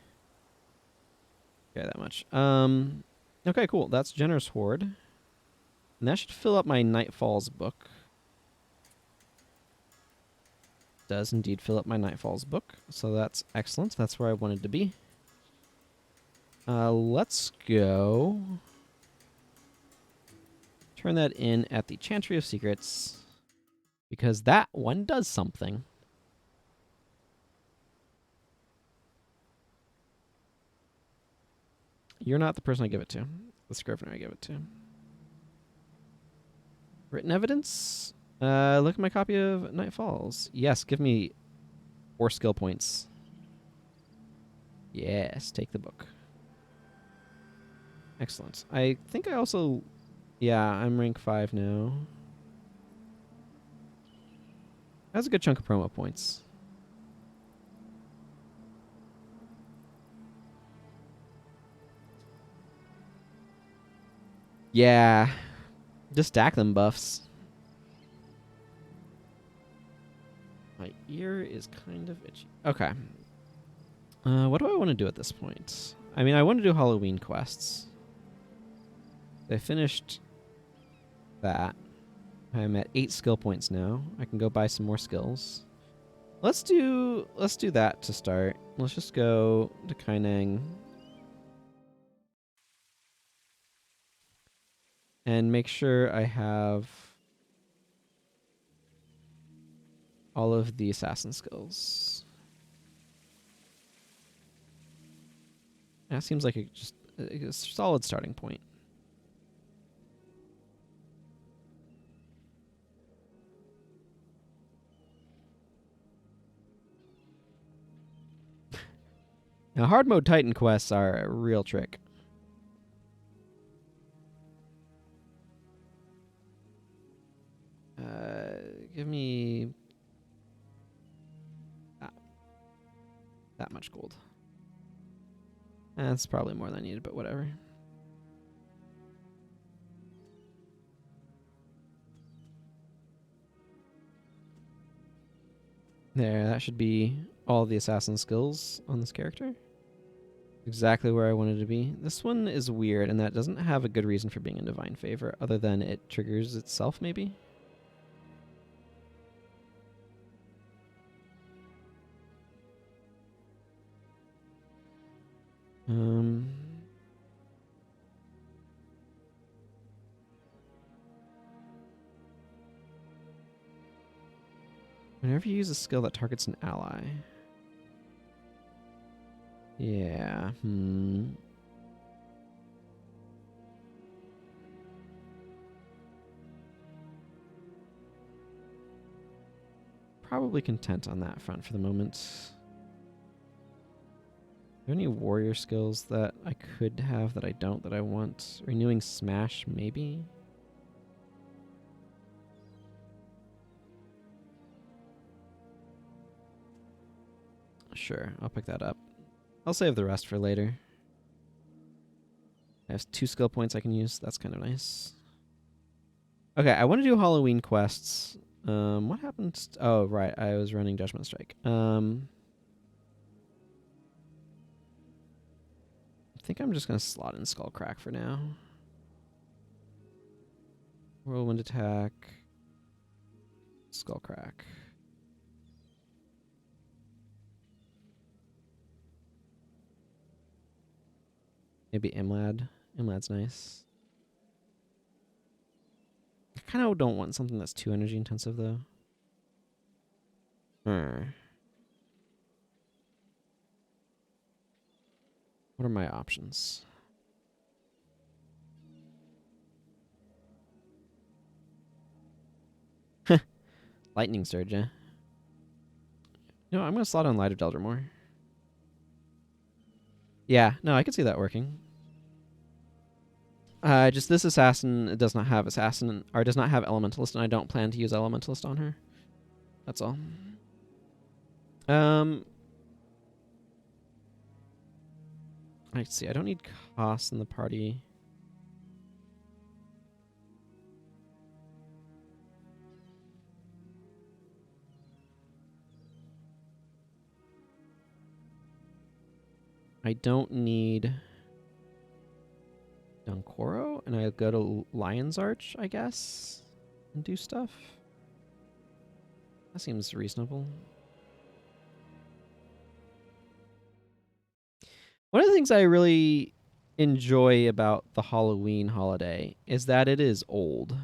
care that much. Okay, cool. That's Jennur's Horde. And that should fill up my Nightfalls book. Does indeed fill up my Nightfalls book. So that's excellent. That's where I wanted to be. Let's go. Turn that in at the Chantry of Secrets. Because that one does something. You're not the person I give it to. The Scrivener I give it to. Written evidence? Look at my copy of Night Falls. Yes, give me 4 skill points. Yes, take the book. Excellent. I think I also... Yeah, I'm rank 5 now. That's a good chunk of promo points. Yeah. Just stack them buffs. My ear is kind of itchy. Okay. What do I want to do at this point? I mean, I want to do Halloween quests. I finished that. I'm at 8 skill points now. I can go buy some more skills. Let's do that to start. Let's just go to Kaineng. And make sure I have all of the assassin skills. That seems like a solid starting point. Now, hard mode Titan quests are a real trick. Give me that much gold. That's probably more than I needed, but whatever. There, that should be all the assassin skills on this character. Exactly where I wanted to be. This one is weird, and that doesn't have a good reason for being in Divine Favor, other than it triggers itself, maybe? Whenever you use a skill that targets an ally. Yeah. Probably content on that front for the moment. Are there any warrior skills that I could have that I don't that I want? Renewing Smash, maybe? Sure, I'll pick that up. I'll save the rest for later. I have 2 skill points I can use. That's kind of nice. Okay, I want to do Halloween quests. What happened? Oh, right. I was running Judgment Strike. I think I'm just going to slot in Skullcrack for now. Whirlwind attack. Skullcrack. Maybe Imlad. Imlad's nice. I kind of don't want something that's too energy intensive, though. What are my options? Lightning Surge, yeah. No, I'm going to slot on Light of Deldrimor. Yeah, no, I could see that working. Just this assassin does not have assassin, or does not have elementalist, and I don't plan to use elementalist on her. That's all. Let's see. I don't need costs in the party. I don't need Dunkoro, and I go to Lion's Arch, I guess, and do stuff. That seems reasonable. One of the things I really enjoy about the Halloween holiday is that it is old.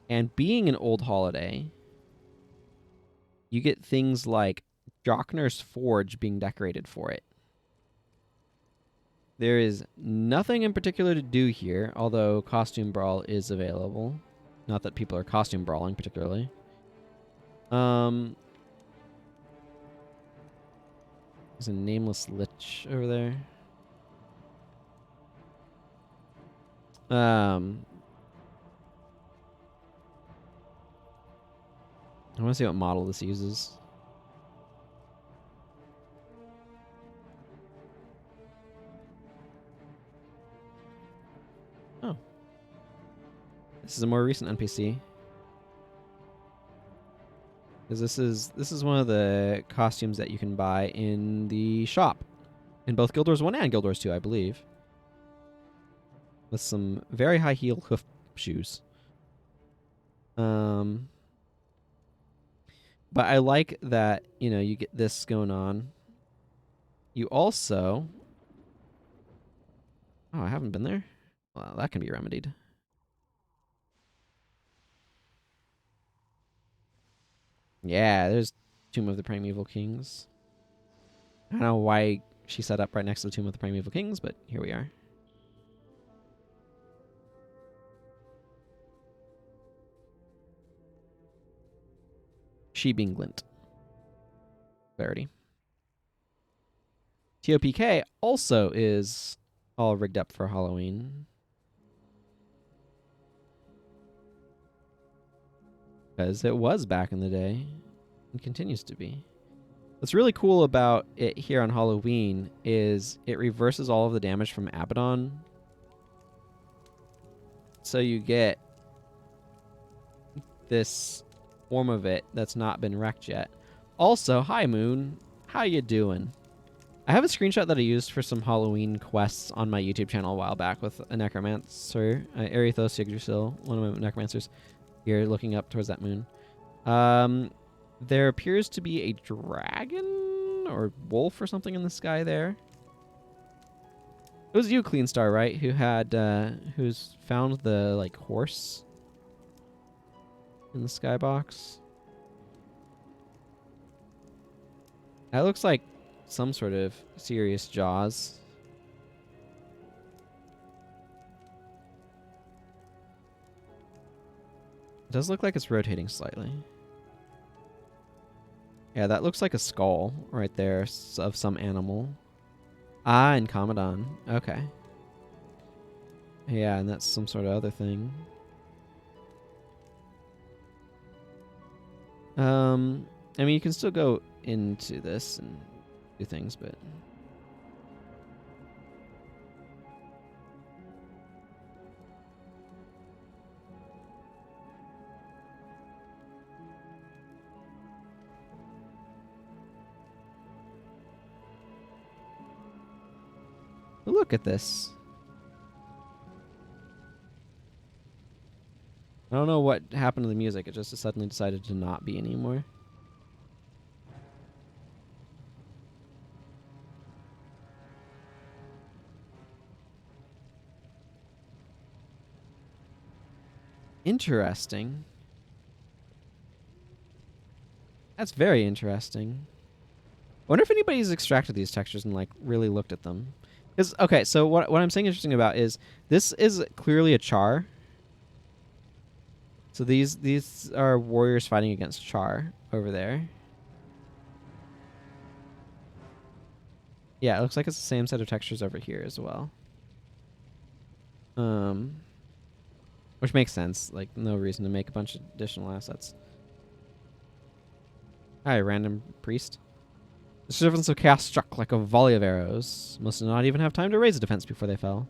And being an old holiday, you get things like Jockner's Forge being decorated for it. There is nothing in particular to do here, although Costume Brawl is available. Not that people are costume brawling particularly. There's a Nameless Lich over there. I want to see what model this uses. Oh. This is a more recent NPC. Because this is one of the costumes that you can buy in the shop. In both Guild Wars 1 and Guild Wars 2, I believe. With some very high heel hoof shoes. But I like that, you know, you get this going on. You also... Oh, I haven't been there? Well, that can be remedied. Yeah, there's Tomb of the Primeval Kings. I don't know why she set up right next to the Tomb of the Primeval Kings, but here we are. She being Glint. Clarity. TOPK also is all rigged up for Halloween. Because it was back in the day. And continues to be. What's really cool about it here on Halloween is it reverses all of the damage from Abaddon. So you get this form of it that's not been wrecked yet. Also, hi Moon. How you doing? I have a screenshot that I used for some Halloween quests on my YouTube channel a while back with a necromancer, Erithos Yggdrasil, one of my necromancers, here looking up towards that moon. There appears to be a dragon or wolf or something in the sky there. It was you, Clean Star, right? Who had who's found the like horse. in the skybox. That looks like some sort of serious jaws. It does look like it's rotating slightly. Yeah, that looks like a skull right there of some animal. Ah, and Commodon. Okay. Yeah, and that's some sort of other thing. I mean, you can still go into this and do things, but... Look at this. I don't know what happened to the music. It just suddenly decided to not be anymore. Interesting. That's very interesting. I wonder if anybody's extracted these textures and like really looked at them. Because okay, so what I'm saying interesting about is this is clearly a char. So these are warriors fighting against char over there. Yeah, it looks like it's the same set of textures over here as well. Which makes sense. Like, no reason to make a bunch of additional assets. Hi, random priest. The servants of chaos struck like a volley of arrows. Must not even have time to raise a defense before they fell.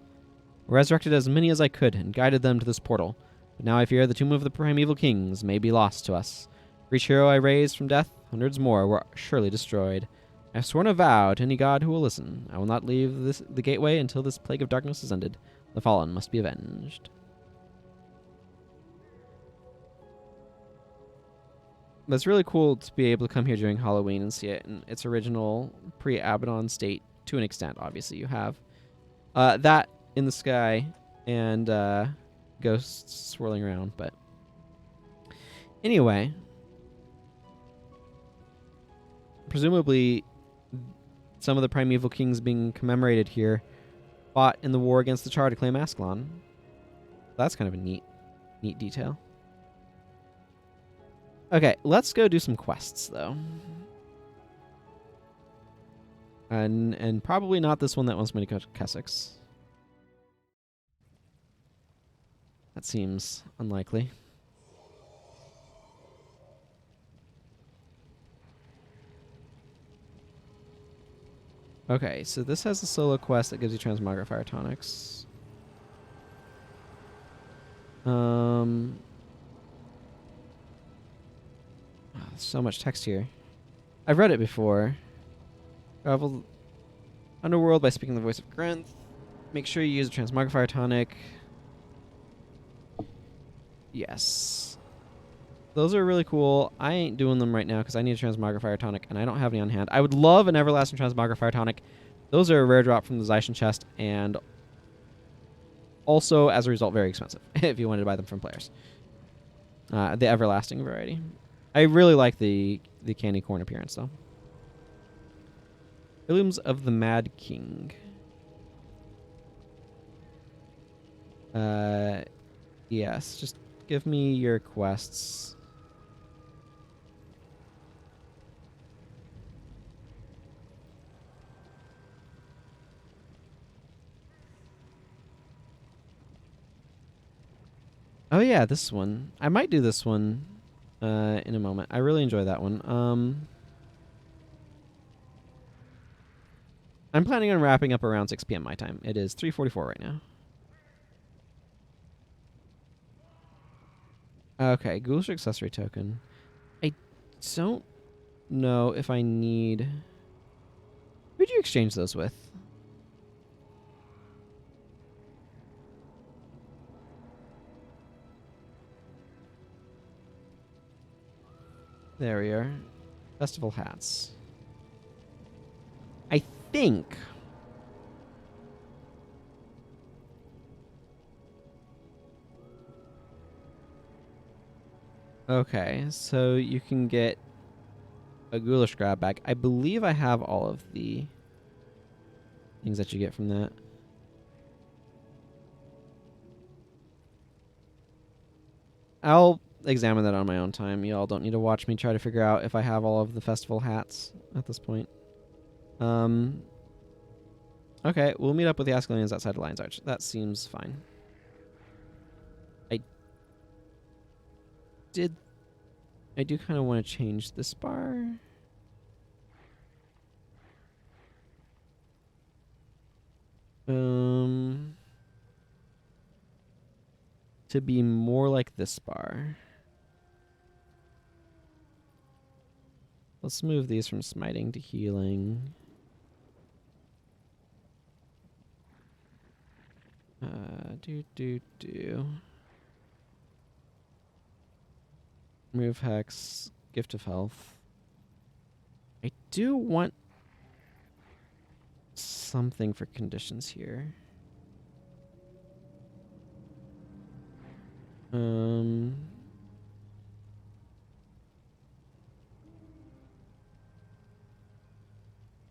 I resurrected as many as I could and guided them to this portal. But now I fear the tomb of the primeval kings may be lost to us. For each hero I raised from death, hundreds more were surely destroyed. I have sworn a vow to any god who will listen. I will not leave the gateway until this plague of darkness is ended. The fallen must be avenged. But it's really cool to be able to come here during Halloween and see it in its original pre-Abaddon state to an extent. Obviously, you have that in the sky and ghosts swirling around. But anyway, presumably some of the primeval kings being commemorated here fought in the war against the Char to claim Ascalon. That's kind of a neat detail. Okay, let's go do some quests, though. And probably not this one that wants me to go to Kessex. That seems unlikely. Okay, so this has a solo quest that gives you Transmogrifier tonics. So much text here. I've read it before. Travel underworld by speaking the voice of Grenth. Make sure you use a Transmogrifier tonic. Yes. Those are really cool. I ain't doing them right now because I need a Transmogrifier tonic and I don't have any on hand. I would love an Everlasting Transmogrifier tonic. Those are a rare drop from the Zaishan chest and also, as a result, very expensive if you wanted to buy them from players. The Everlasting variety. I really like the candy corn appearance, though. Illumes of the Mad King. Yes, just give me your quests. Oh yeah, this one. I might do this one in a moment. I really enjoy that one. I'm planning on wrapping up around 6 p.m. my time. It is 3:44 right now. Okay, Ghoulish Accessory Token. I don't know if I need... Who'd you exchange those with? There we are. Festival hats. I think... Okay, so you can get a ghoulish grab bag. I believe I have all of the things that you get from that. I'll examine that on my own time. Y'all don't need to watch me try to figure out if I have all of the festival hats at this point. Okay, we'll meet up with the Ascalonians outside of Lion's Arch. That seems fine. I do kind of want to change this bar. To be more like this bar. Let's move these from smiting to healing. Move hex, gift of health. I do want something for conditions here.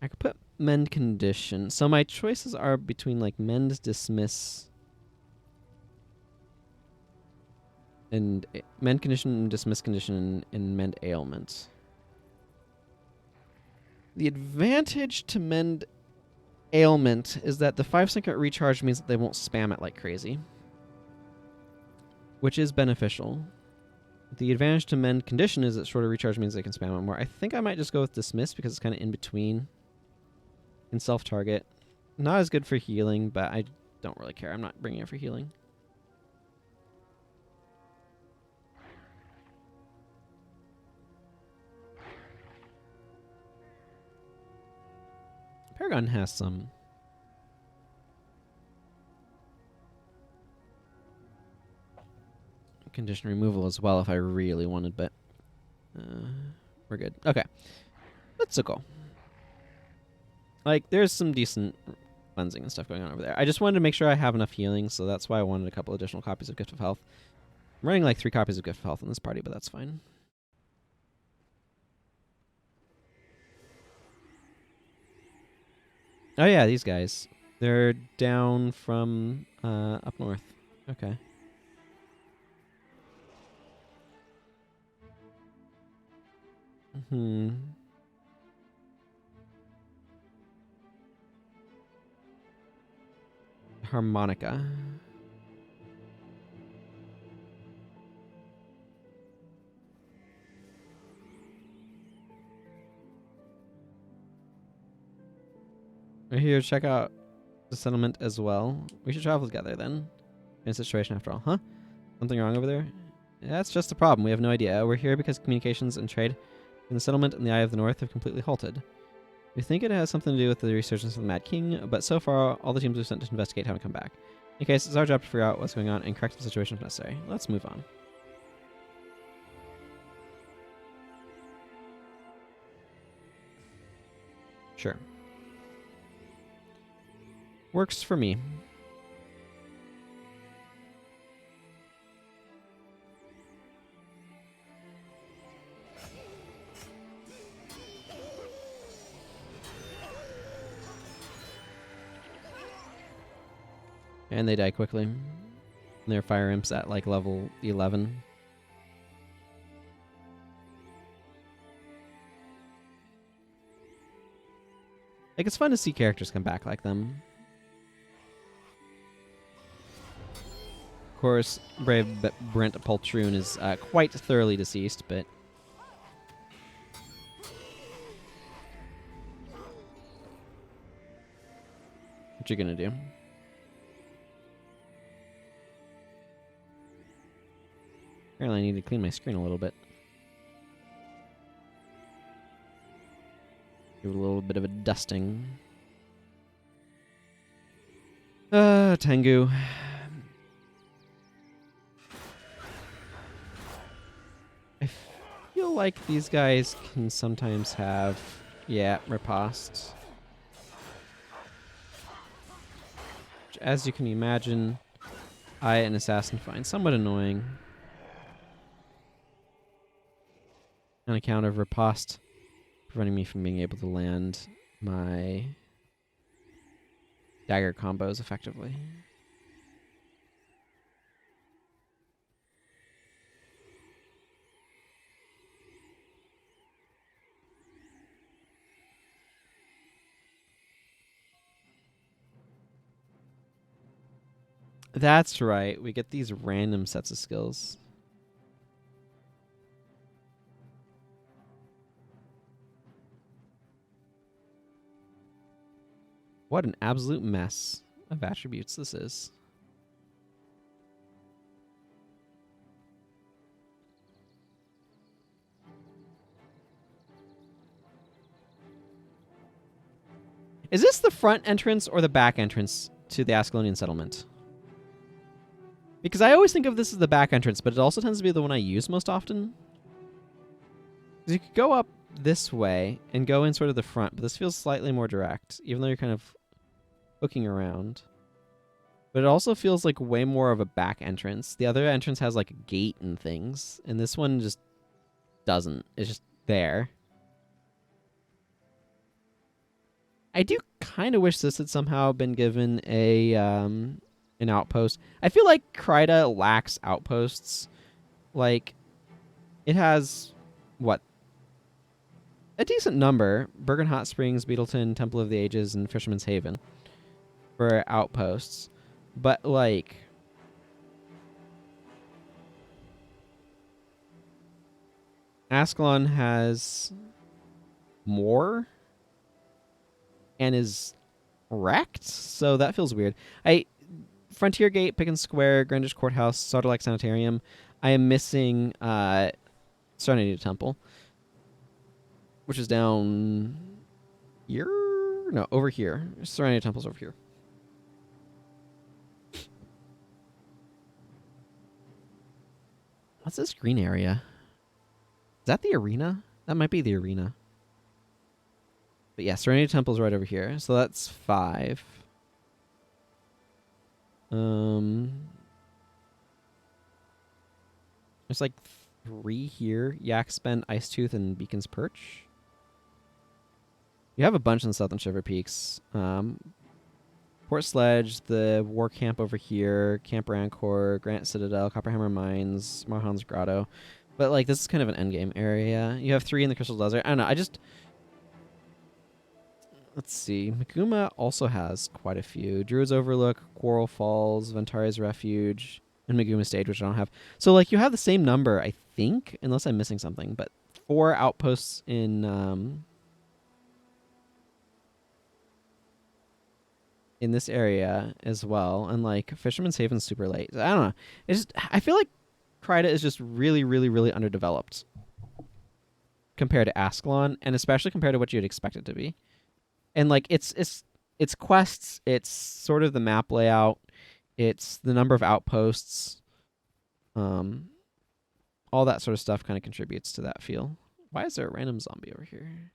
I could put mend condition. So my choices are between like mend, dismiss, and mend condition, dismiss condition, and mend ailment. The advantage to mend ailment is that the 5-second recharge means that they won't spam it like crazy, which is beneficial. The advantage to mend condition is that shorter recharge means they can spam it more. I think I might just go with dismiss because it's kind of in between. And self-target. Not as good for healing, but I don't really care. I'm not bringing it for healing. Paragon has some condition removal as well if I really wanted, but we're good. Okay. Let's go. Like, there's some decent cleansing and stuff going on over there. I just wanted to make sure I have enough healing, so that's why I wanted a couple additional copies of Gift of Health. I'm running like 3 copies of Gift of Health in this party, but that's fine. Oh yeah, these guys. They're down from up north. Okay. Harmonica. We're here to check out the settlement as well. We should travel together then. In a situation after all, huh? Something wrong over there? Yeah, that's just a problem. We have no idea. We're here because communications and trade in the settlement in the Eye of the North have completely halted. We think it has something to do with the resurgence of the Mad King, but so far, all the teams we've sent to investigate haven't come back. In case, it's our job to figure out what's going on and correct the situation if necessary. Let's move on. Sure. Works for me. And they die quickly. And their fire imps at like level 11. Like, it's fun to see characters come back like them. Of course, brave Brent Poltroon is quite thoroughly deceased, but what you gonna do? Apparently I need to clean my screen a little bit. Give it a little bit of a dusting. Tengu. I feel like these guys can sometimes have... Yeah, riposte. Which, as you can imagine, I, an assassin, find somewhat annoying. on account of riposte preventing me from being able to land my dagger combos effectively. That's right. We get these random sets of skills. What an absolute mess of attributes this is. Is this the front entrance or the back entrance to the Ascalonian settlement? Because I always think of this as the back entrance, but it also tends to be the one I use most often. Because you could go up this way and go in sort of the front, but this feels slightly more direct, even though you're kind of hooking around. But it also feels like way more of a back entrance. The other entrance has like a gate and things, and this one just doesn't. It's just there. I do kind of wish this had somehow been given a an outpost. I feel like Kryda lacks outposts. Like, it has, what? A decent number. Bergen Hot Springs, Beetleton, Temple of the Ages, and Fisherman's Haven for outposts. But, like, Ascalon has more and is wrecked, so that feels weird. Frontier Gate, Pickens Square, Greenwich Courthouse, Sauter Lake Sanitarium. I am missing Serenity Temple, which is down here? No, over here. Serenity Temple's over here. What's this green area? Is that the arena? That might be the arena. But yeah, Serenity Temple's right over here. So that's 5. There's like 3 here. Yak's Bend, Ice Tooth, and Beacon's Perch. You have a bunch in the Southern Shiver Peaks. Port Sledge, the War Camp over here, Camp Rancor, Grant Citadel, Copperhammer Mines, Marhan's Grotto. But like this is kind of an endgame area. You have 3 in the Crystal Desert. I don't know. Let's see. Makuma also has quite a few. Druid's Overlook, Quarrel Falls, Ventari's Refuge, and Maguma Stage, which I don't have. So, like, you have the same number, I think, unless I'm missing something. But 4 outposts in this area as well. And, like, Fisherman's Haven's super late. I don't know. I feel like Kryda is just really, really, really underdeveloped compared to Ascalon, and especially compared to what you'd expect it to be. And like it's quests, it's sort of the map layout, it's the number of outposts, all that sort of stuff kind of contributes to that feel. Why is there a random zombie over here?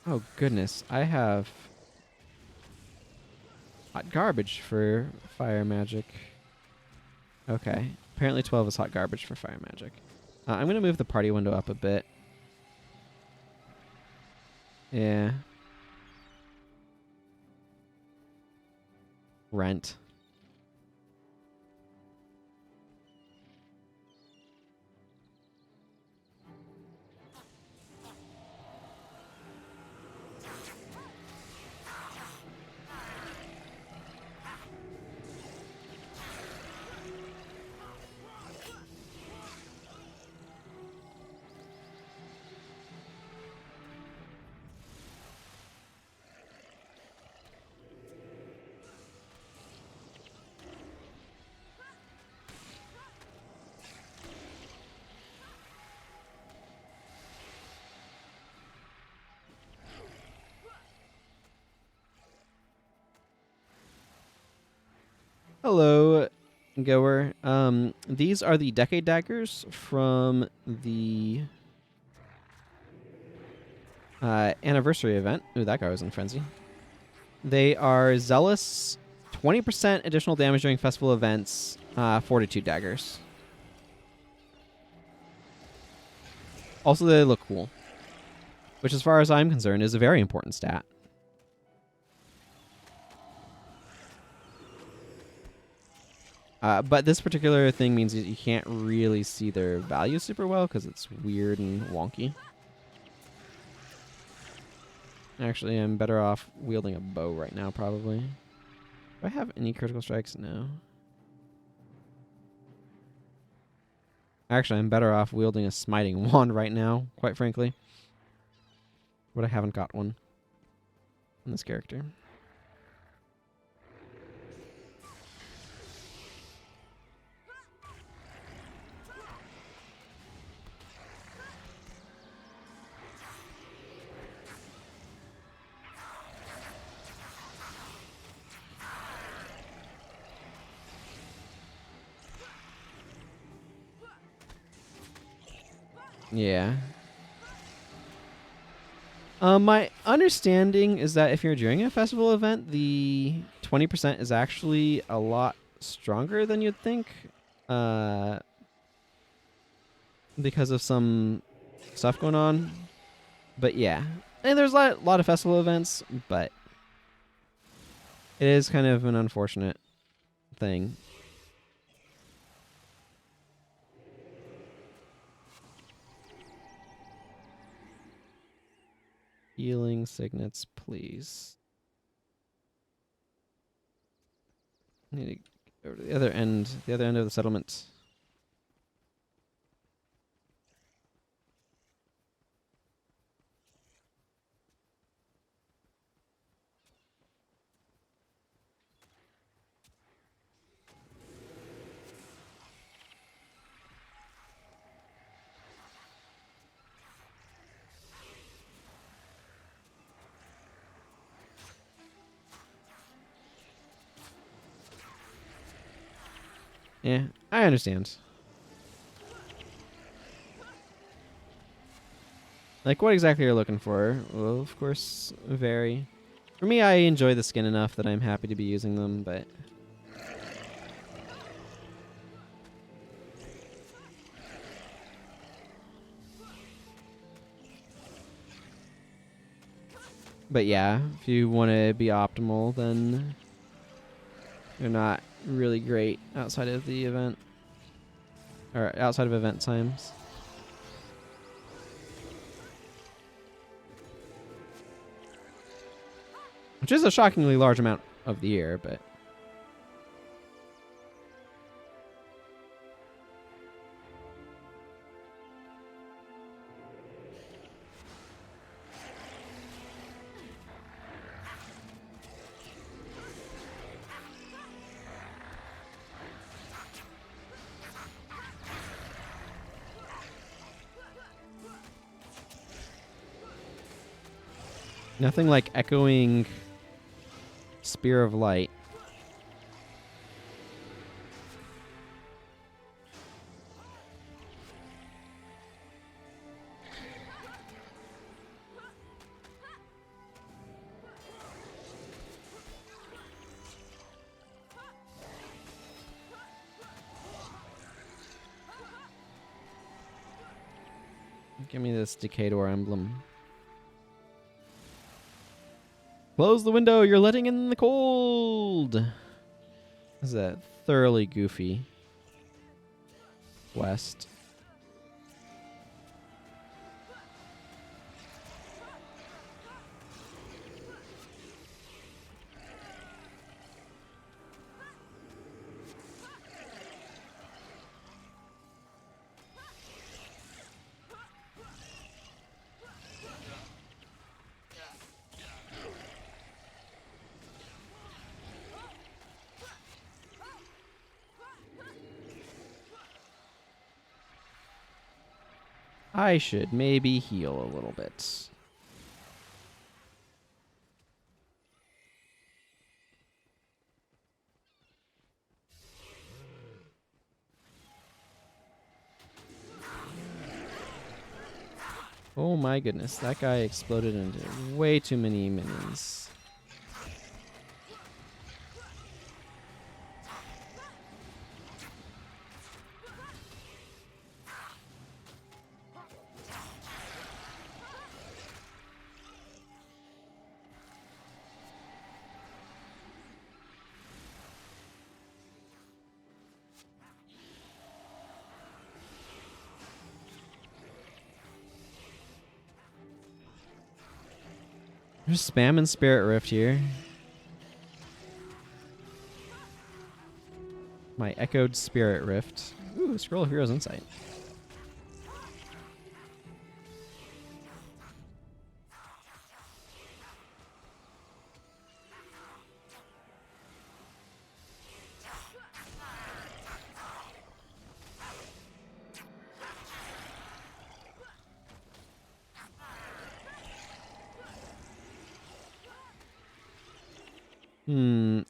Oh goodness, I have hot garbage for fire magic. Okay. Apparently 12 is hot garbage for fire magic. I'm going to move the party window up a bit. Yeah. Rent. Hello, Goer. These are the Decade Daggers from the anniversary event. Ooh, that guy was in frenzy. They are zealous, 20% additional damage during festival events, fortitude daggers. Also, they look cool, which, as far as I'm concerned, is a very important stat. But this particular thing means that you can't really see their value super well because it's weird and wonky. Actually, I'm better off wielding a bow right now, probably. Do I have any critical strikes? No. Actually, I'm better off wielding a smiting wand right now, quite frankly. But I haven't got one on this character. Yeah. My understanding is that if you're during a festival event, the 20% is actually a lot stronger than you'd think. Because of some stuff going on. But yeah. And there's a lot of festival events, but it is kind of an unfortunate thing. Healing signets, please. Need to go to the other end of the settlement. Yeah, I understand. Like, what exactly you're looking for will, of course, vary. For me, I enjoy the skin enough that I'm happy to be using them, but... But yeah, if you want to be optimal, then they're not really great outside of the event. Or outside of event times. Which is a shockingly large amount of the year, but... Nothing like echoing Spear of Light. Give me this Decador emblem. Close the window, you're letting in the cold! This is a thoroughly goofy quest. I should maybe heal a little bit. Oh my goodness, that guy exploded into way too many minions. There's spamming Spirit Rift here. My echoed Spirit Rift. Ooh, Scroll of Heroes Insight.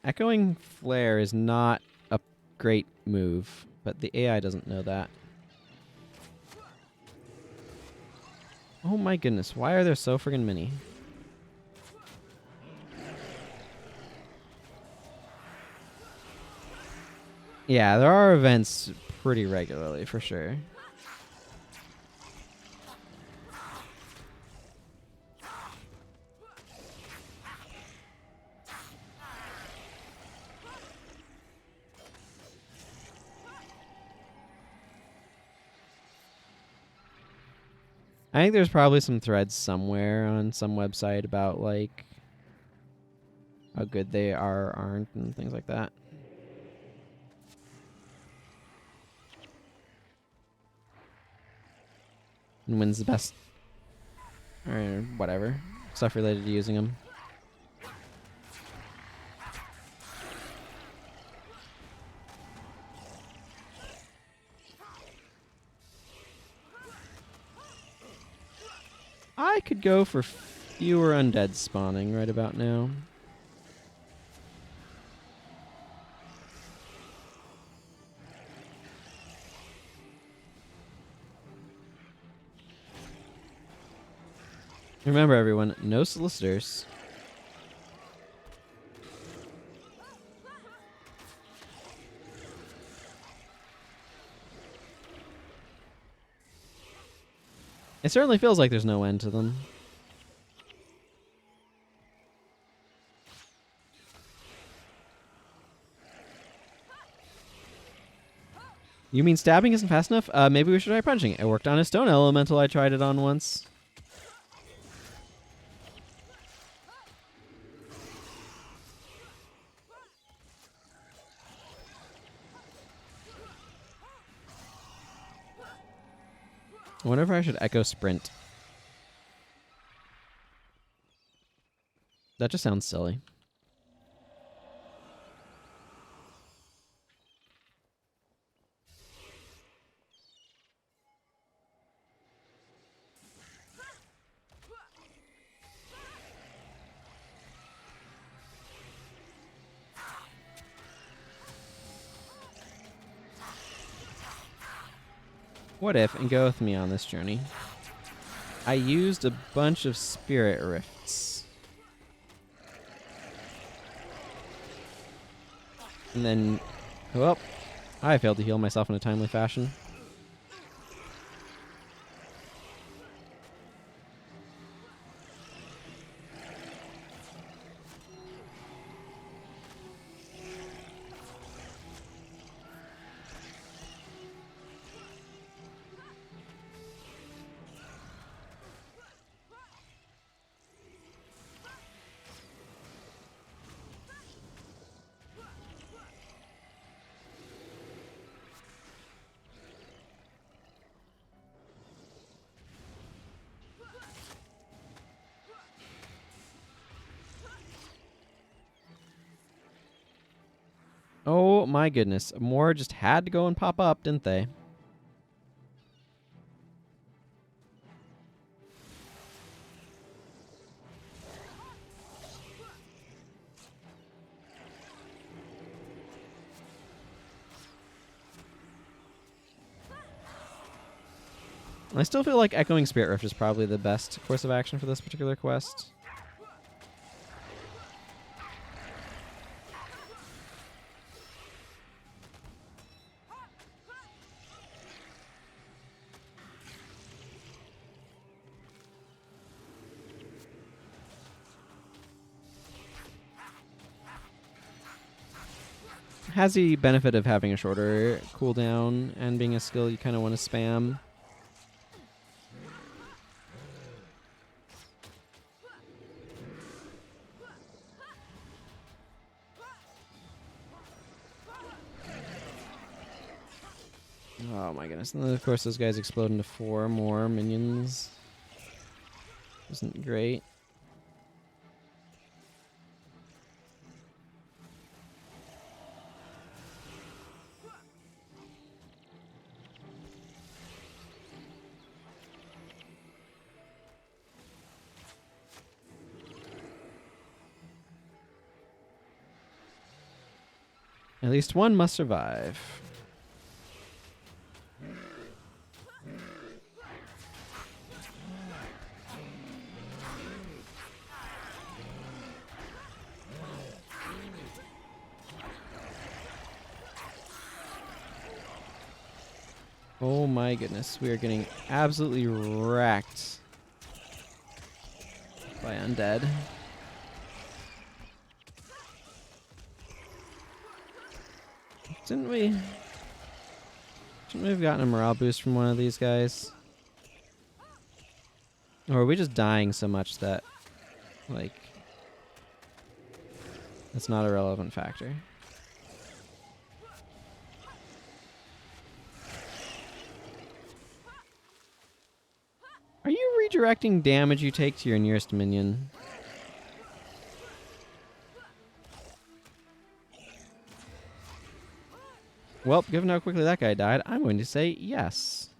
Echoing Flare is not a great move, but the AI doesn't know that. Oh my goodness, why are there so friggin' many? Yeah, there are events pretty regularly, for sure. I think there's probably some threads somewhere on some website about, like, how good they aren't, and things like that. And when's the best, or whatever, stuff related to using them. I could go for fewer undead spawning right about now. Remember, everyone, no solicitors. It certainly feels like there's no end to them. You mean stabbing isn't fast enough? Maybe we should try punching. It worked on a stone elemental I tried it on once. I wonder if I should echo sprint. That just sounds silly. What if, and go with me on this journey, I used a bunch of Spirit Rifts. And then, well, I failed to heal myself in a timely fashion. Oh my goodness. More just had to go and pop up, didn't they? I still feel like Echoing Spirit Rift is probably the best course of action for this particular quest. Has the benefit of having a shorter cooldown and being a skill you kind of want to spam. Oh my goodness. And then of course those guys explode into 4 more minions. Isn't great. At least one must survive. Oh my goodness, we are getting absolutely wrecked by undead. Shouldn't we have gotten a morale boost from one of these guys? Or are we just dying so much that, like, it's not a relevant factor? Are you redirecting damage you take to your nearest minion? Well, given how quickly that guy died, I'm going to say yes.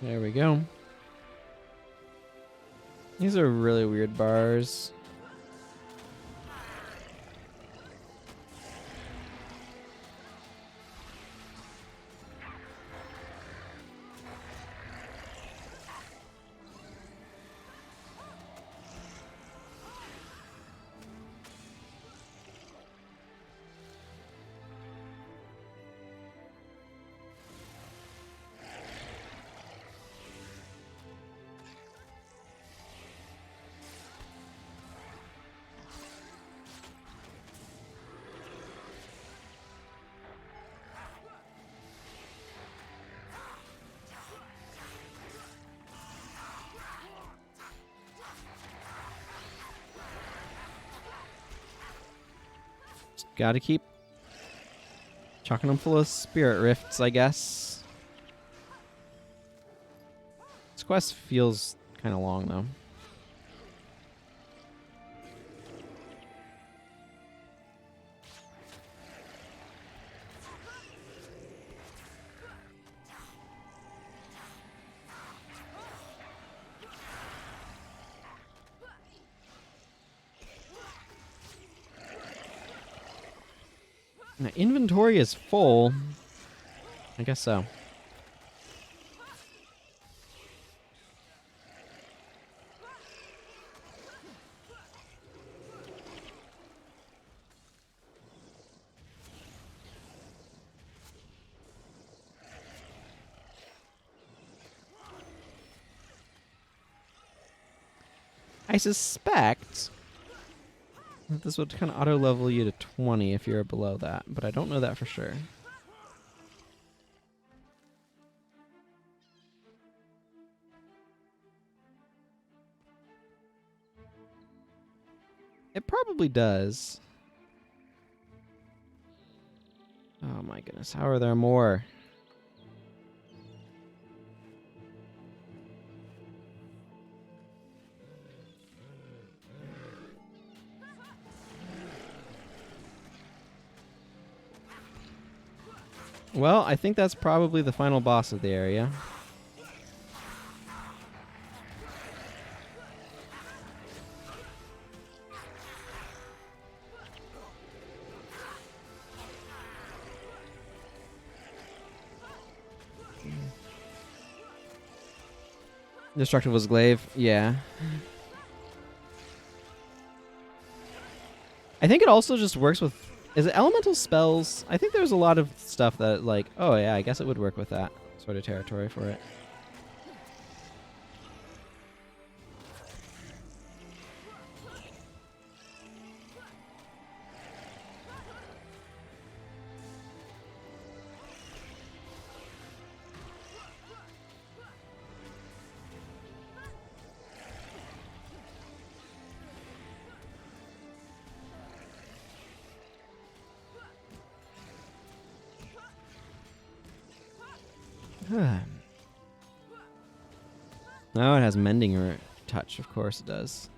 There we go. These are really weird bars. Gotta keep chucking them full of spirit rifts, I guess. This quest feels kind of long, though. My inventory is full. I guess so. I suspect that this would kind of auto level you to 20 if you're below that, but I don't know that for sure. It probably does. Oh my goodness, how are there more? Well, I think that's probably the final boss of the area. Destructive's glaive, yeah. I think it also just works with... Is it elemental spells? I think there's a lot of stuff that, like... Oh, yeah, I guess it would work with that sort of territory for it. Oh, it has mending or touch. Of course it does.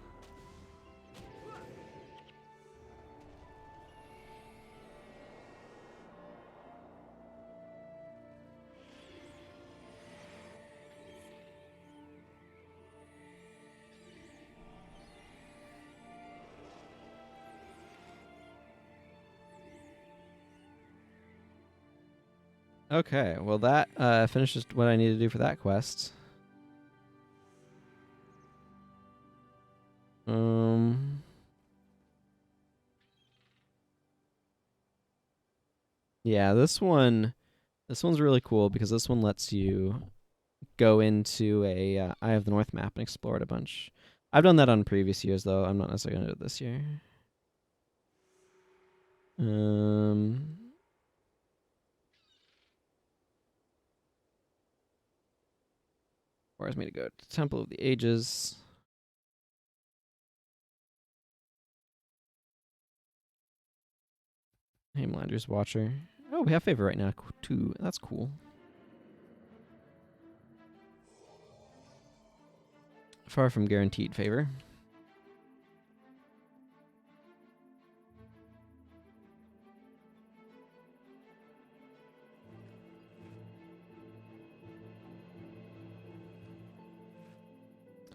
Okay, well that finishes what I need to do for that quest. Yeah, this one's really cool because this one lets you go into a Eye of the North map and explore it a bunch. I've done that on previous years though. I'm not necessarily gonna do it this year. Requires me to go to Temple of the Ages. Heimlander's Watcher. Oh, we have favor right now too. That's cool. Far from guaranteed favor.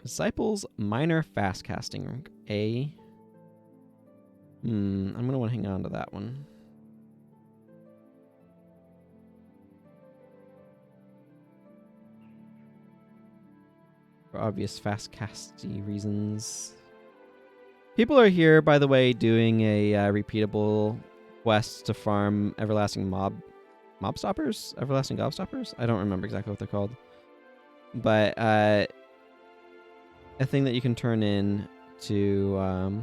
Disciples Minor Fast Casting rank A. I'm gonna want to hang on to that one. For obvious fast casty reasons. People are here, by the way, doing a repeatable quest to farm everlasting mob stoppers? Everlasting gobstoppers? I don't remember exactly what they're called. But a thing that you can turn in to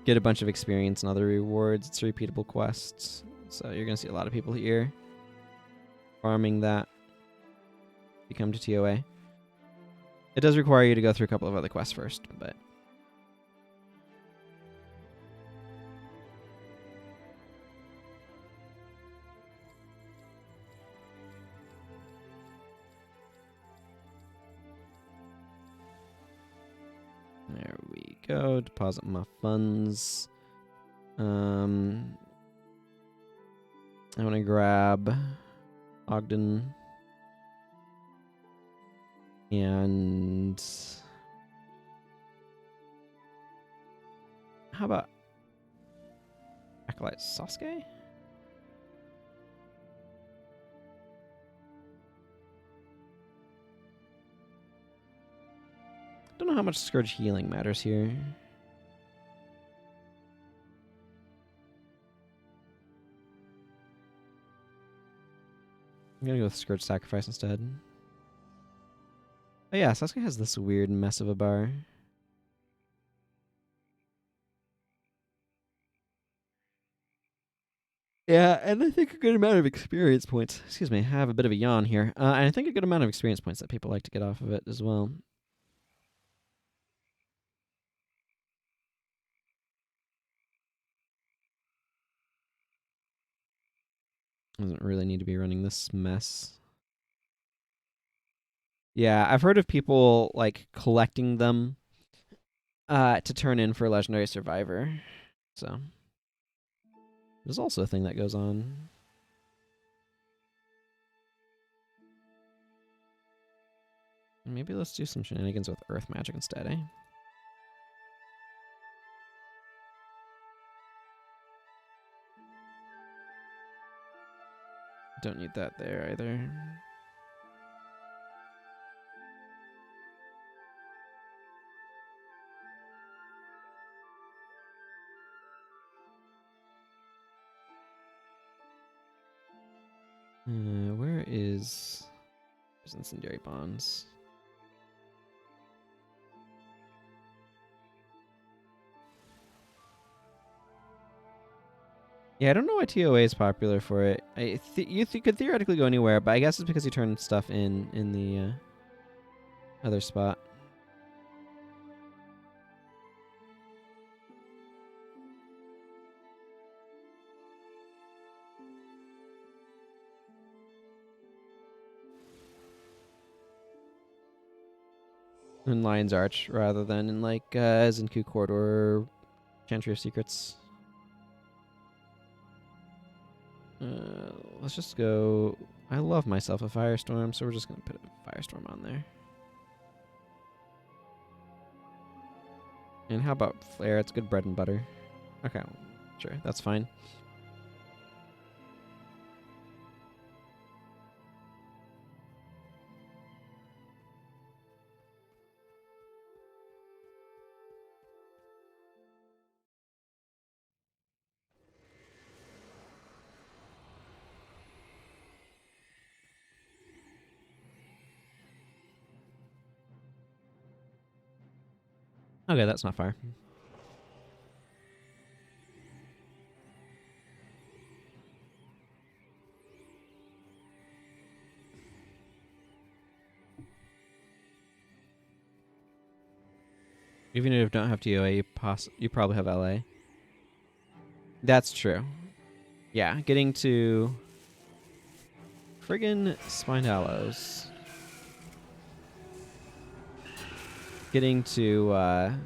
get a bunch of experience and other rewards. It's a repeatable quest. So you're going to see a lot of people here farming that. Become to TOA. It does require you to go through a couple of other quests first, but... There we go. Deposit my funds. I want to grab Ogden. And how about Acolyte Sasuke? Don't know how much Scourge healing matters here. I'm gonna go with Scourge Sacrifice instead. Oh yeah, Sasuke has this weird mess of a bar. Yeah, and I think a good amount of experience points. Excuse me, I have a bit of a yawn here. And I think a good amount of experience points that people like to get off of it as well. Doesn't really need to be running this mess. Yeah, I've heard of people like collecting them to turn in for Legendary Survivor. So there's also a thing that goes on. Maybe let's do some shenanigans with Earth Magic instead, eh? Don't need that there either. Where is... There's incendiary bonds. Yeah, I don't know why TOA is popular for it. You could theoretically go anywhere, but I guess it's because you turn stuff in the other spot. In Lion's Arch rather than in like Zenku Corridor or Chantry of Secrets. Let's just go. I love myself a Firestorm, so we're just gonna put a Firestorm on there. And how about Flare? It's good bread and butter. Okay, sure, that's fine. Okay, that's not far. Even if you don't have TOA, you probably have LA. That's true. Yeah, getting to friggin' Spined Aloes. Getting to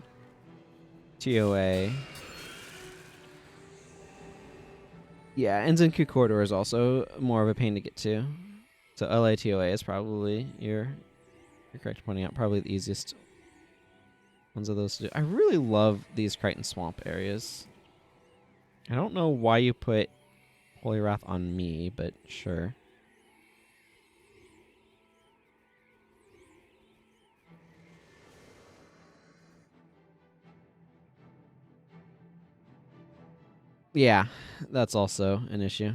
TOA. Yeah, and Zenku Corridor is also more of a pain to get to. So LA TOA is probably you're correct pointing out probably the easiest ones of those to do. I really love these Crichton Swamp areas. I don't know why you put Holy Wrath on me, but sure. Yeah, that's also an issue.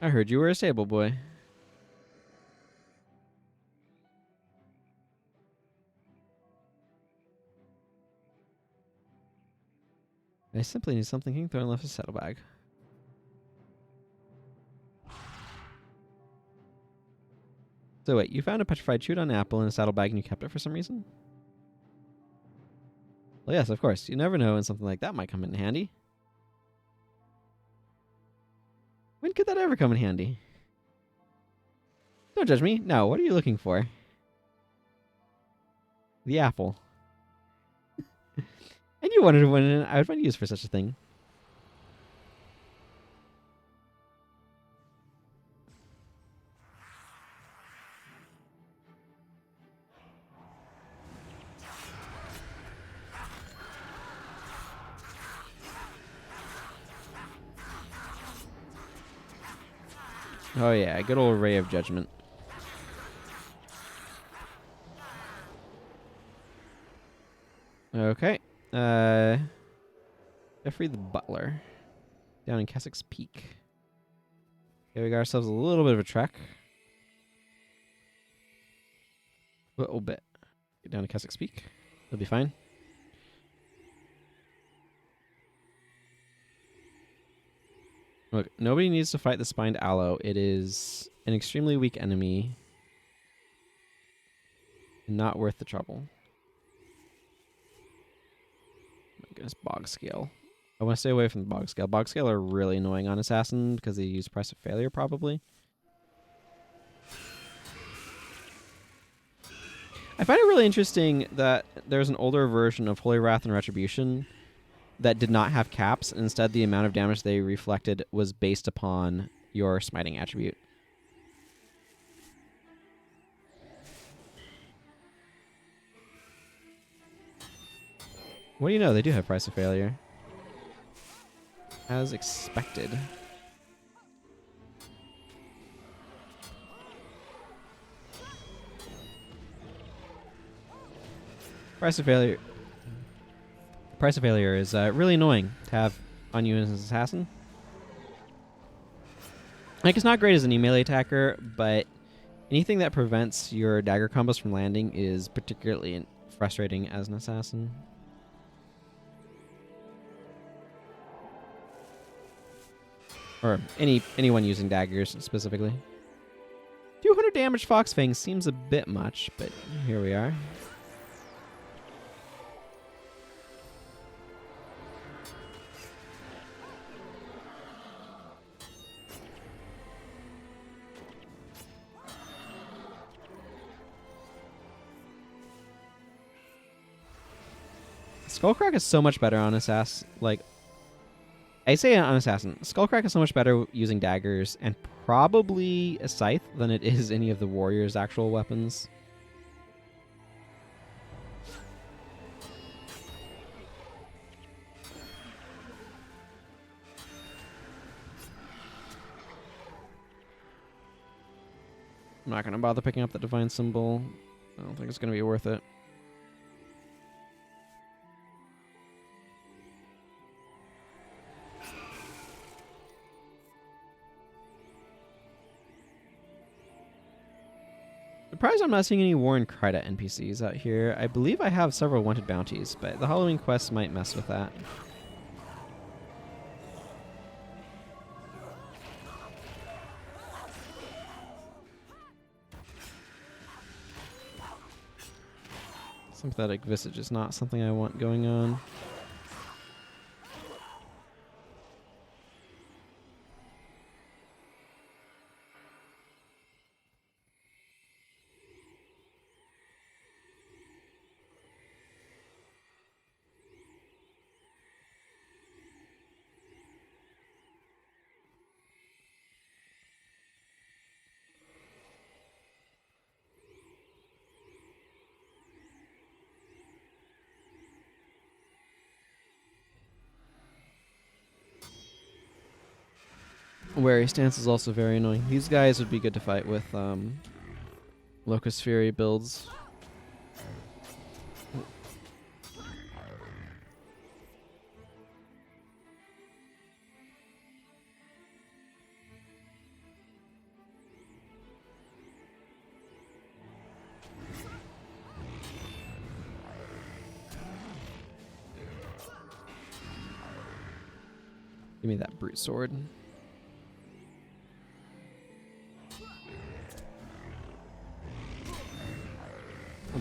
I heard you were a stable boy. I simply need something King Thorn left a saddlebag. So wait, you found a petrified chewed on apple in a saddlebag and you kept it for some reason? Well, yes, of course. You never know when something like that might come in handy. When could that ever come in handy? Don't judge me. No, what are you looking for? The apple. And you wondered when I would find use for such a thing. Oh yeah, good old Ray of Judgment. Okay. Jeffrey the Butler. Down in Keswick's Peak. Okay, we got ourselves a little bit of a trek. A little bit. Get down to Keswick's Peak. It'll be fine. Look, nobody needs to fight the spined aloe. It is an extremely weak enemy. Not worth the trouble. I guess bog scale. I want to stay away from the bog scale. Bog scale are really annoying on assassin because they use price of failure probably. I find it really interesting that there's an older version of Holy Wrath and Retribution that did not have caps. Instead, the amount of damage they reflected was based upon your smiting attribute. What do you know? They do have price of failure. As expected. Price of failure. Price of failure is really annoying to have on you as an assassin. Like, it's not great as an melee attacker, but anything that prevents your dagger combos from landing is particularly frustrating as an assassin. Or anyone using daggers specifically. 200 damage Foxfang seems a bit much, but here we are. Skullcrack is so much better on Assassin. Like, I say on Assassin. Skullcrack is so much better using daggers and probably a scythe than it is any of the warrior's actual weapons. I'm not going to bother picking up the Divine Symbol. I don't think it's going to be worth it. Surprised I'm not seeing any Warren Krita NPCs out here. I believe I have several wanted bounties, but the Halloween quests might mess with that. Sympathetic Visage is not something I want going on. Wary stance is also very annoying. These guys would be good to fight with Locust Fury builds. Give me that brute sword.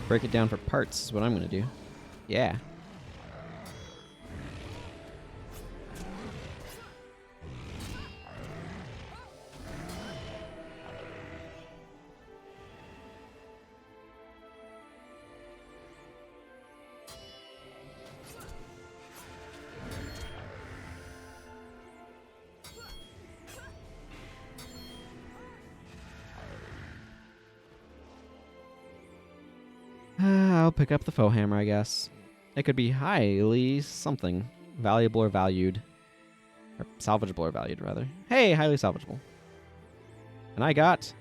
Break it down for parts is what I'm going to do. Yeah. I'll pick up the foe hammer, I guess. It could be highly something. Valuable or valued. Or salvageable or valued, rather. Hey, highly salvageable. And I got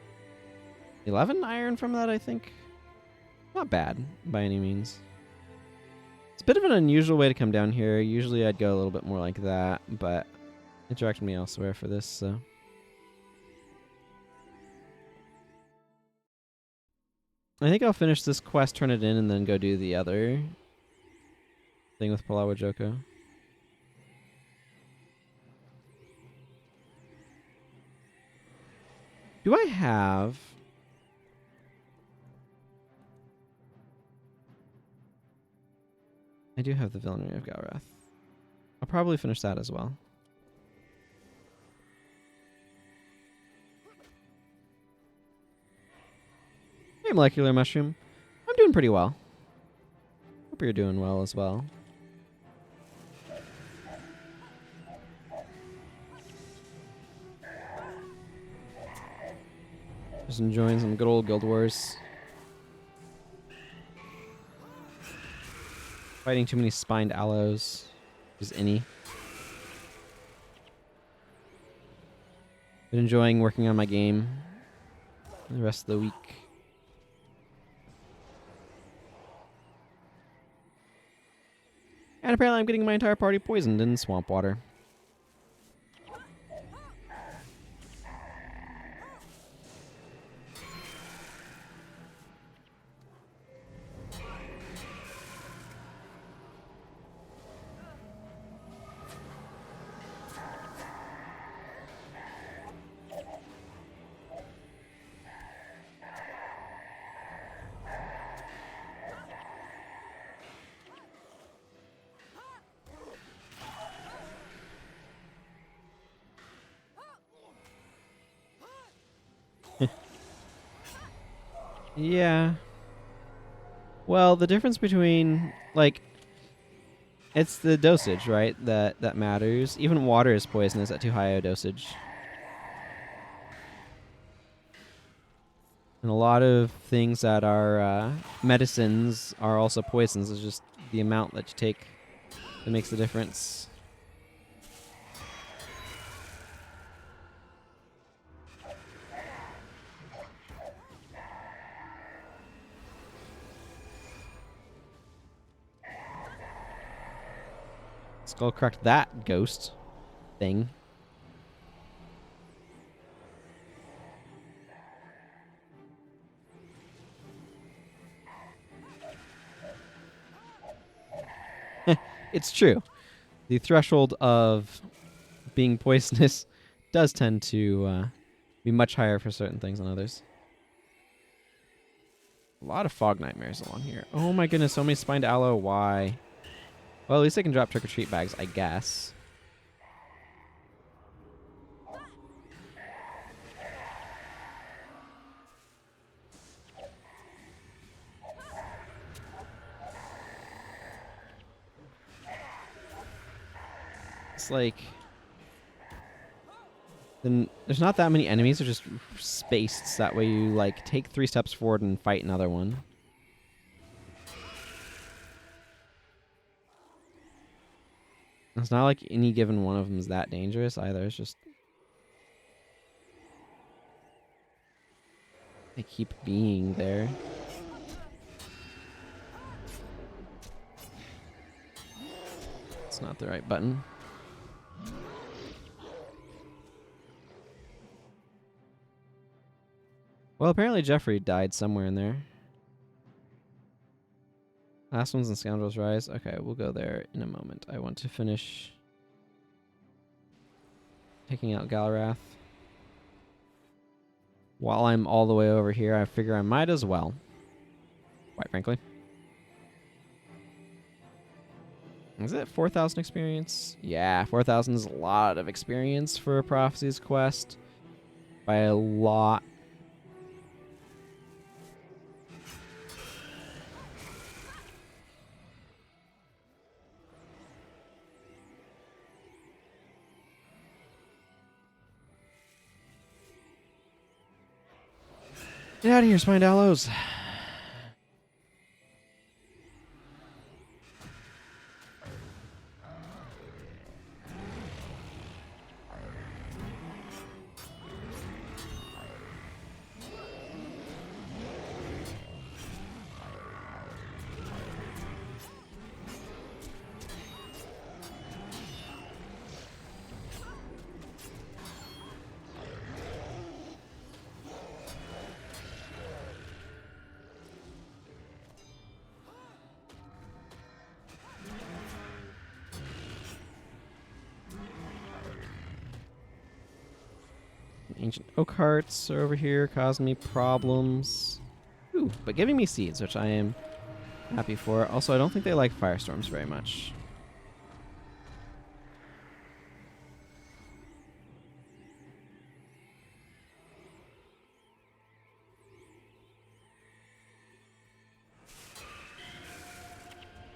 11 iron from that, I think. Not bad, by any means. It's a bit of an unusual way to come down here. Usually I'd go a little bit more like that, but it directed me elsewhere for this, so... I think I'll finish this quest, turn it in, and then go do the other thing with Palawa Joko. Do I have... I do have the Villainy of Galrath. I'll probably finish that as well. Hey, Molecular Mushroom. I'm doing pretty well. Hope you're doing well as well. Just enjoying some good old Guild Wars. Fighting too many spined aloes. Just any. Been enjoying working on my game the rest of the week. And apparently I'm getting my entire party poisoned in swamp water. Yeah. Well, the difference between, like, it's the dosage, right, that matters. Even water is poisonous at too high a dosage. And a lot of things that are medicines are also poisons. It's just the amount that you take that makes the difference. Skull cracked that ghost thing. It's true. The threshold of being poisonous does tend to be much higher for certain things than others. A lot of fog nightmares along here. Oh my goodness, so many spined aloe. Why? Well, at least I can drop trick-or-treat bags, I guess. It's like... then there's not that many enemies, they're just spaced. That way you, like, take 3 steps forward and fight another one. It's not like any given one of them is that dangerous either. It's just... they keep being there. It's not the right button. Well, apparently Jeffrey died somewhere in there. Last ones and Scoundrels Rise. Okay, we'll go there in a moment. I want to finish taking out Galrath. While I'm all the way over here, I figure I might as well. Quite frankly. Is it 4,000 experience? Yeah, 4,000 is a lot of experience for a Prophecies quest. By a lot. Get out of here, spined aloes. Ancient oak hearts are over here, causing me problems. Ooh, but giving me seeds, which I am happy for. Also, I don't think they like firestorms very much.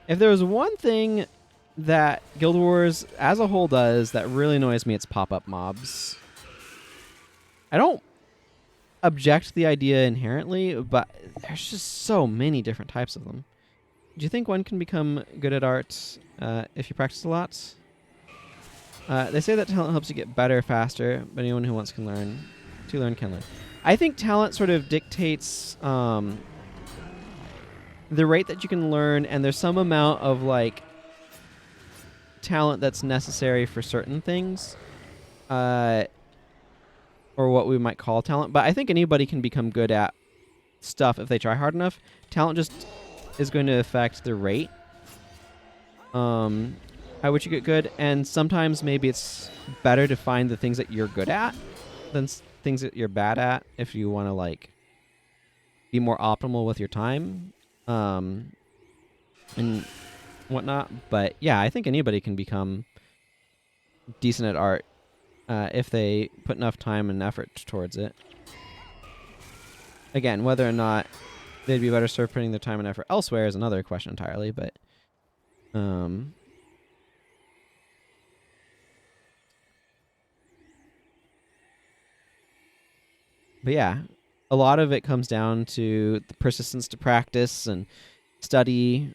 If there was one thing that Guild Wars as a whole does that really annoys me, it's pop-up mobs. I don't object to the idea inherently, but there's just so many different types of them. Do you think one can become good at art if you practice a lot? They say that talent helps you get better faster, but anyone who wants can learn. To learn can learn. I think talent sort of dictates the rate that you can learn, and there's some amount of like talent that's necessary for certain things, or what we might call talent. But I think anybody can become good at stuff if they try hard enough. Talent just is going to affect the rate at which you get good, and sometimes maybe it's better to find the things that you're good at than things that you're bad at if you want to like be more optimal with your time and whatnot. But yeah, I think anybody can become decent at art if they put enough time and effort towards it. Again, whether or not they'd be better served putting their time and effort elsewhere is another question entirely, but yeah, a lot of it comes down to the persistence to practice and study,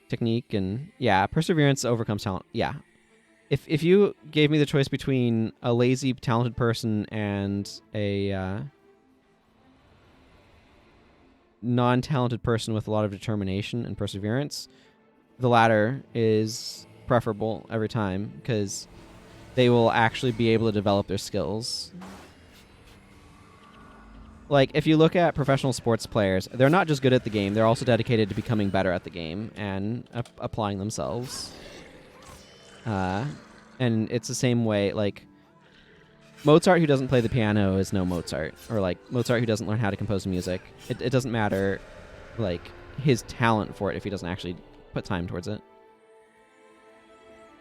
technique, and yeah, perseverance overcomes talent. Yeah. If you gave me the choice between a lazy, talented person and a non-talented person with a lot of determination and perseverance, the latter is preferable every time because they will actually be able to develop their skills. Like, if you look at professional sports players, they're not just good at the game, they're also dedicated to becoming better at the game and applying themselves. And it's the same way, like, Mozart who doesn't play the piano is no Mozart. Or, like, Mozart who doesn't learn how to compose music. It doesn't matter, like, his talent for it if he doesn't actually put time towards it.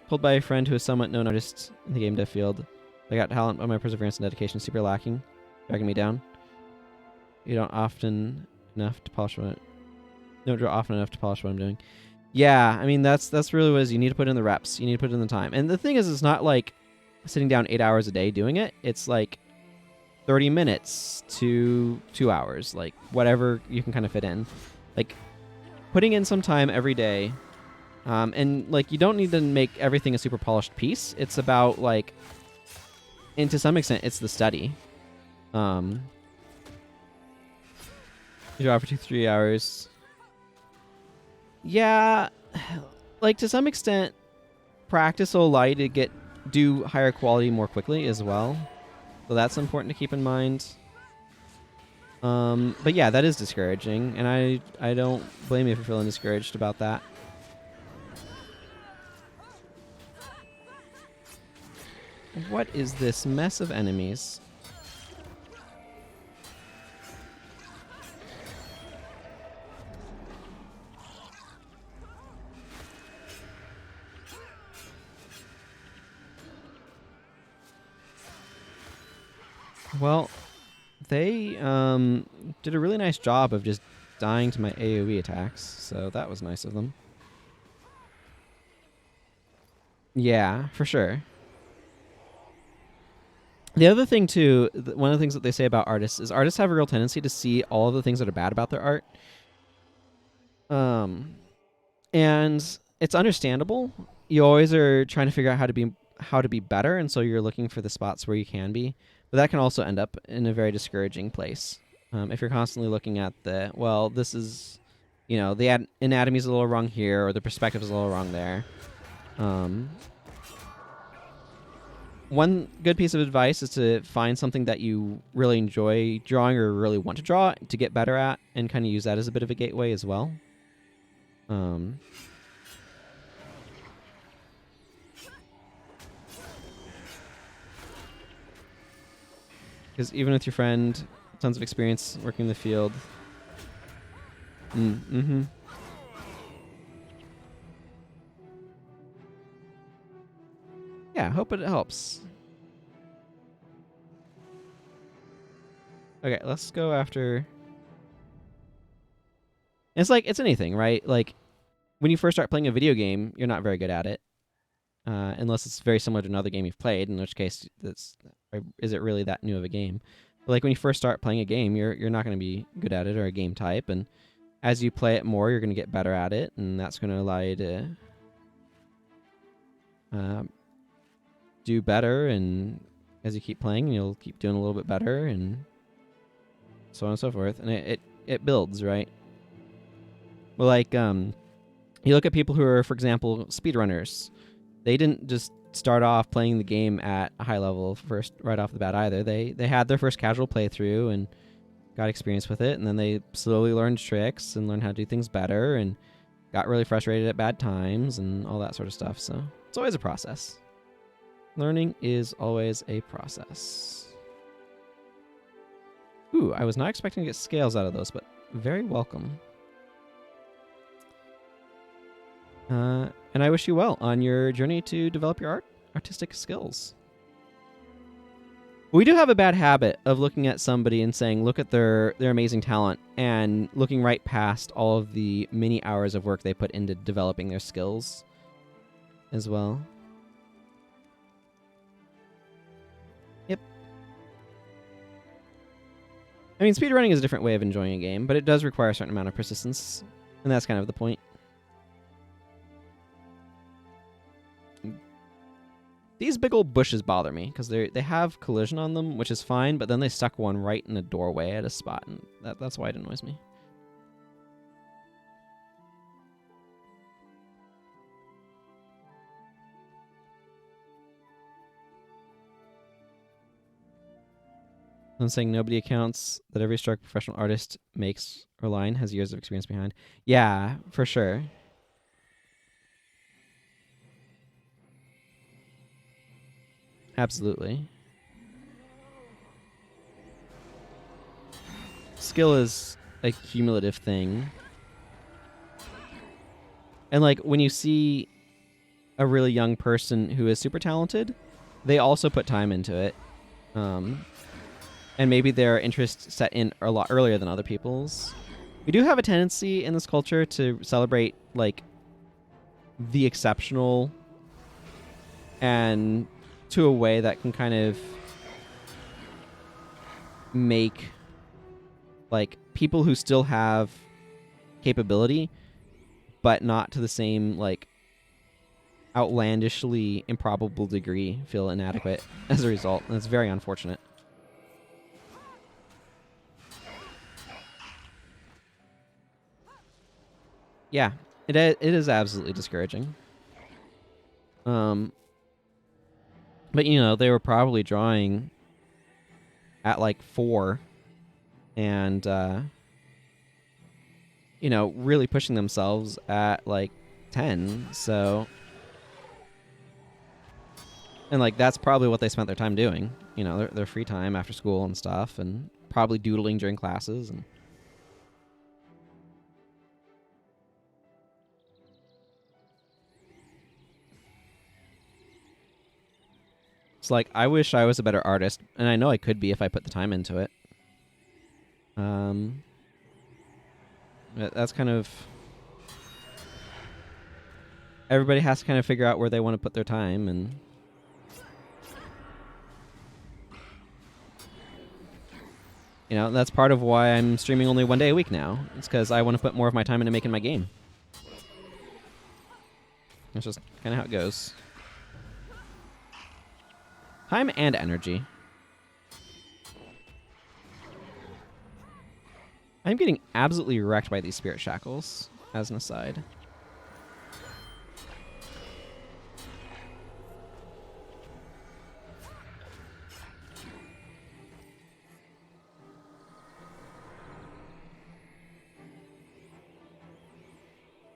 Told by a friend who is somewhat known artist in the game dev field. I got talent, but my perseverance and dedication is super lacking, dragging me down. You don't often enough to polish what. Don't draw often enough to polish what I'm doing. Yeah, I mean that's really what it is. You need to put in the reps. You need to put in the time. And the thing is, it's not like sitting down 8 hours a day doing it. It's like 30 minutes to 2 hours, like whatever you can kind of fit in. Like putting in some time every day. And like you don't need to make everything a super polished piece. It's about like, and to some extent, it's the study. You draw for 2-3 hours. Yeah, like to some extent, practice will allow you to do higher quality more quickly as well. So that's important to keep in mind. But yeah, that is discouraging, and I don't blame you for feeling discouraged about that. What is this mess of enemies? Well, they did a really nice job of just dying to my AoE attacks, so that was nice of them. Yeah, for sure. The other thing, too, one of the things that they say about artists is artists have a real tendency to see all of the things that are bad about their art. And it's understandable. You always are trying to figure out how to be better, and so you're looking for the spots where you can be. But that can also end up in a very discouraging place. If you're constantly looking at this is, the anatomy's a little wrong here, or the perspective is a little wrong there. One good piece of advice is to find something that you really enjoy drawing or really want to draw to get better at, and kind of use that as a bit of a gateway as well. Because even with your friend, tons of experience working in the field. Mm-hmm. Yeah, hope it helps. Okay, let's go after... It's like, it's anything, right? Like, when you first start playing a video game, you're not very good at it. Unless it's very similar to another game you've played, in which case, is it really that new of a game? But like when you first start playing a game, you're not going to be good at it or a game type, and as you play it more, you're going to get better at it, and that's going to allow you to do better. And as you keep playing, you'll keep doing a little bit better, and so on and so forth. And it builds, right? Well, like you look at people who are, for example, speedrunners. They didn't just start off playing the game at a high level first right off the bat either. They had their first casual playthrough and got experience with it, and then they slowly learned tricks and learned how to do things better and got really frustrated at bad times and all that sort of stuff. So it's always a process. Learning is always a process. Ooh, I was not expecting to get scales out of those, but very welcome. And I wish you well on your journey to develop your artistic skills. We do have a bad habit of looking at somebody and saying, look at their amazing talent, and looking right past all of the many hours of work they put into developing their skills as well. Yep. I mean, speedrunning is a different way of enjoying a game, but it does require a certain amount of persistence, and that's kind of the point. These big old bushes bother me because they have collision on them, which is fine, but then they stuck one right in a doorway at a spot, and that's why it annoys me. I'm saying nobody accounts that every stroke professional artist makes or line has years of experience behind. Yeah, for sure. Absolutely. Skill is a cumulative thing. And like when you see a really young person who is super talented, they also put time into it. And maybe their interest set in a lot earlier than other people's. We do have a tendency in this culture to celebrate like the exceptional, and to a way that can kind of make like people who still have capability but not to the same like outlandishly improbable degree feel inadequate as a result, and it's very unfortunate. Yeah, it is absolutely discouraging. But you know, they were probably drawing at like 4 and you know, really pushing themselves at like 10. So, and like that's probably what they spent their time doing. You know, their free time after school and stuff, and probably doodling during classes. And it's like, I wish I was a better artist, and I know I could be if I put the time into it. That's kind of... Everybody has to kind of figure out where they want to put their time, and... You know, that's part of why I'm streaming only 1 day a week now. It's because I want to put more of my time into making my game. That's just kind of how it goes. Time and energy. I'm getting absolutely wrecked by these spirit shackles, as an aside.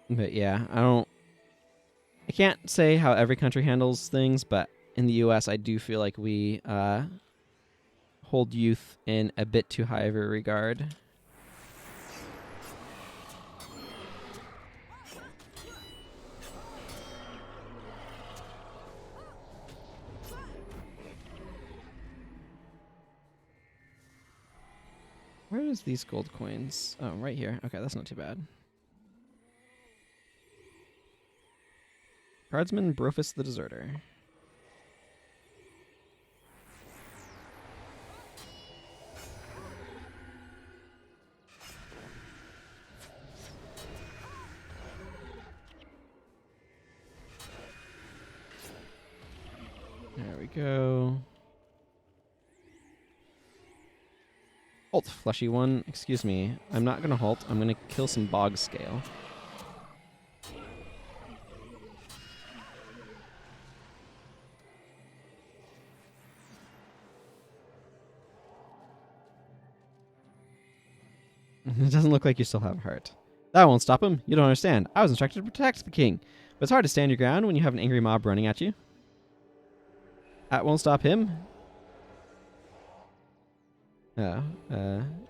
But yeah, I can't say how every country handles things, but in the US, I do feel like we hold youth in a bit too high of a regard. Where is these gold coins? Oh, right here. Okay, that's not too bad. Guardsman Brofus the Deserter. There we go. Halt, fleshy one. Excuse me. I'm not going to halt. I'm going to kill some bog scale. It doesn't look like you still have a heart. That won't stop him. You don't understand. I was instructed to protect the king. But it's hard to stand your ground when you have an angry mob running at you. That won't stop him.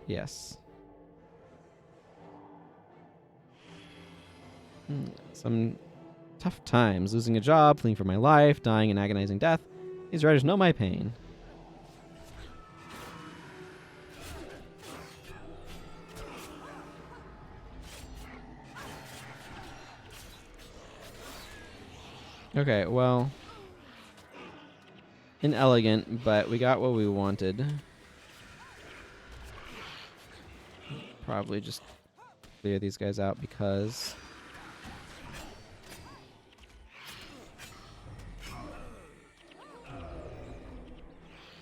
Yes. Some tough times. Losing a job, fleeing for my life, dying an agonizing death. These riders know my pain. Okay, well, inelegant, but we got what we wanted. Probably just clear these guys out because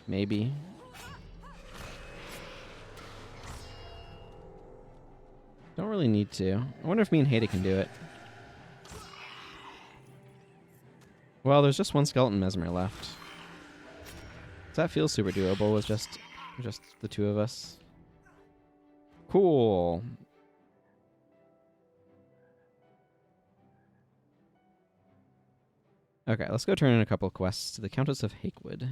maybe. Don't really need to. I wonder if me and Hade can do it. Well, there's just one skeleton mesmer left. So that feels super doable with just the two of us. Cool. Okay, let's go turn in a couple of quests to the Countess of Hakewood.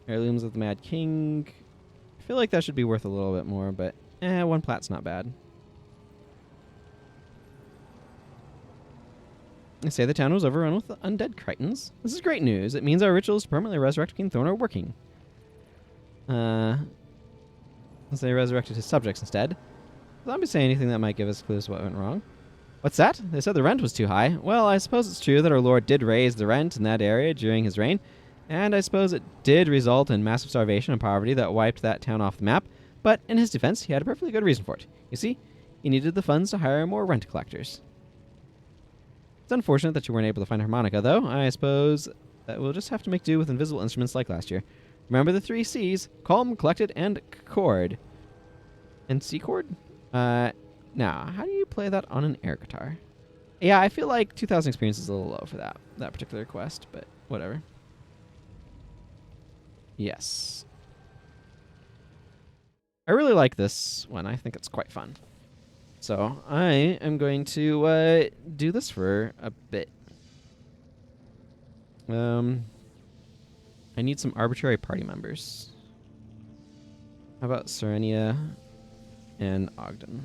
Heirlooms of the Mad King. I feel like that should be worth a little bit more, but one plat's not bad. They say the town was overrun with undead Cretans. This is great news. It means our rituals to permanently resurrect King Thorn are working. Let's say resurrected his subjects instead. Zombies say anything that might give us clues what went wrong. What's that? They said the rent was too high. Well, I suppose it's true that our lord did raise the rent in that area during his reign, and I suppose it did result in massive starvation and poverty that wiped that town off the map, but in his defense, he had a perfectly good reason for it. You see, he needed the funds to hire more rent collectors. It's unfortunate that you weren't able to find a harmonica, though. I suppose that we'll just have to make do with invisible instruments like last year. Remember the 3 C's: calm, collected, and chord. And C chord? Now, how do you play that on an air guitar? Yeah, I feel like 2,000 experience is a little low for that particular quest, but whatever. Yes. I really like this one. I think it's quite fun. So I am going to do this for a bit. I need some arbitrary party members. How about Serenia and Ogden?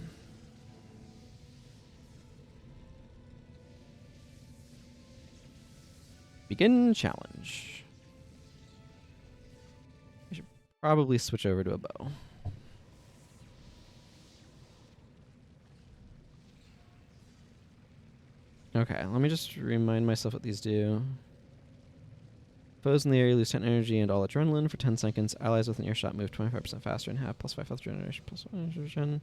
Begin challenge. I should probably switch over to a bow. Okay, let me just remind myself what these do. Foes in the area lose 10 energy and all adrenaline for 10 seconds. Allies within earshot move 25% faster and have plus 5 health generation, plus 1 regen.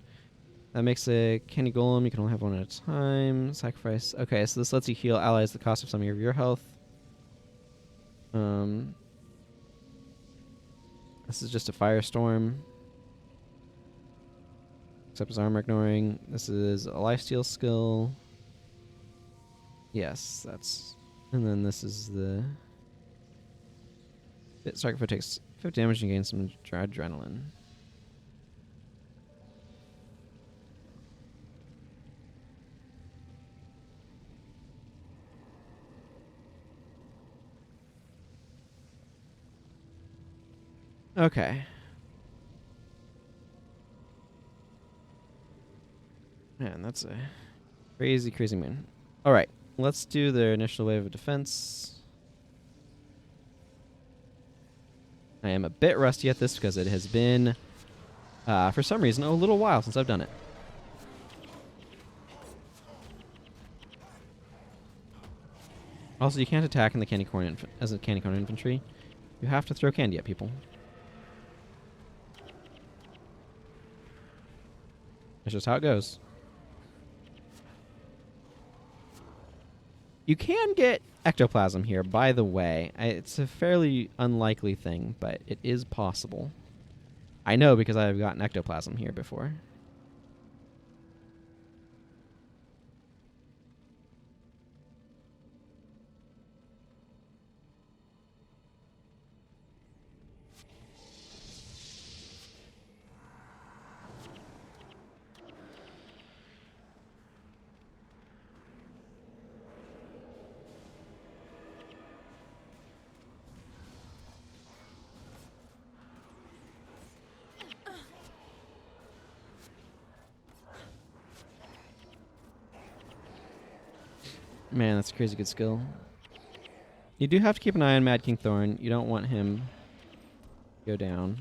That makes a candy golem. You can only have one at a time. Sacrifice. Okay, so this lets you heal allies the cost of some of your health. This is just a firestorm. Except his armor ignoring. This is a lifesteal skill. Yes, that's... And then this is the... Sacrifice takes 50 damage and gains some adrenaline. Okay. Man, that's a crazy, crazy moon. All right, let's do the initial wave of defense. I am a bit rusty at this because it has been, for some reason, a little while since I've done it. Also, you can't attack in the candy corn as a candy corn infantry. You have to throw candy at people. That's just how it goes. You can get ectoplasm here, by the way. It's a fairly unlikely thing, but it is possible. I know because I've gotten ectoplasm here before. Man, that's a crazy good skill. You do have to keep an eye on Mad King Thorn. You don't want him to go down.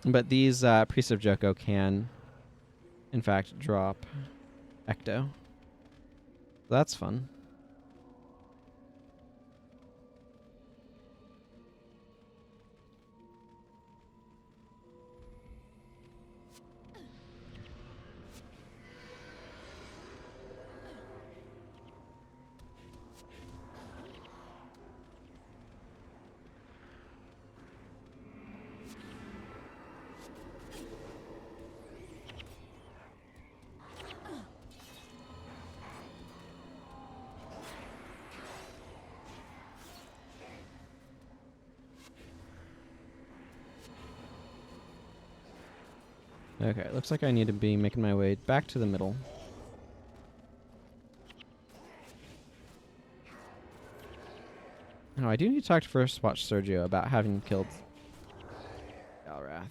But these Priests of Joko can, in fact, drop Ecto. That's fun. Okay, looks like I need to be making my way back to the middle. Oh, I do need to talk to First Watch Sergio about having killed Galrath.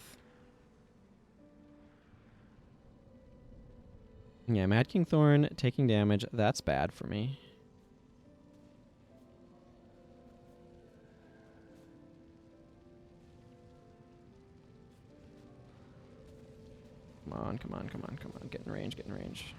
Yeah, Mad King Thorn taking damage, that's bad for me. Come on, come on, come on, come on. Get in range, get in range.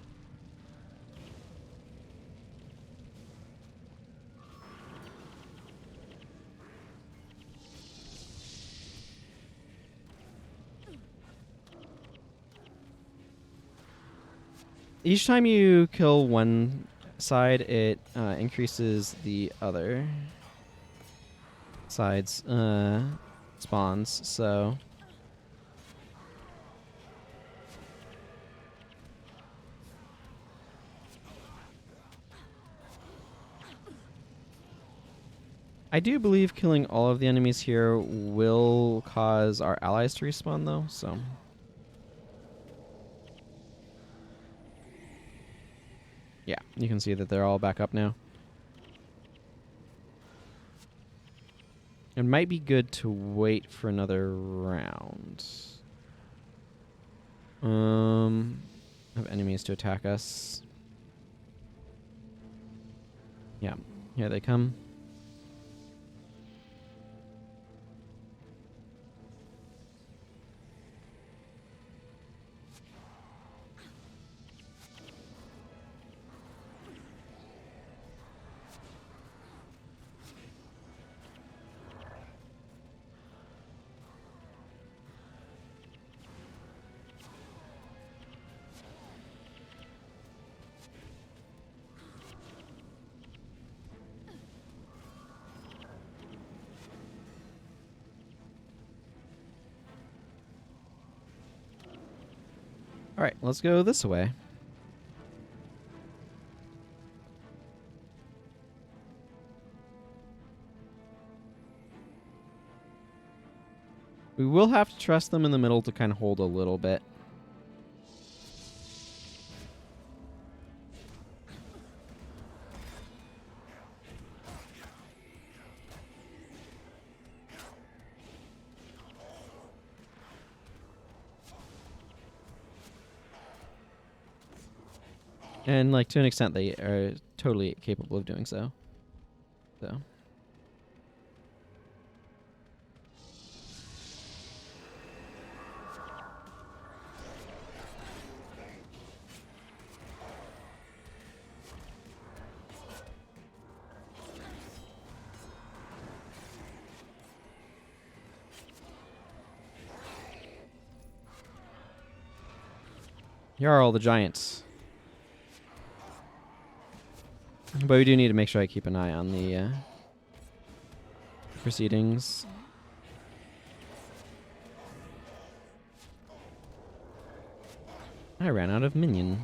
Each time you kill one side, it increases the other side's spawns, so... I do believe killing all of the enemies here will cause our allies to respawn, though, so... Yeah, you can see that they're all back up now. It might be good to wait for another round. Of enemies to attack us. Yeah, here they come. All right, let's go this way. We will have to trust them in the middle to kind of hold a little bit. And, like, to an extent, they are totally capable of doing so. So. Here are all the giants. But we do need to make sure I keep an eye on the proceedings. I ran out of minion.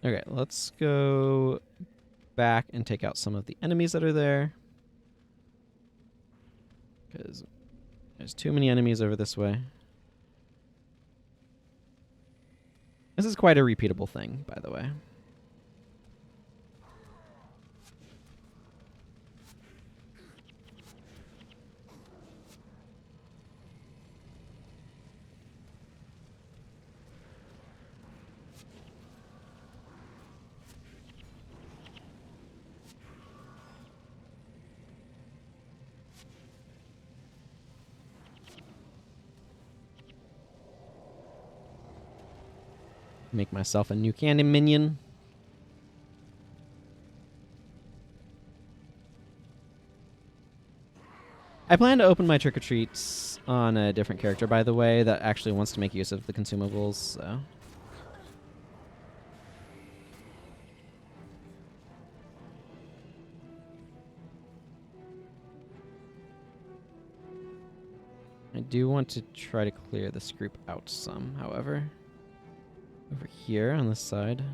Okay, let's go back and take out some of the enemies that are there. Because there's too many enemies over this way. This is quite a repeatable thing, by the way. Make myself a new cannon minion. I plan to open my trick-or-treats on a different character, by the way, that actually wants to make use of the consumables, so... I do want to try to clear this group out some, however. Over here on this side.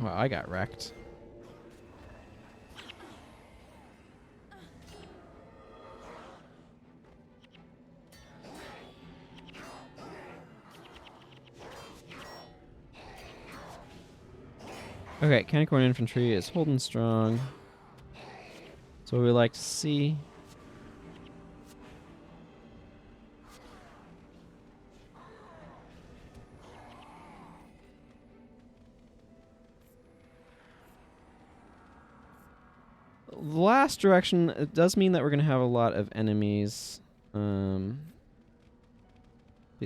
Well, I got wrecked. Okay, Canicorn Infantry is holding strong. That's what we like to see. The last direction, it does mean that we're going to have a lot of enemies. Please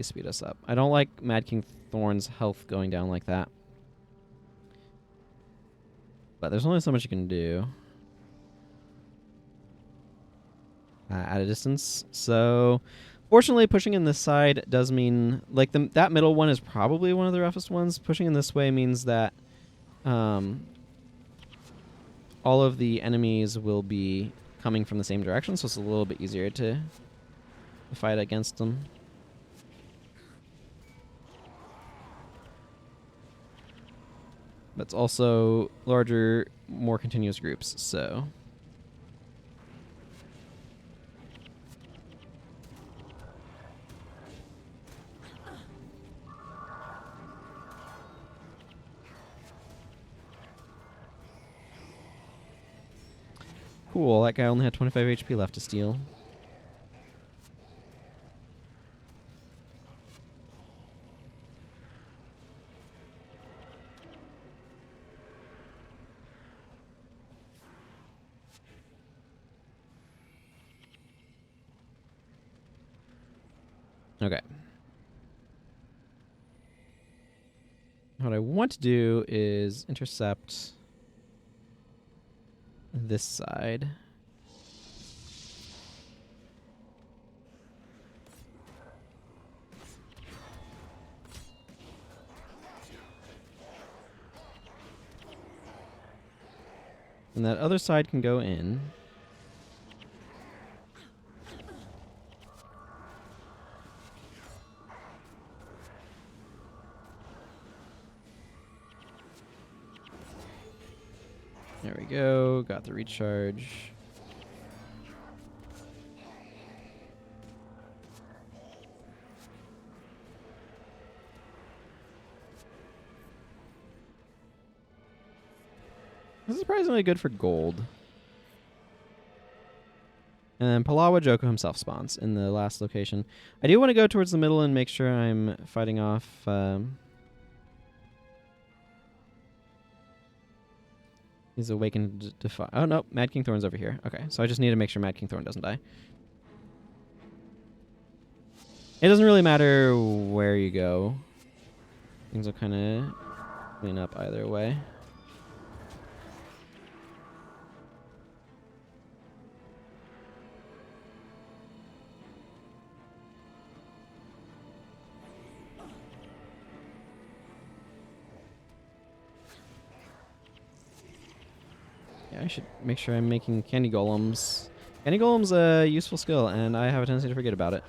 speed us up. I don't like Mad King Thorn's health going down like that. But there's only so much you can do at a distance. So, fortunately, pushing in this side does mean, like, that middle one is probably one of the roughest ones. Pushing in this way means that all of the enemies will be coming from the same direction, so it's a little bit easier to fight against them. But it's also larger, more continuous groups, so... Cool, that guy only had 25 HP left to steal. Okay. What I want to do is intercept this side. And that other side can go in. There we go. Got the recharge. This is surprisingly good for gold. And then Palawa Joko himself spawns in the last location. I do want to go towards the middle and make sure I'm fighting off... he's awakened defy. Oh, no. Mad King Thorn's over here. Okay, so I just need to make sure Mad King Thorn doesn't die. It doesn't really matter where you go. Things will kind of clean up either way. Yeah, I should make sure I'm making candy golems. Candy golem's a useful skill, and I have a tendency to forget about it.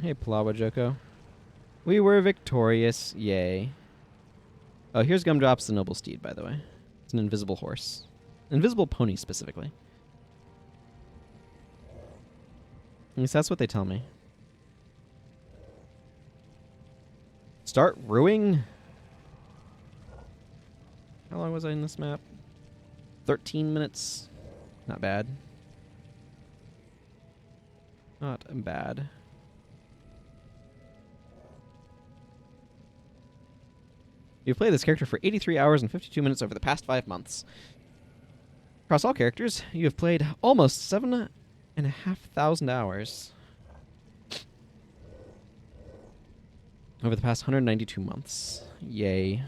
Hey, Palawa Joko. We were victorious, yay. Oh, here's Gumdrop's the noble steed, by the way. It's an invisible horse. Invisible pony, specifically. At least that's what they tell me. Start ruing? How long was I in this map? 13 minutes. Not bad. Not bad. You've played this character for 83 hours and 52 minutes over the past 5 months. Across all characters, you have played almost 7,500 hours over the past 192 months. Yay.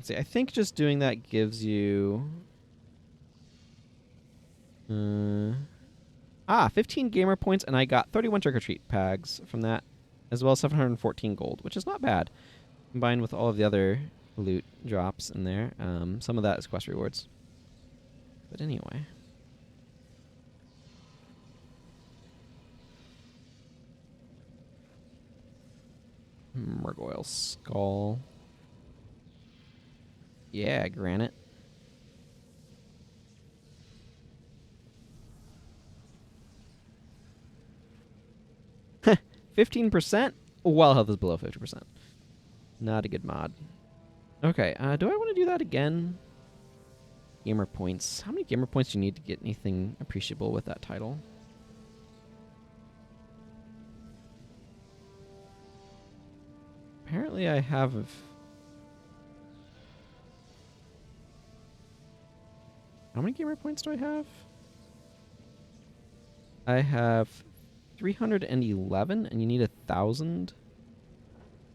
See, I think just doing that gives you 15 gamer points, and I got 31 trick-or-treat pags from that, as well as 714 gold, which is not bad, combined with all of the other loot drops in there. Some of that is quest rewards. But anyway. Murgoyle Skull. Yeah, granite. 15%? While health is below 50%. Not a good mod. Okay, do I want to do that again? Gamer points. How many gamer points do you need to get anything appreciable with that title? Apparently I have... How many gamer points do I have? I have 311, and you need 1,000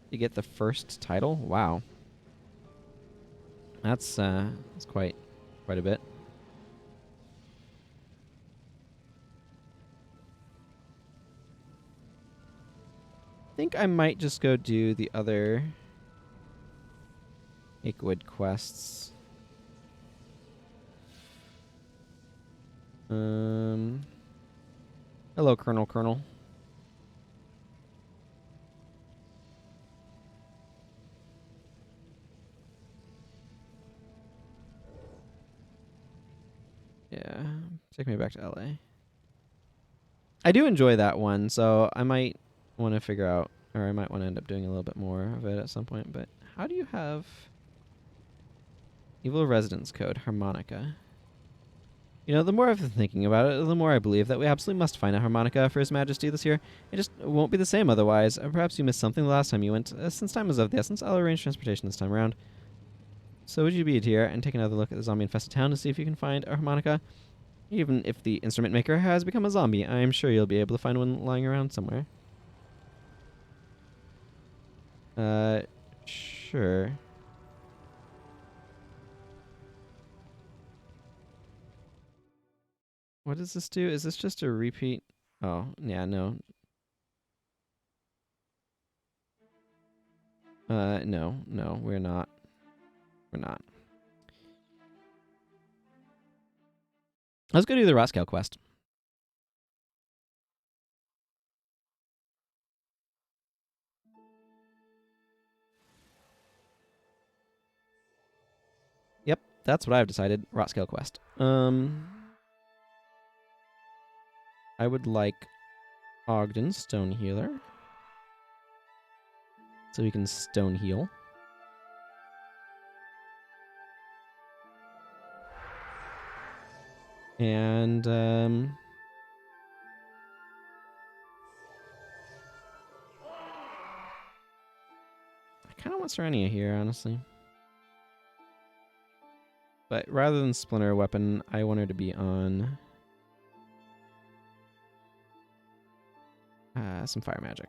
to get the first title. Wow, that's quite a bit. I think I might just go do the other Akewood quests. Hello, Colonel. Yeah, take me back to LA. I do enjoy that one, so I might want to figure out, or I might want to end up doing a little bit more of it at some point. But how do you have Evil Residence Code, Harmonica? You know, the more I've been thinking about it, the more I believe that we absolutely must find a Harmonica for His Majesty this year. It just won't be the same otherwise. Perhaps you missed something the last time you went. Since time is of the essence, I'll arrange transportation this time around. So would you be here and take another look at the zombie-infested town to see if you can find a Harmonica? Even if the instrument maker has become a zombie, I'm sure you'll be able to find one lying around somewhere. Sure. What does this do? Is this just a repeat? Oh, yeah, no. No, we're not. We're not. Let's go do the Roskale quest. Yep, that's what I've decided. Roskale quest. I would like Ogden Stone Healer. So we can stone heal. And I kind of want Serenia here, honestly. But rather than Splinter Weapon, I want her to be on some Fire Magic.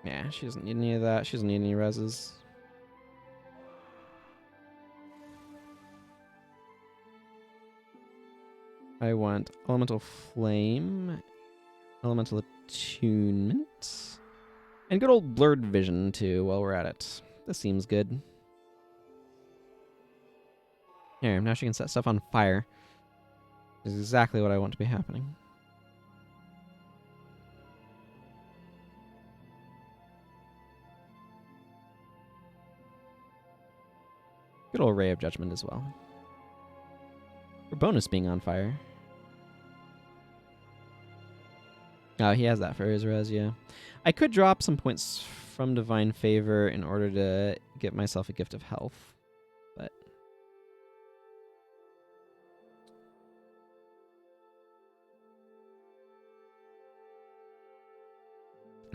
Yeah, she doesn't need any of that. She doesn't need any reses. I want Elemental Flame, Elemental Attunement, and good old Blurred Vision, too, while we're at it. This seems good. Here, now she can set stuff on fire. This is exactly what I want to be happening. Good old Ray of Judgment as well. For bonus being on fire. Oh, he has that for his res, yeah. I could drop some points from Divine Favor in order to get myself a Gift of Health, but...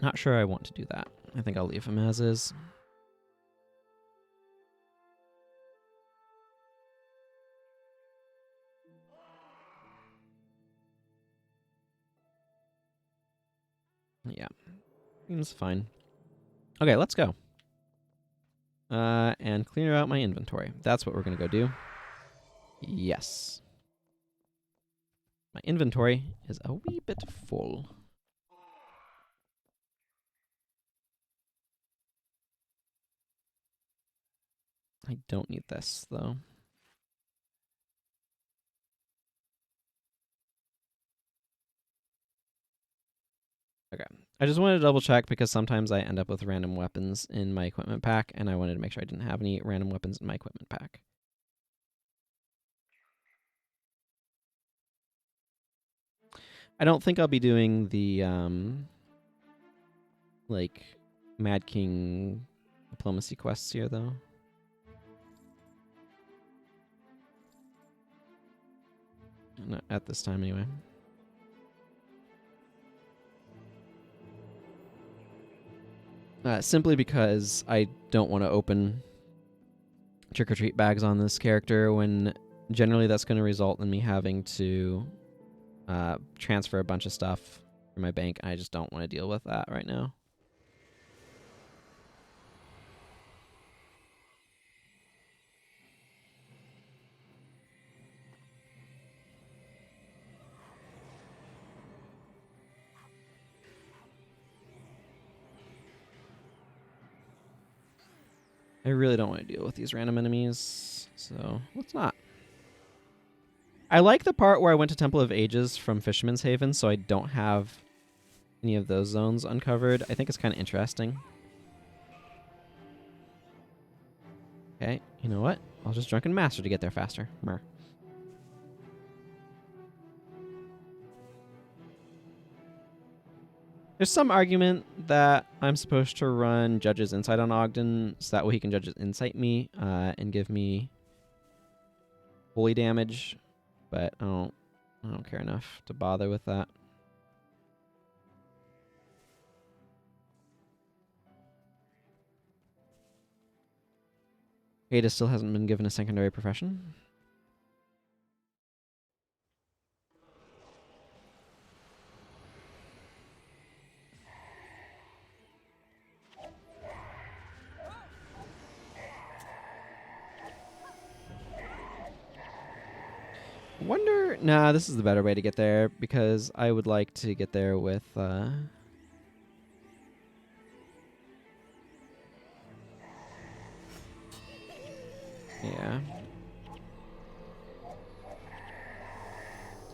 not sure I want to do that. I think I'll leave him as is. Yeah, seems fine. Okay, let's go. And clear out my inventory. That's what we're going to go do. Yes. My inventory is a wee bit full. I don't need this, though. Okay. I just wanted to double check because sometimes I end up with random weapons in my equipment pack, and I wanted to make sure I didn't have any random weapons in my equipment pack. I don't think I'll be doing the, like, Mad King diplomacy quests here, though. Not at this time, anyway. Simply because I don't want to open trick-or-treat bags on this character when generally that's going to result in me having to transfer a bunch of stuff from my bank. I just don't want to deal with that right now. I really don't want to deal with these random enemies, so let's not. I like the part where I went to Temple of Ages from Fisherman's Haven, so I don't have any of those zones uncovered. I think it's kind of interesting. Okay, you know what? I'll just Drunken Master to get there faster. Mer. There's some argument that I'm supposed to run Judge's Insight on Ogden, so that way he can Judge's Insight me and give me holy damage, but I don't care enough to bother with that. Ada still hasn't been given a secondary profession. wonder... Nah, this is the better way to get there, because I would like to get there with... Yeah.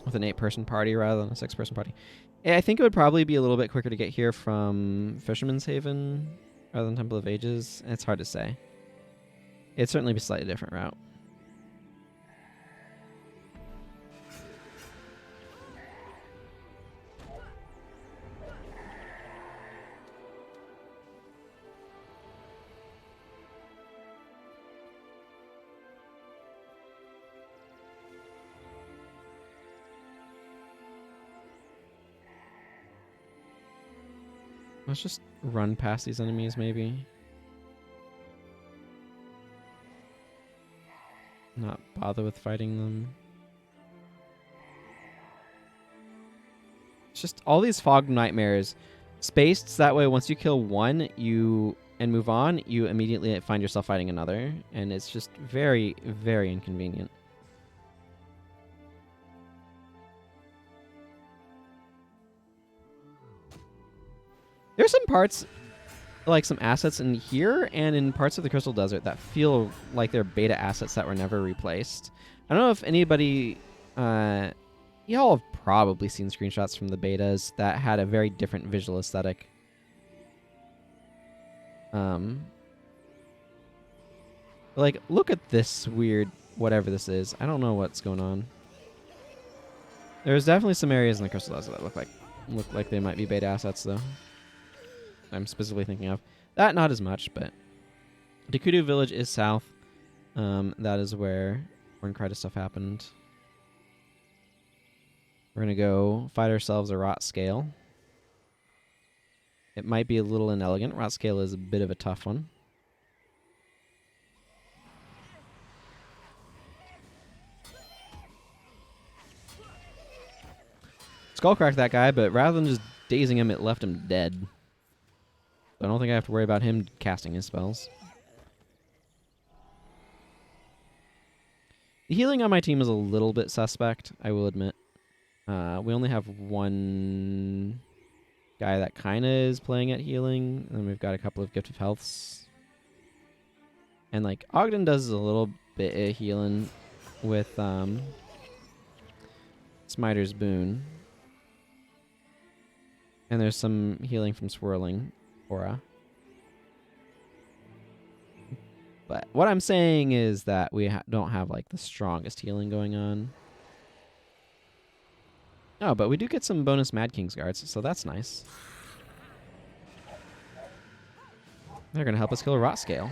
With an 8-person party rather than a 6-person party. Yeah, I think it would probably be a little bit quicker to get here from Fisherman's Haven rather than Temple of Ages. It's hard to say. It'd certainly be a slightly different route. Let's just run past these enemies, maybe. Not bother with fighting them. It's just all these fog nightmares spaced so that way once you kill one and move on, you immediately find yourself fighting another, and it's just very, very inconvenient. There's some parts, like some assets in here and in parts of the Crystal Desert that feel like they're beta assets that were never replaced. I don't know if anybody, y'all have probably seen screenshots from the betas that had a very different visual aesthetic. Like, look at this weird, whatever this is. I don't know what's going on. There's definitely some areas in the Crystal Desert that look like they might be beta assets, though. I'm specifically thinking of. That, not as much, but... Dakudu Village is south. That is where Horncry stuff happened. We're going to go fight ourselves a Rot Scale. It might be a little inelegant. Rot Scale is a bit of a tough one. Skullcracked that guy, but rather than just dazing him, it left him dead. I don't think I have to worry about him casting his spells. The healing on my team is a little bit suspect, I will admit. We only have one guy that kind of is playing at healing, and then we've got a couple of Gift of Healths. And, like, Ogden does a little bit of healing with Smiter's Boon. And there's some healing from Swirling Aura. But what I'm saying is that we don't have, like, the strongest healing going on. Oh, but we do get some bonus Mad King's Guards, so that's nice. They're going to help us kill a Rot Scale.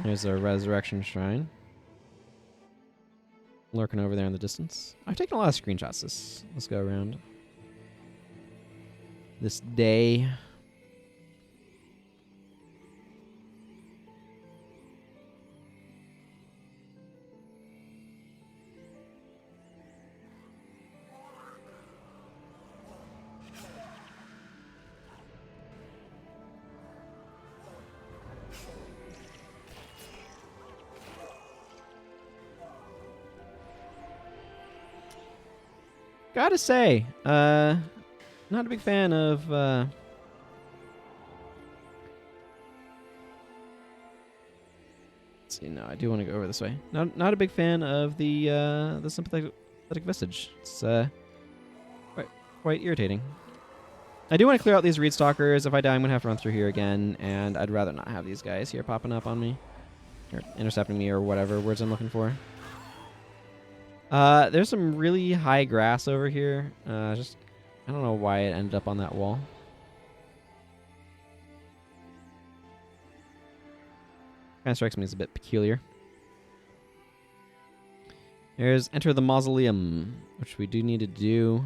There's a Resurrection Shrine. Lurking over there in the distance. I've taken a lot of screenshots this go around. This day. Gotta say, not a big fan of, let's see, no, I do want to go over this way. Not a big fan of the sympathetic vestige. It's, quite irritating. I do want to clear out these Reed Stalkers. If I die, I'm going to have to run through here again, and I'd rather not have these guys here popping up on me. Or intercepting me, or whatever words I'm looking for. There's some really high grass over here. I don't know why it ended up on that wall. Kind of strikes me as a bit peculiar. There's Enter the Mausoleum, which we do need to do.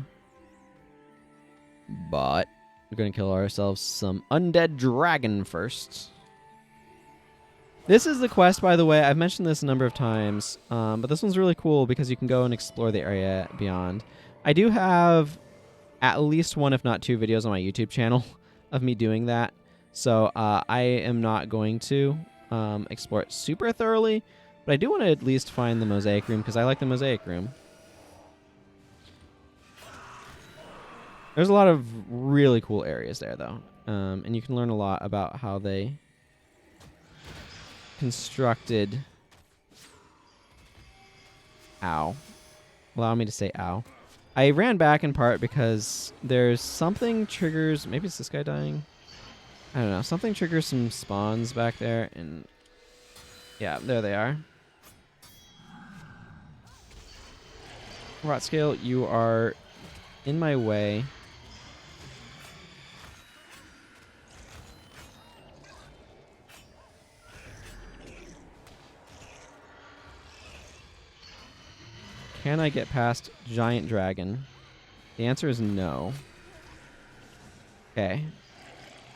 But we're going to kill ourselves some undead dragon first. This is the quest, by the way. I've mentioned this a number of times, but this one's really cool because you can go and explore the area beyond. I do have at least one, if not two, videos on my YouTube channel of me doing that, so I am not going to explore it super thoroughly, but I do want to at least find the mosaic room because I like the mosaic room. There's a lot of really cool areas there, though, and you can learn a lot about how they constructed. Ow. Allow me to say ow. I ran back in part because there's something triggers. Maybe it's this guy dying. I don't know. Something triggers some spawns back there, and yeah, there they are. Rot scale, you are in my way. Can I get past Giant Dragon? The answer is no. Okay.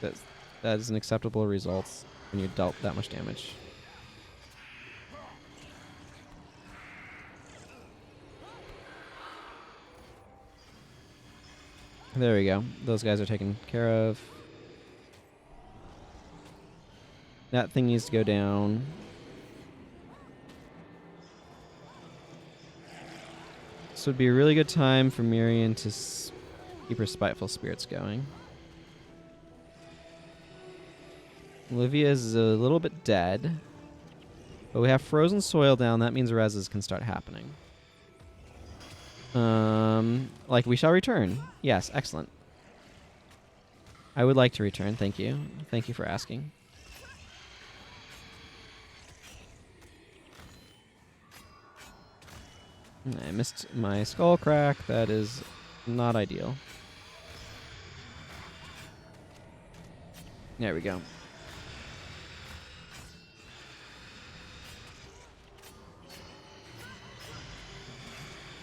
That is an acceptable result when you're dealt that much damage. There we go. Those guys are taken care of. That thing needs to go down. This would be a really good time for Mirian to keep her spiteful spirits going. Olivia is a little bit dead. But we have frozen soil down. That means Razahs can start happening. Like, we shall return. Yes, excellent. I would like to return. Thank you. Thank you for asking. I missed my skull crack. That is not ideal. There we go.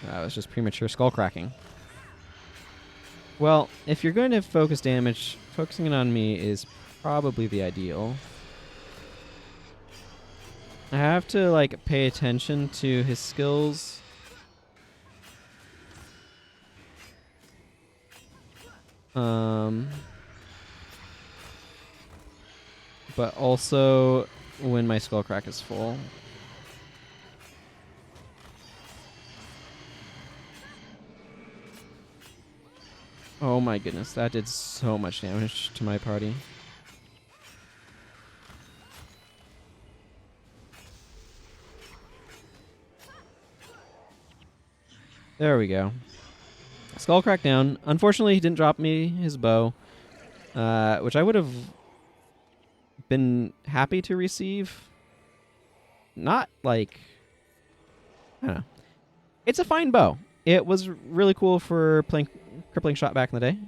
That was just premature skull cracking. Well, if you're going to focus damage, focusing it on me is probably the ideal. I have to, like, pay attention to his skills. But also when my skull crack is full. Oh my goodness, that did so much damage to my party. There we go. Skull crack down. Unfortunately, he didn't drop me his bow, which I would have been happy to receive. Not like, I don't know. It's a fine bow. It was really cool for playing crippling shot back in the day.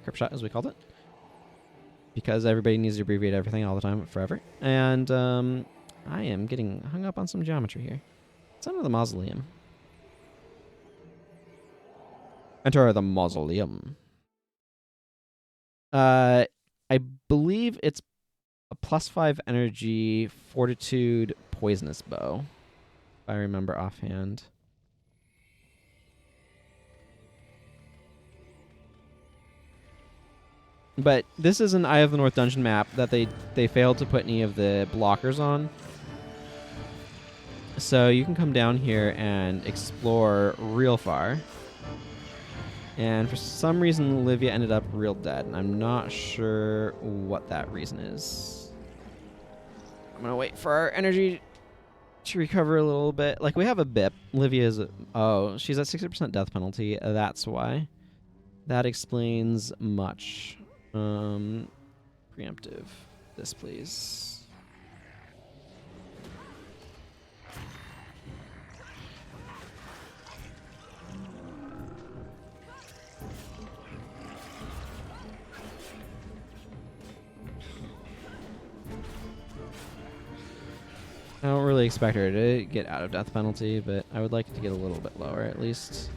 Crip shot, as we called it. Because everybody needs to abbreviate everything all the time, forever. And I am getting hung up on some geometry here. It's under the mausoleum. Enter the mausoleum. I believe it's a +5 energy fortitude poisonous bow, if I remember offhand. But this is an Eye of the North dungeon map that they failed to put any of the blockers on. So you can come down here and explore real far. And for some reason, Olivia ended up real dead, and I'm not sure what that reason is. I'm going to wait for our energy to recover a little bit. Like, we have a BIP. Olivia's... Oh, she's at 60% death penalty. That's why. That explains much. Preemptive. This, please. I don't really expect her to get out of death penalty, but I would like it to get a little bit lower at least.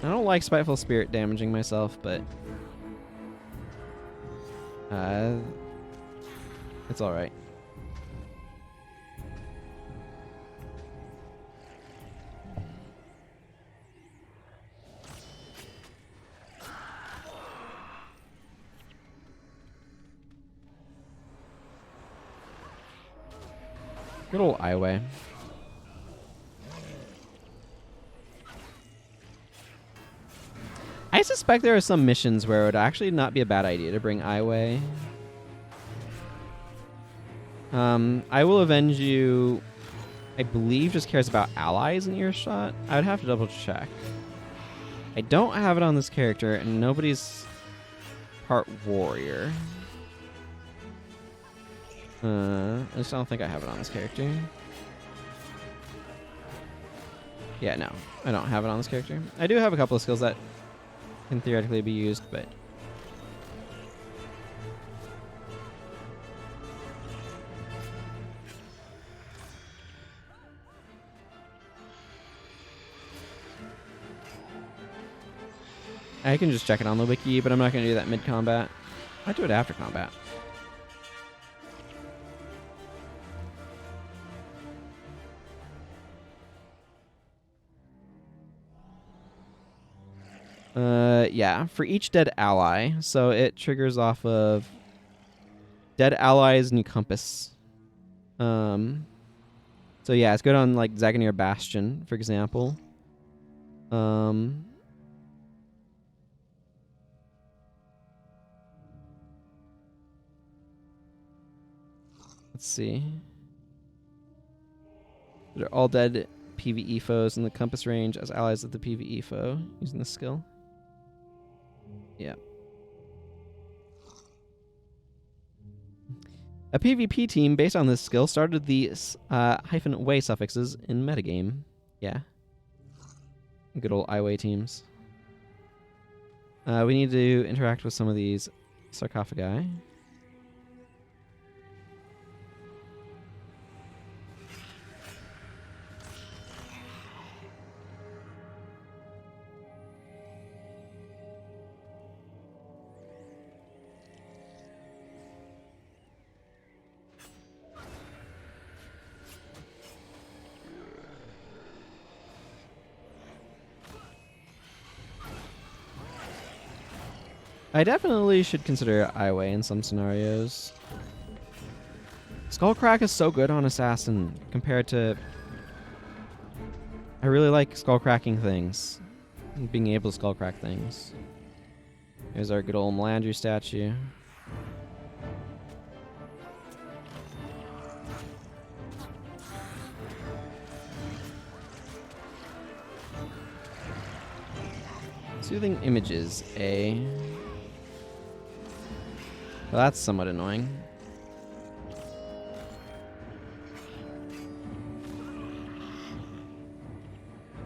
I don't like Spiteful Spirit damaging myself, but it's alright. Good old Iway. I suspect there are some missions where it would actually not be a bad idea to bring Iway. I Will Avenge You, I believe, just cares about allies in earshot. I would have to double check. I don't have it on this character, and nobody's part warrior. I just don't think I have it on this character. Yeah, no. I don't have it on this character. I do have a couple of skills that can theoretically be used, but... I can just check it on the wiki, but I'm not going to do that mid-combat. I do it after combat. Yeah, for each dead ally. So it triggers off of dead allies new compass. So yeah, it's good on like Zaganir Bastion, for example. Let's see. They're all dead PvE foes in the compass range as allies of the PvE foe using the skill. Yeah. A PvP team based on this skill started the -way suffixes in metagame. Yeah. Good old Iway teams. We need to interact with some of these sarcophagi. I definitely should consider Iway in some scenarios. Skullcrack is so good on Assassin compared to... I really like skullcracking things. Being able to skullcrack things. Here's our good old Melandru statue. Soothing images, eh? Well, that's somewhat annoying.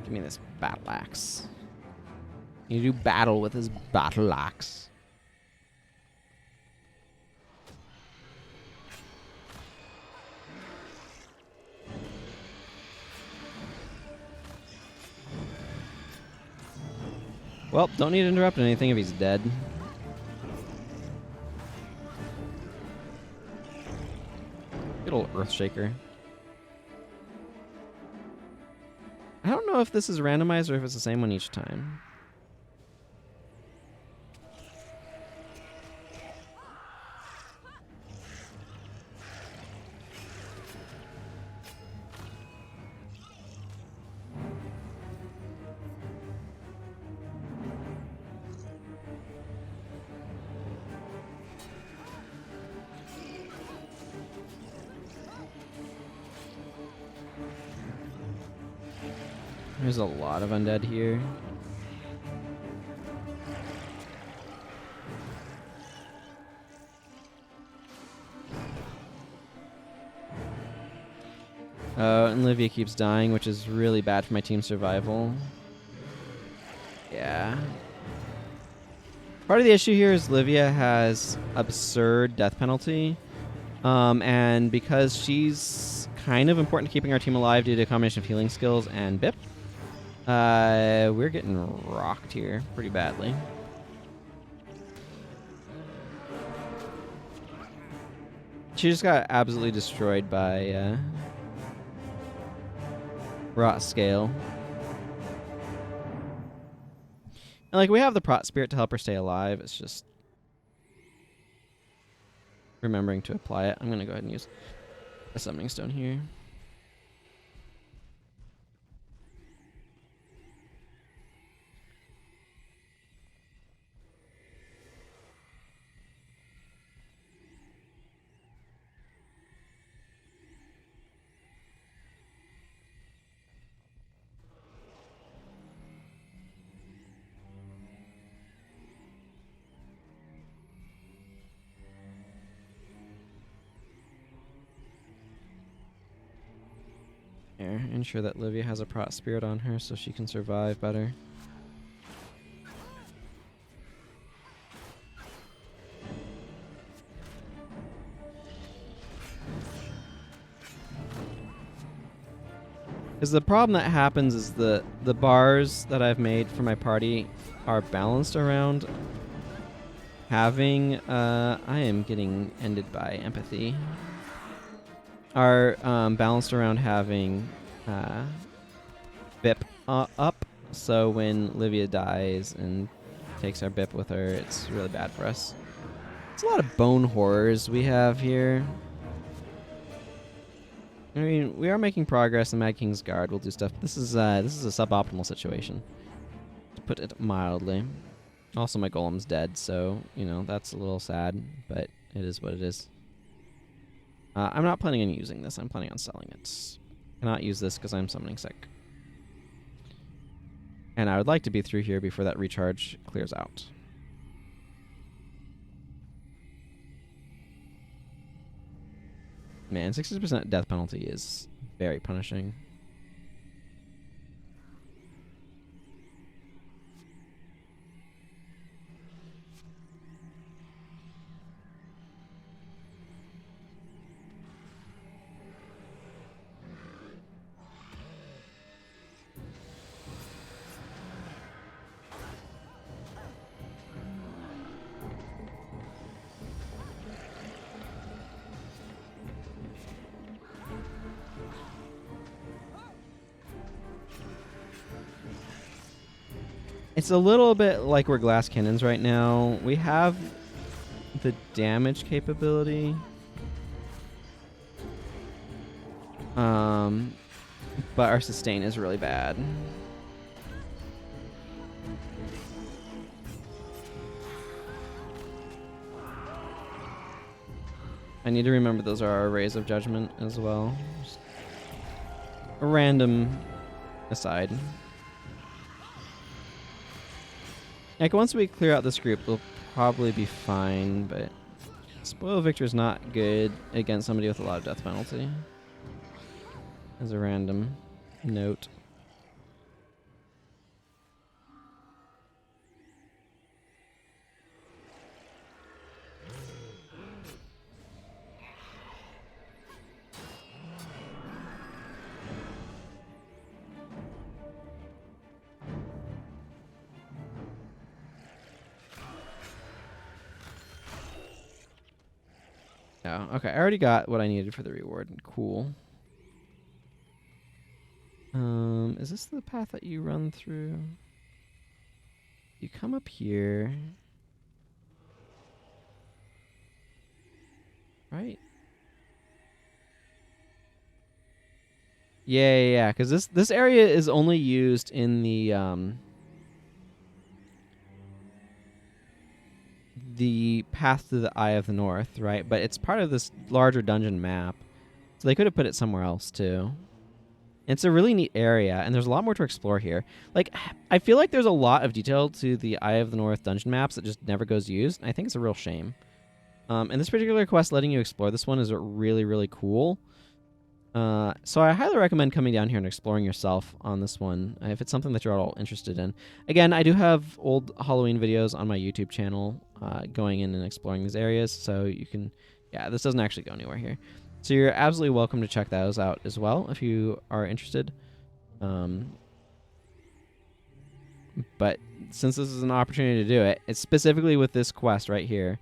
Give me this battle axe. You do battle with his battle axe. Well, don't need to interrupt anything if he's dead. Good old Earthshaker. I don't know if this is randomized or if it's the same one each time. There's a lot of undead here. And Livia keeps dying, which is really bad for my team's survival. Yeah. Part of the issue here is Livia has absurd death penalty. And because she's kind of important to keeping our team alive due to a combination of healing skills and BIP, we're getting rocked here pretty badly. She just got absolutely destroyed by Rot Scale. And like we have the Prot Spirit to help her stay alive. It's just remembering to apply it. I'm gonna go ahead and use a Summoning Stone here. There, ensure that Livia has a prot spirit on her so she can survive better. Because the problem that happens is the bars that I've made for my party are balanced around having... I am getting ended by empathy. Are balanced around having BIP up. So when Livia dies and takes our BIP with her, it's really bad for us. It's a lot of bone horrors we have here. I mean, we are making progress. The Mad King's Guard will do stuff. This is a suboptimal situation, to put it mildly. Also, my golem's dead, so you know that's a little sad, but it is what it is. I'm not planning on using this. I'm planning on selling it. Cannot use this because I'm summoning sick, and I would like to be through here before that recharge clears out. Man, 60% death penalty is very punishing. It's a little bit like we're glass cannons right now. We have the damage capability. But our sustain is really bad. I need to remember those are our rays of judgment as well. Just a random aside. Like, once we clear out this group, we'll probably be fine, but Spoil Victor is not good against somebody with a lot of death penalty. As a random note. Oh, okay. I already got what I needed for the reward. Cool. Is this the path that you run through? You come up here. Right? Yeah. Because this area is only used in the path to the Eye of the North, right? But it's part of this larger dungeon map. So they could have put it somewhere else too. It's a really neat area, and there's a lot more to explore here. Like, I feel like there's a lot of detail to the Eye of the North dungeon maps that just never goes used. I think it's a real shame. And this particular quest letting you explore this one is really, really cool. So I highly recommend coming down here and exploring yourself on this one, if it's something that you're all interested in. Again, I do have old Halloween videos on my YouTube channel going in and exploring these areas, so you can... Yeah, this doesn't actually go anywhere here. So you're absolutely welcome to check those out as well if you are interested. But since this is an opportunity to do it, it's specifically with this quest right here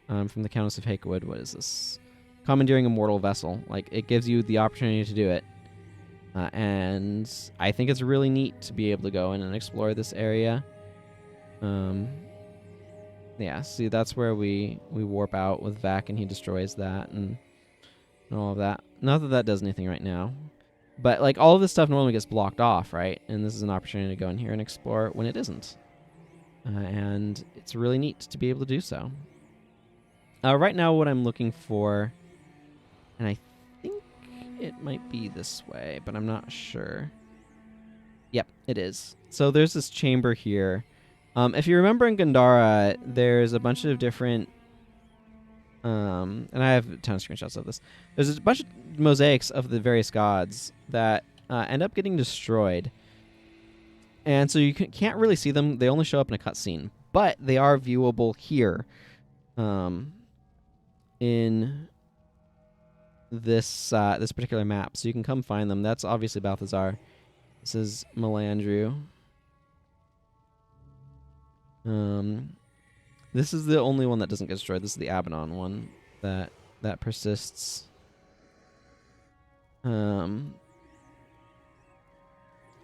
from the Countess of Hakewood. What is this? Commandeering a mortal vessel. Like, it gives you the opportunity to do it. And I think it's really neat to be able to go in and explore this area. Yeah, see, that's where we warp out with Vac and he destroys that and all of that. Not that that does anything right now. But, like, all of this stuff normally gets blocked off, right? And this is an opportunity to go in here and explore when it isn't. And it's really neat to be able to do so. Right now, what I'm looking for... And I think it might be this way, but I'm not sure. Yep, it is. So there's this chamber here. If you remember in Gandhara, there's a bunch of different And I have a ton of screenshots of this. There's a bunch of mosaics of the various gods that end up getting destroyed. And so you can't really see them. They only show up in a cutscene. But they are viewable here in this this particular map. So you can come find them. That's obviously Balthazar. This is Melandru. This is the only one that doesn't get destroyed. This is the Abaddon one that persists. And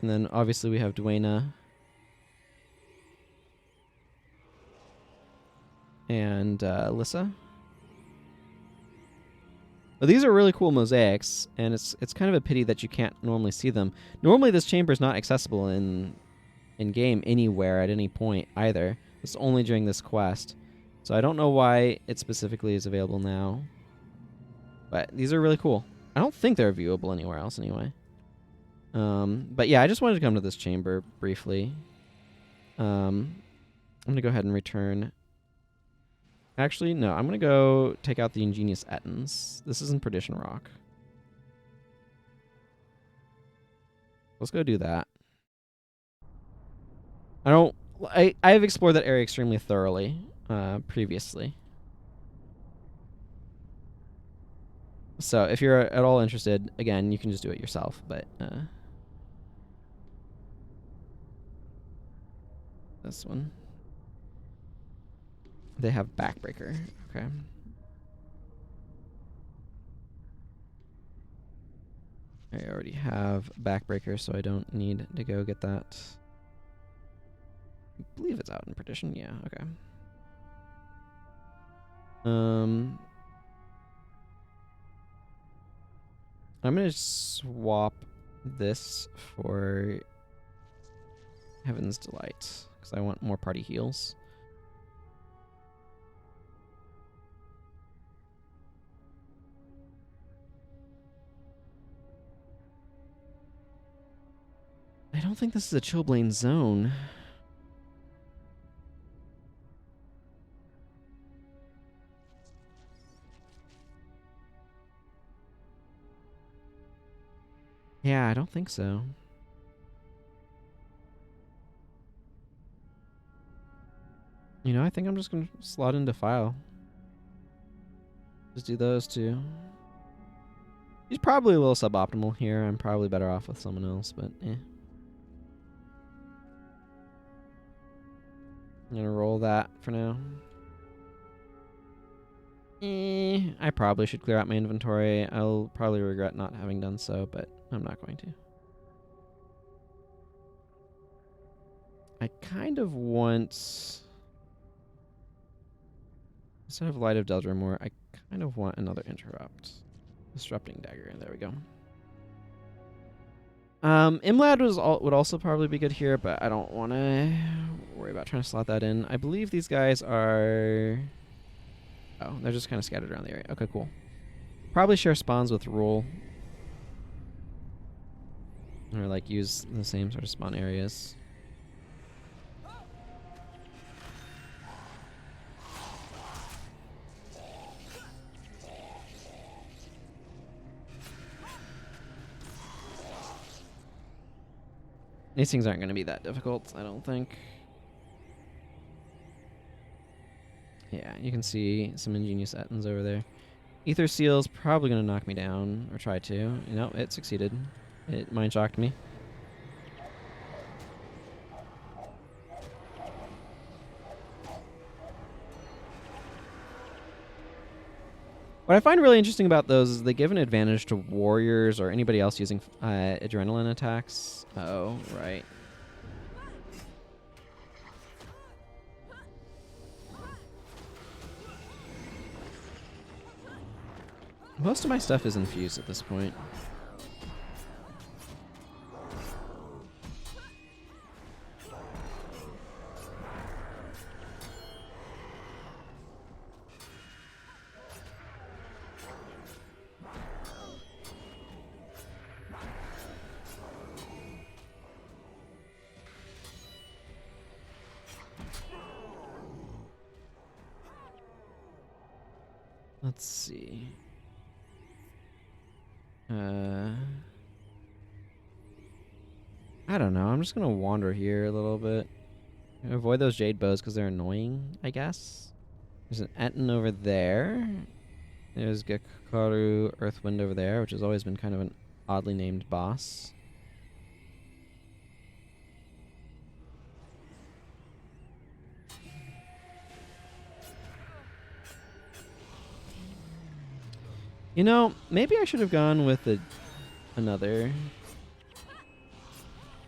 then obviously we have Dwayna and Alyssa. But these are really cool mosaics, and it's kind of a pity that you can't normally see them. Normally this chamber is not accessible in game anywhere at any point either. It's only during this quest. So I don't know why it specifically is available now. But these are really cool. I don't think they're viewable anywhere else anyway. But yeah, I just wanted to come to this chamber briefly. I'm going to go ahead and return. Actually, no, I'm going to go take out the Ingenious Ettins. This is in Perdition Rock. Let's go do that. I have explored that area extremely thoroughly previously. So if you're at all interested, again, you can just do it yourself, but this one. They have Backbreaker. Okay. I already have Backbreaker, so I don't need to go get that. I believe it's out in Perdition. Yeah, okay. I'm going to swap this for Heaven's Delight, because I want more party heals. I don't think this is a Chillblade zone. Yeah, I don't think so. You know, I think I'm just going to slot into File. Just do those two. He's probably a little suboptimal here. I'm probably better off with someone else, but eh. I'm going to roll that for now. I probably should clear out my inventory. I'll probably regret not having done so, but I'm not going to. I kind of want... Instead of Light of Deldrimor, I kind of want another Interrupt. Disrupting Dagger. There we go. Imlad would also probably be good here, but I don't want to worry about trying to slot that in. I believe these guys are... Oh, they're just kind of scattered around the area. Okay, cool. Probably share spawns with Rule. Or, like, use the same sort of spawn areas. These things aren't going to be that difficult, I don't think. Yeah, you can see some Ingenious Ettins over there. Ether Seal's probably going to knock me down, or try to. You know, it succeeded. It mind shocked me. What I find really interesting about those is they give an advantage to warriors or anybody else using adrenaline attacks. Oh, right. Most of my stuff is infused at this point. Let's see. I don't know. I'm just gonna wander here a little bit. Avoid those jade bows because they're annoying, I guess. There's an Etten over there. There's Gekaru Earthwind over there, which has always been kind of an oddly named boss. You know, maybe I should have gone with another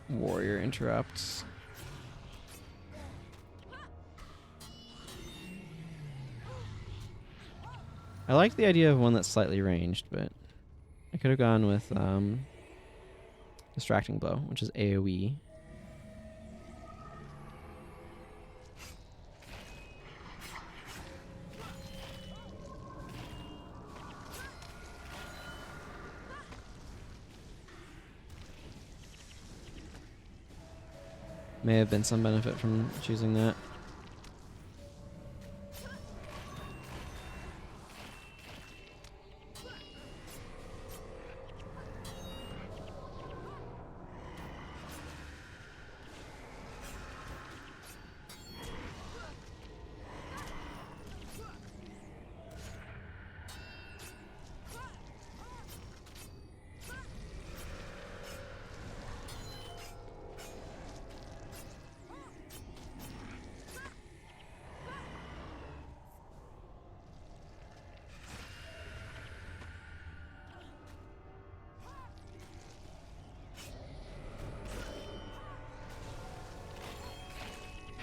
warrior interrupt. I like the idea of one that's slightly ranged, but I could have gone with Distracting Blow, which is AoE. May have been some benefit from choosing that.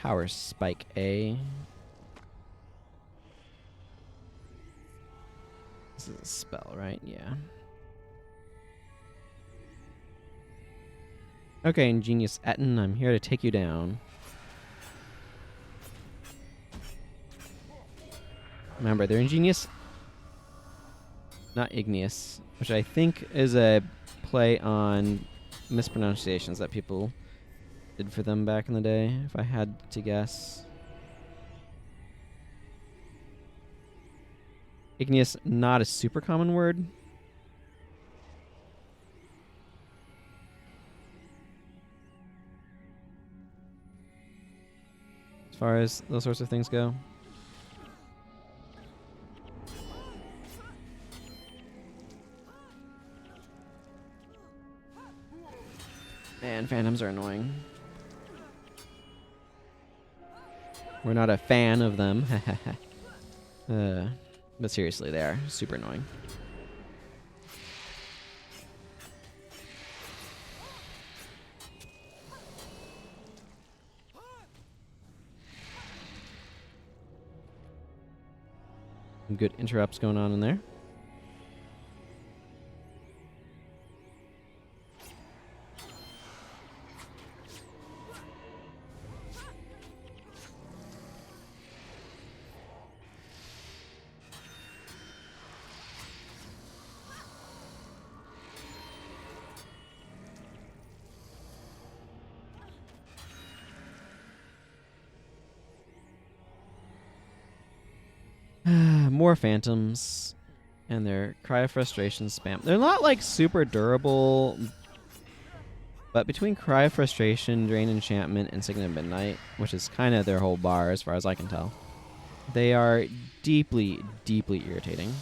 Power Spike A. This is a spell, right? Yeah. Okay, Ingenious Etten, I'm here to take you down. Remember, they're Ingenious, not Igneous, which I think is a play on mispronunciations that people did for them back in the day, if I had to guess. Igneous, not a super common word. As far as those sorts of things go. Man, phantoms are annoying. We're not a fan of them. But seriously, they are super annoying. Some good interrupts going on in there. More phantoms and their Cry of Frustration spam. They're not like super durable, but between Cry of Frustration, Drain Enchantment, and Signet of Midnight, which is kind of their whole bar as far as I can tell, they are deeply, deeply irritating.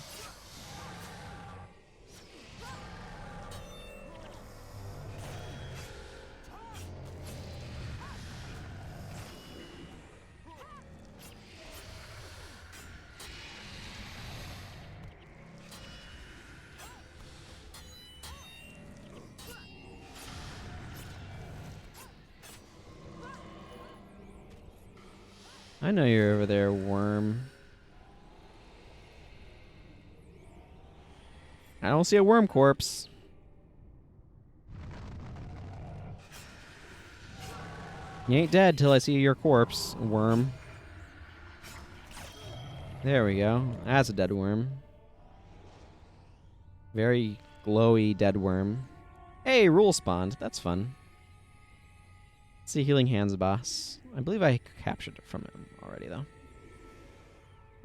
I know you're over there, worm. I don't see a worm corpse. You ain't dead till I see your corpse, worm. There we go. That's a dead worm. Very glowy dead worm. Hey, rule spawned. That's fun. Let's see, Healing Hands boss. I believe I captured it from him already, though.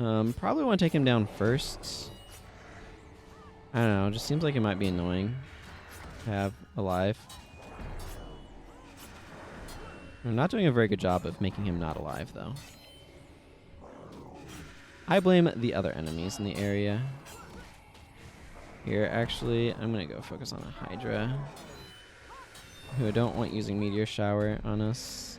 Probably want to take him down first. I don't know, it just seems like it might be annoying to have alive. I'm not doing a very good job of making him not alive, though. I blame the other enemies in the area. Here, actually, I'm going to go focus on a Hydra, who I don't want using Meteor Shower on us.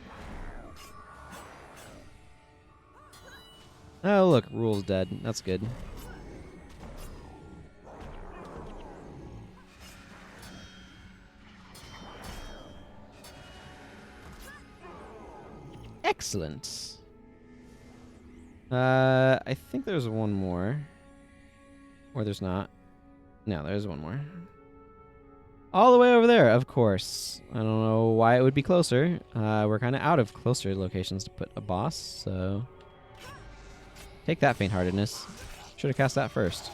Oh, look, Rule's dead. That's good. Excellent. I think there's one more. Or there's not. No, there's one more. All the way over there, of course. I don't know why it would be closer. We're kind of out of closer locations to put a boss, so... Take that, faint-heartedness. Should have cast that first.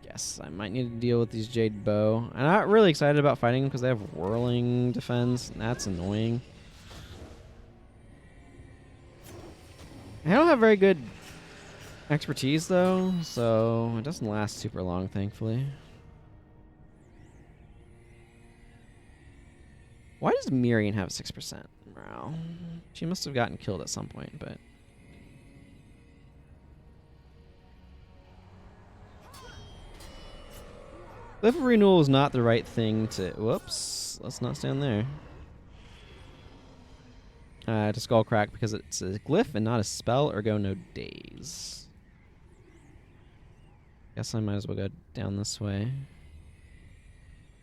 Yes, I might need to deal with these Jade Bow. I'm not really excited about fighting them because they have whirling defense, and that's annoying. I don't have very good expertise, though, so it doesn't last super long, thankfully. Why does Mirian have 6% morale? She must have gotten killed at some point, but... Glyph of Renewal is not the right thing to... Whoops. Let's not stand there. To Skullcrack because it's a glyph and not a spell, or go no days. Guess I might as well go down this way.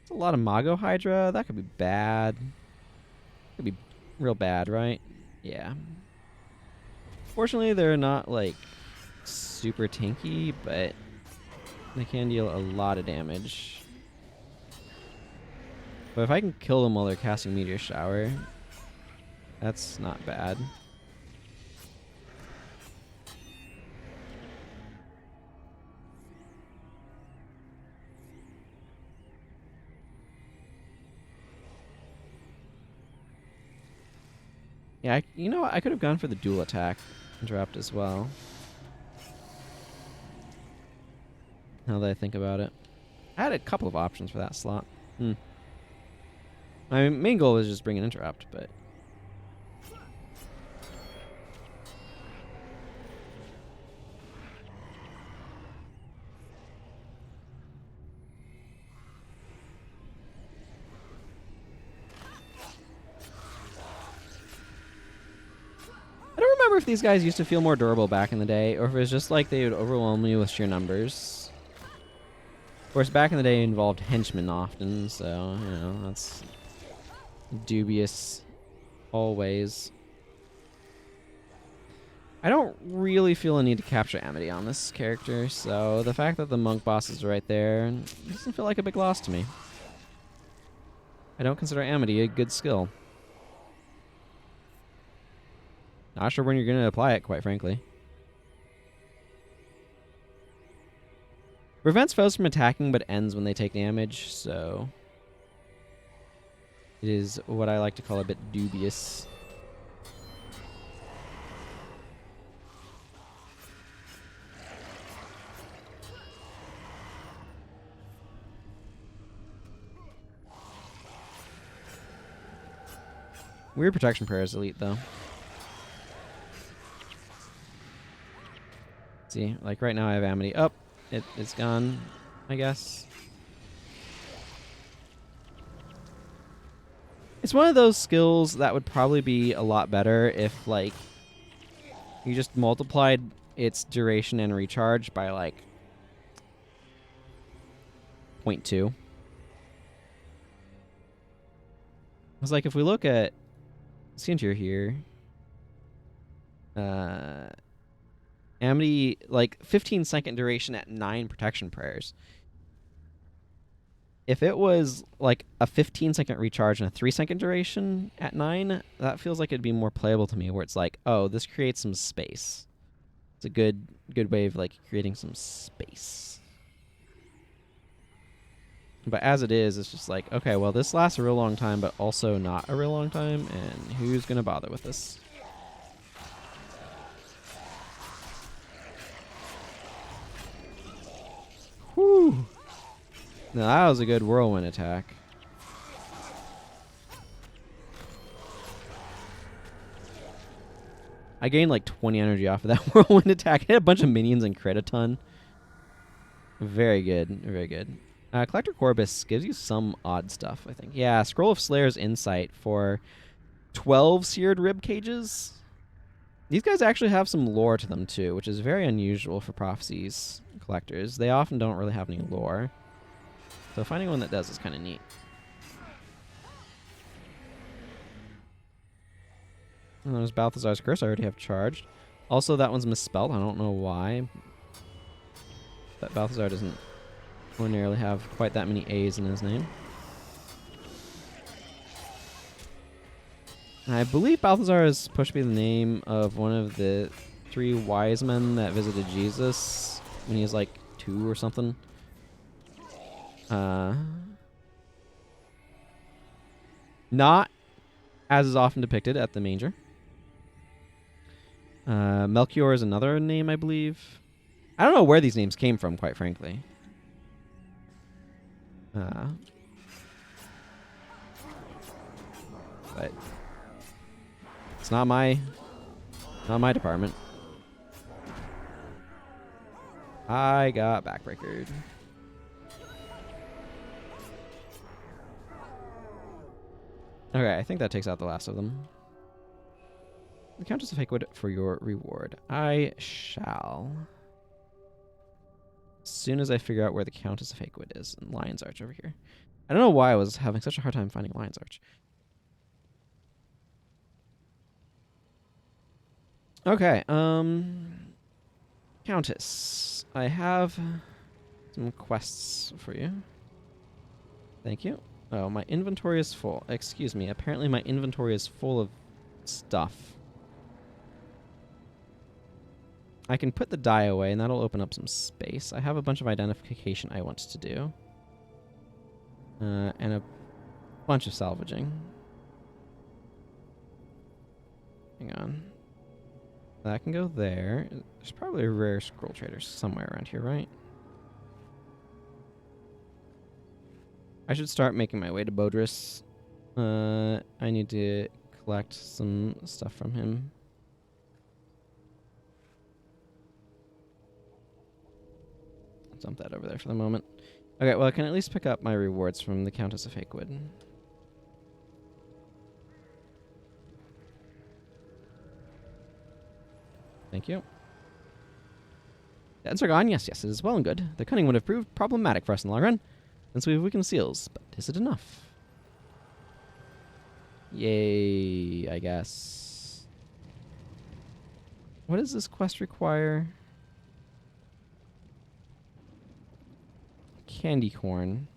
It's a lot of Mago Hydra. That could be bad. Could be real bad, right? Yeah. Fortunately, they're not, like, super tanky, but they can deal a lot of damage. But if I can kill them while they're casting Meteor Shower, that's not bad. Yeah, you know what? I could have gone for the dual attack interrupt as well. Now that I think about it. I had a couple of options for that slot. My main goal was just bring an interrupt, but... I don't remember if these guys used to feel more durable back in the day, or if it was just like they would overwhelm me with sheer numbers. Of course, back in the day it involved henchmen often, so, you know, that's dubious always. I don't really feel a need to capture Amity on this character, so the fact that the monk boss is right there doesn't feel like a big loss to me. I don't consider Amity a good skill. Not sure when you're going to apply it, quite frankly. Prevents foes from attacking, but ends when they take damage, so... It is what I like to call a bit dubious. Weird protection prayer is elite, though. See, like right now I have Amity up. It's gone, I guess. It's one of those skills that would probably be a lot better if, like, you just multiplied its duration and recharge by, like, 0.2. It's like if we look at Sintir here, Amity, like 15-second duration at 9 protection prayers. If it was like a 15-second recharge and a 3-second duration at 9, that feels like it'd be more playable to me, where it's like, oh, this creates some space. It's a good way of like creating some space. But as it is, it's just like, okay, well, this lasts a real long time, but also not a real long time, and who's going to bother with this? Whew. Now, that was a good whirlwind attack. I gained like 20 energy off of that whirlwind attack. I hit a bunch of minions and crit a ton. Very good. Very good. Collector Corbus gives you some odd stuff, I think. Yeah, Scroll of Slayer's Insight for 12 seared rib cages. These guys actually have some lore to them, too, which is very unusual for Prophecies collectors. They often don't really have any lore. So finding one that does is kind of neat. And there's Balthazar's Curse I already have charged. Also, that one's misspelled. I don't know why. But Balthazar doesn't ordinarily have quite that many A's in his name. I believe Balthazar is supposed to be the name of one of the 3 wise men that visited Jesus when he was like 2 or something. Not as is often depicted at the manger. Melchior is another name, I believe. I don't know where these names came from, quite frankly. But it's not my department. I got backbreakered. Okay, I think that takes out the last of them. The Countess of Hakewood for your reward. I shall. As soon as I figure out where the Countess of Hakewood is. And Lion's Arch over here. I don't know why I was having such a hard time finding Lion's Arch. Okay, Countess. I have some quests for you. Thank you. Oh, my inventory is full. Excuse me. Apparently my inventory is full of stuff. I can put the die away, and that'll open up some space. I have a bunch of identification I want to do. And a bunch of salvaging. Hang on. That can go there. There's probably a rare scroll trader somewhere around here, right? I should start making my way to Bodris. I need to collect some stuff from him. Dump that over there for the moment. Okay, well, I can at least pick up my rewards from the Countess of Hakewood. Thank you. The ends are gone. Yes, yes, it is well and good. The cunning would have proved problematic for us in the long run, since we have weakened seals. But is it enough? Yay, I guess. What does this quest require? Candy corn.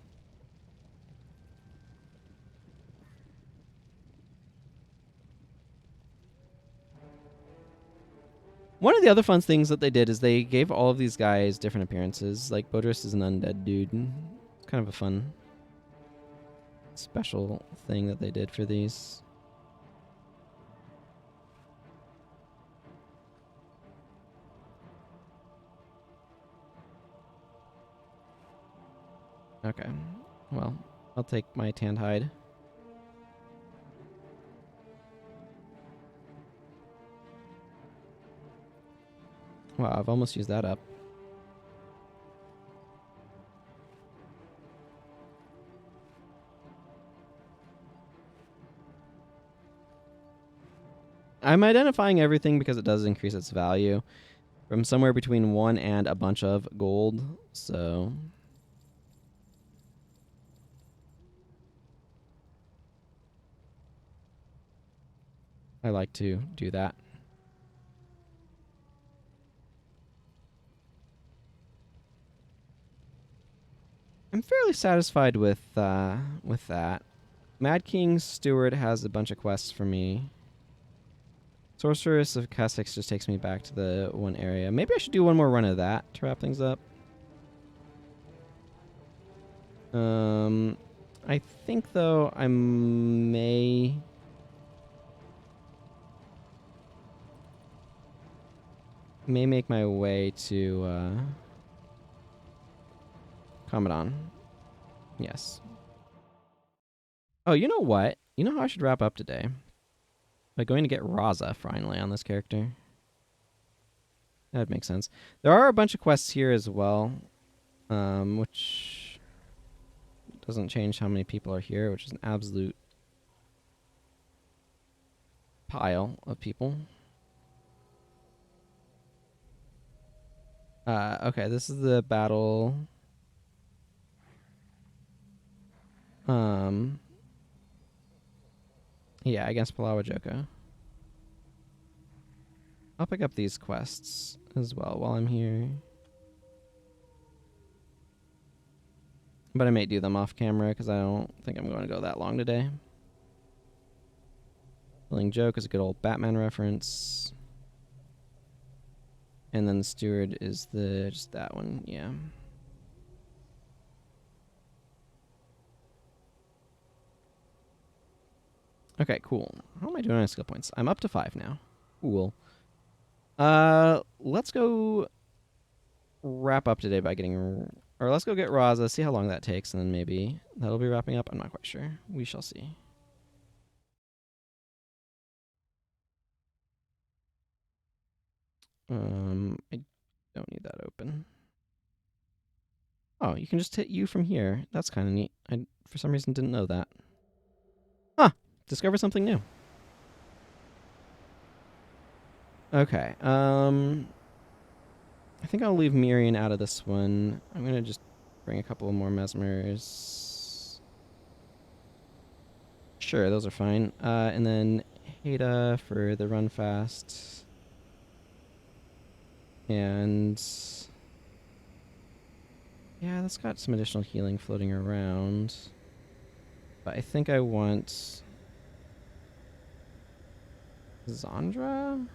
One of the other fun things that they did is they gave all of these guys different appearances. Like, Bodris is an undead dude. It's kind of a fun, special thing that they did for these. Okay. Well, I'll take my tanned hide. Wow, I've almost used that up. I'm identifying everything because it does increase its value from somewhere between 1 and a bunch of gold, so I like to do that. I'm fairly satisfied with that. Mad King's Steward has a bunch of quests for me. Sorceress of Kessex just takes me back to the one area. Maybe I should do one more run of that to wrap things up. I think though I may make my way to Commandant. Yes. Oh, you know what? You know how I should wrap up today? By going to get Razah finally on this character. That would make sense. There are a bunch of quests here as well, which doesn't change how many people are here, which is an absolute pile of people. Okay, this is the battle. Yeah, against Palawa Joko. I'll pick up these quests as well while I'm here. But I may do them off camera because I don't think I'm going to go that long today. Killing Joke is a good old Batman reference. And then the Steward is just that one, yeah. Okay, cool. How am I doing on skill points? I'm up to 5 now. Cool. Let's go wrap up today by getting... Or let's go get Razah, see how long that takes, and then maybe that'll be wrapping up. I'm not quite sure. We shall see. I don't need that open. Oh, you can just hit U from here. That's kind of neat. I, for some reason, didn't know that. Huh. Discover something new. Okay. I think I'll leave Mirian out of this one. I'm going to just bring a couple more Mesmers. Sure, those are fine. And then Heda for the run fast. And... yeah, that's got some additional healing floating around. But I think I want... Zandra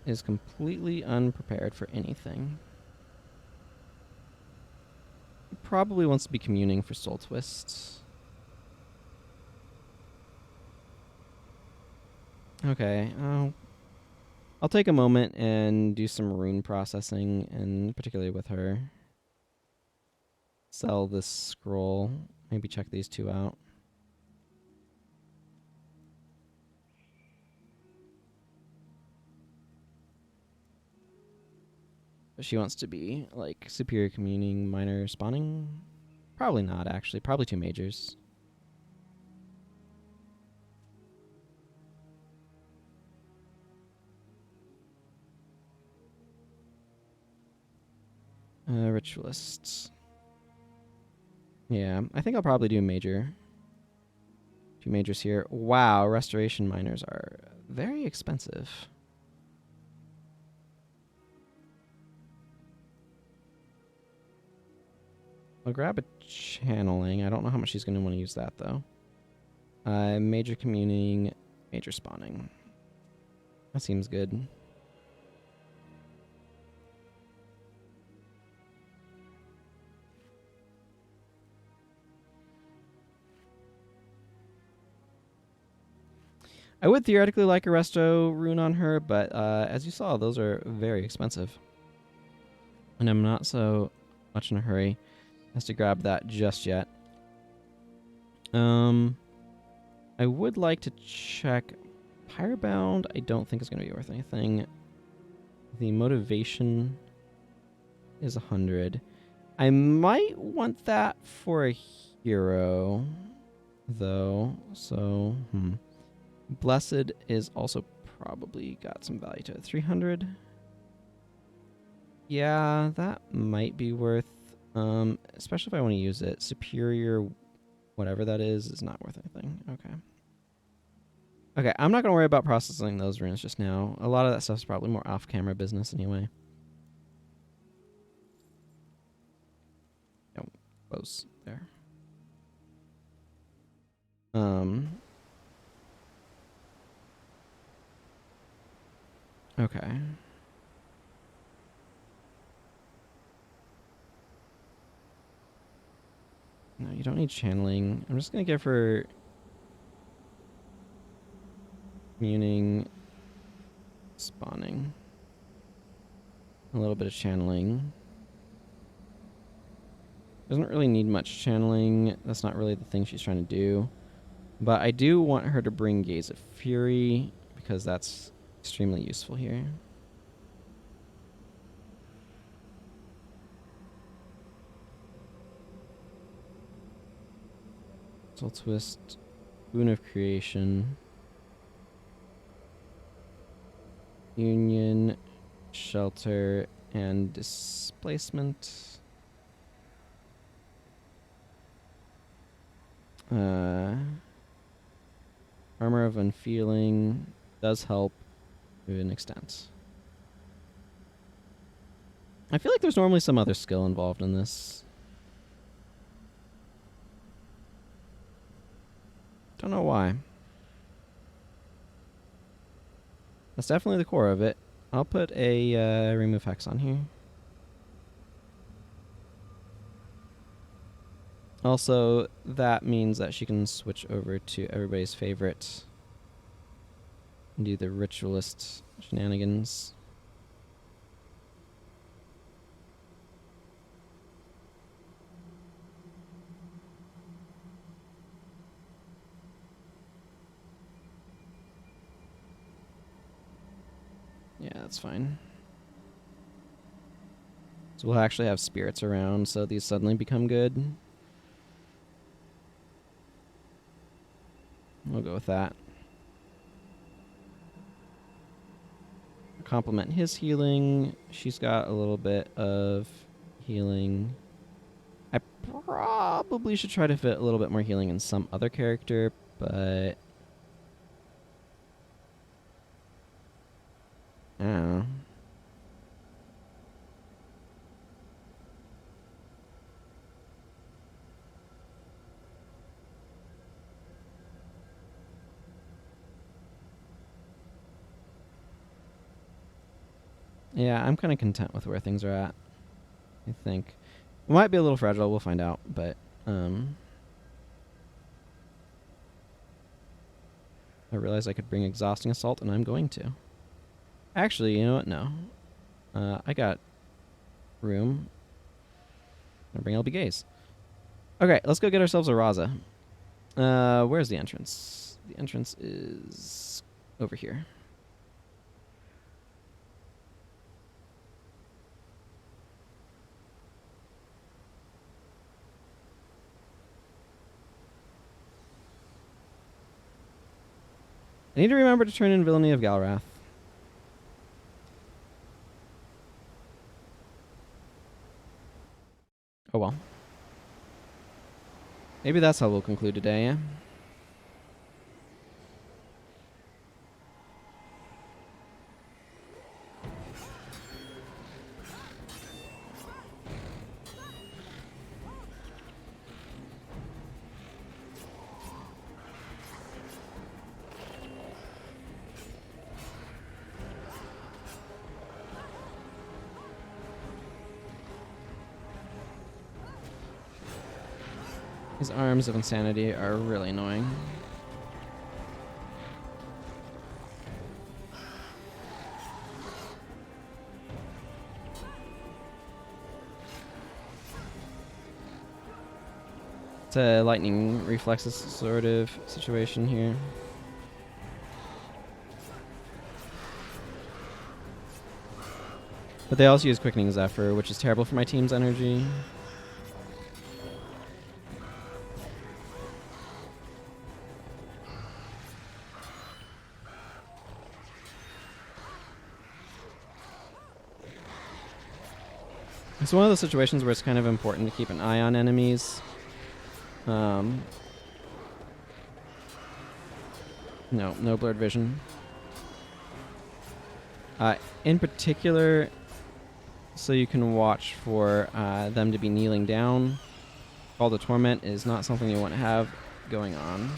is completely unprepared for anything. He probably wants to be communing for Soul Twist. Okay, I'll take a moment and do some rune processing, and particularly with her. Sell this scroll. Maybe check these two out. She wants to be, like, superior communing, minor spawning? Probably not, actually. Probably 2 majors. Ritualists. Yeah, I think I'll probably do major. 2 majors here. Wow, restoration miners are very expensive. I'll grab a channeling. I don't know how much she's going to want to use that, though. Major communing, major spawning. That seems good. I would theoretically like a resto rune on her, but as you saw, those are very expensive. And I'm not so much in a hurry as to grab that just yet. I would like to check Pyrebound. I don't think is going to be worth anything. The motivation is 100. I might want that for a hero, though. So, Blessed is also probably got some value to it. 300. Yeah, that might be worth, especially if I want to use it. Superior, whatever that is not worth anything. Okay. Okay, I'm not going to worry about processing those runes just now. A lot of that stuff's probably more off-camera business anyway. No, close there. Okay. You don't need channeling. I'm just going to give her communing, spawning, a little bit of channeling. Doesn't really need much channeling. That's not really the thing she's trying to do. But I do want her to bring Gaze of Fury, because that's extremely useful here. Soul Twist, Boon of Creation, Union, Shelter, and Displacement. Armor of Unfeeling does help to an extent. I feel like there's normally some other skill involved in this. Don't know why. That's definitely the core of it. I'll put a remove hex on here. Also, that means that she can switch over to everybody's favorite and do the ritualist shenanigans. Yeah, that's fine. So we'll actually have spirits around, so these suddenly become good. We'll go with that. Complement his healing. She's got a little bit of healing. I probably should try to fit a little bit more healing in some other character, but I don't know. Yeah, I'm kind of content with where things are at, I think. It might be a little fragile, we'll find out, but I realized I could bring Exhausting Assault, and I'm going to. Actually, you know what? No. I got room. I'm gonna bring LB Gaze. Okay, let's go get ourselves a Razah. Where's the entrance? The entrance is over here. I need to remember to turn in Villainy of Galrath. Oh well. Maybe that's how we'll conclude today, yeah? These arms of insanity are really annoying. It's a lightning reflexes sort of situation here. But they also use Quickening Zephyr, which is terrible for my team's energy. It's one of those situations where it's kind of important to keep an eye on enemies. No blurred vision. In particular, so you can watch for them to be kneeling down. Call to Torment is not something you want to have going on.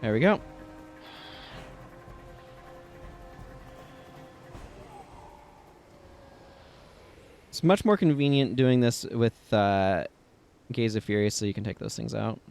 There we go. It's much more convenient doing this with Gaze of Fury, so you can take those things out.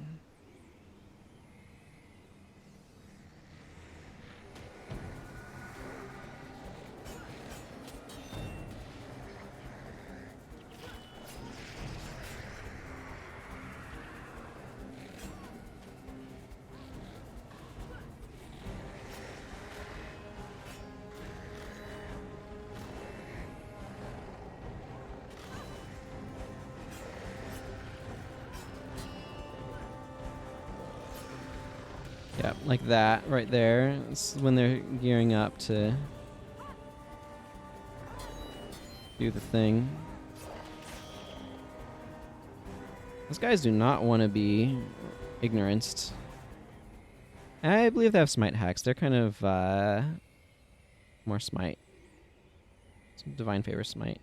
Yeah, like that right there. It's when they're gearing up to do the thing. Those guys do not want to be ignoranced. I believe they have smite hacks. They're kind of more smite. Some divine favor smite.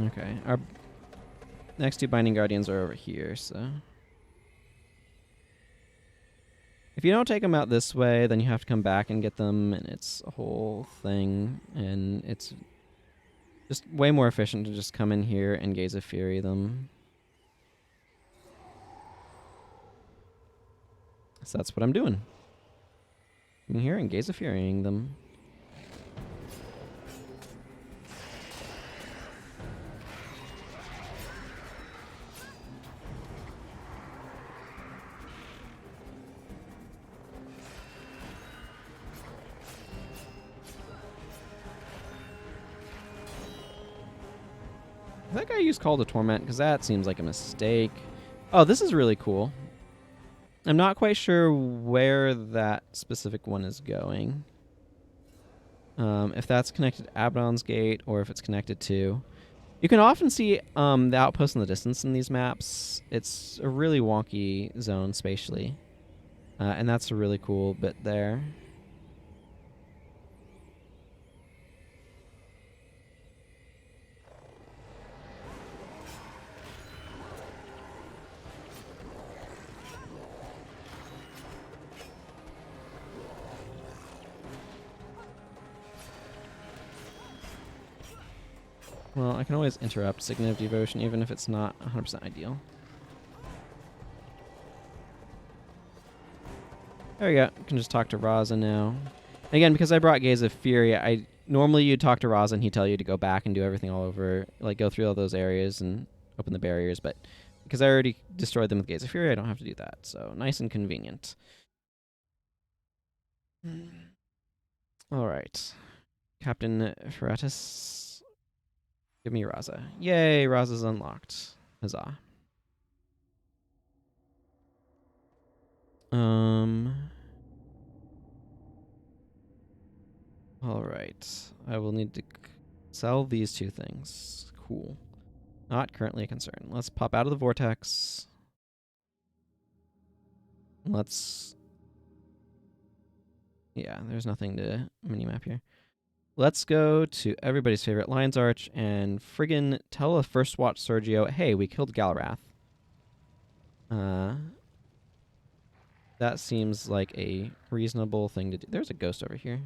Okay, our next two Binding Guardians are over here, so... If you don't take them out this way, then you have to come back and get them, and it's a whole thing, and it's just way more efficient to just come in here and Gaze of Fury them. So that's what I'm doing. I'm here and Gaze of Furying them. I think I use Call to Torment because that seems like a mistake. Oh, this is really cool. I'm not quite sure where that specific one is going. If that's connected to Abaddon's Gate or if it's connected to... You can often see the outposts in the distance in these maps. It's a really wonky zone spatially. And that's a really cool bit there. Well, I can always interrupt Signet of Devotion, even if it's not 100% ideal. There we go. I can just talk to Razah now. Again, because I brought Gaze of Fury, normally you'd talk to Razah and he'd tell you to go back and do everything all over, like go through all those areas and open the barriers, but because I already destroyed them with Gaze of Fury, I don't have to do that. So nice and convenient. All right. Captain Ferratus. Give me Razah. Yay, Razah's unlocked. Huzzah. Alright. I will need to sell these two things. Cool. Not currently a concern. Let's pop out of the vortex. Let's... Yeah, there's nothing to minimap here. Let's go to everybody's favorite Lion's Arch and friggin' tell a First Watch Sergio, hey, we killed Galrath. That seems like a reasonable thing to do. There's a ghost over here.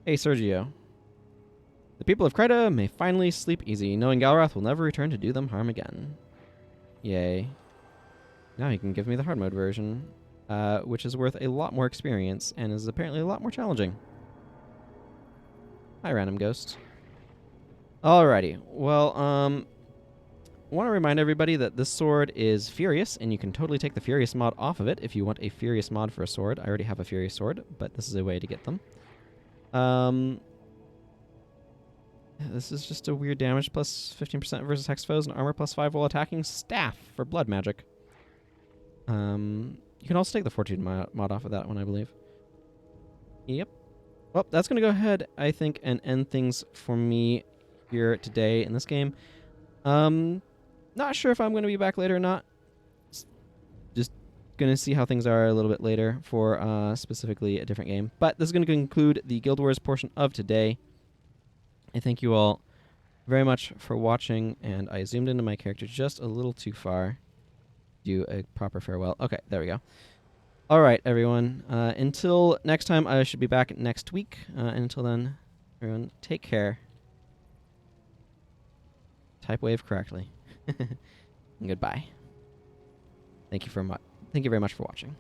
Hey, Sergio. The people of Krita may finally sleep easy, knowing Galrath will never return to do them harm again. Yay. Now you can give me the hard mode version. Which is worth a lot more experience and is apparently a lot more challenging. Hi, random ghost. Alrighty. Well, I want to remind everybody that this sword is Furious, and you can totally take the Furious mod off of it if you want a Furious mod for a sword. I already have a Furious sword, but this is a way to get them. This is just a weird damage plus 15% versus hex foes and armor plus 5 while attacking staff for blood magic. You can also take the Fortitude mod off of that one, I believe. Yep. Well, that's going to go ahead, I think, and end things for me here today in this game. Not sure if I'm going to be back later or not. Just going to see how things are a little bit later for specifically a different game. But this is going to conclude the Guild Wars portion of today. I thank you all very much for watching, and I zoomed into my character just a little too far. Do a proper farewell. Okay, there we go. All right, everyone. Until next time, I should be back next week. And until then, everyone, take care. Type wave correctly. And goodbye. Thank you very much for watching.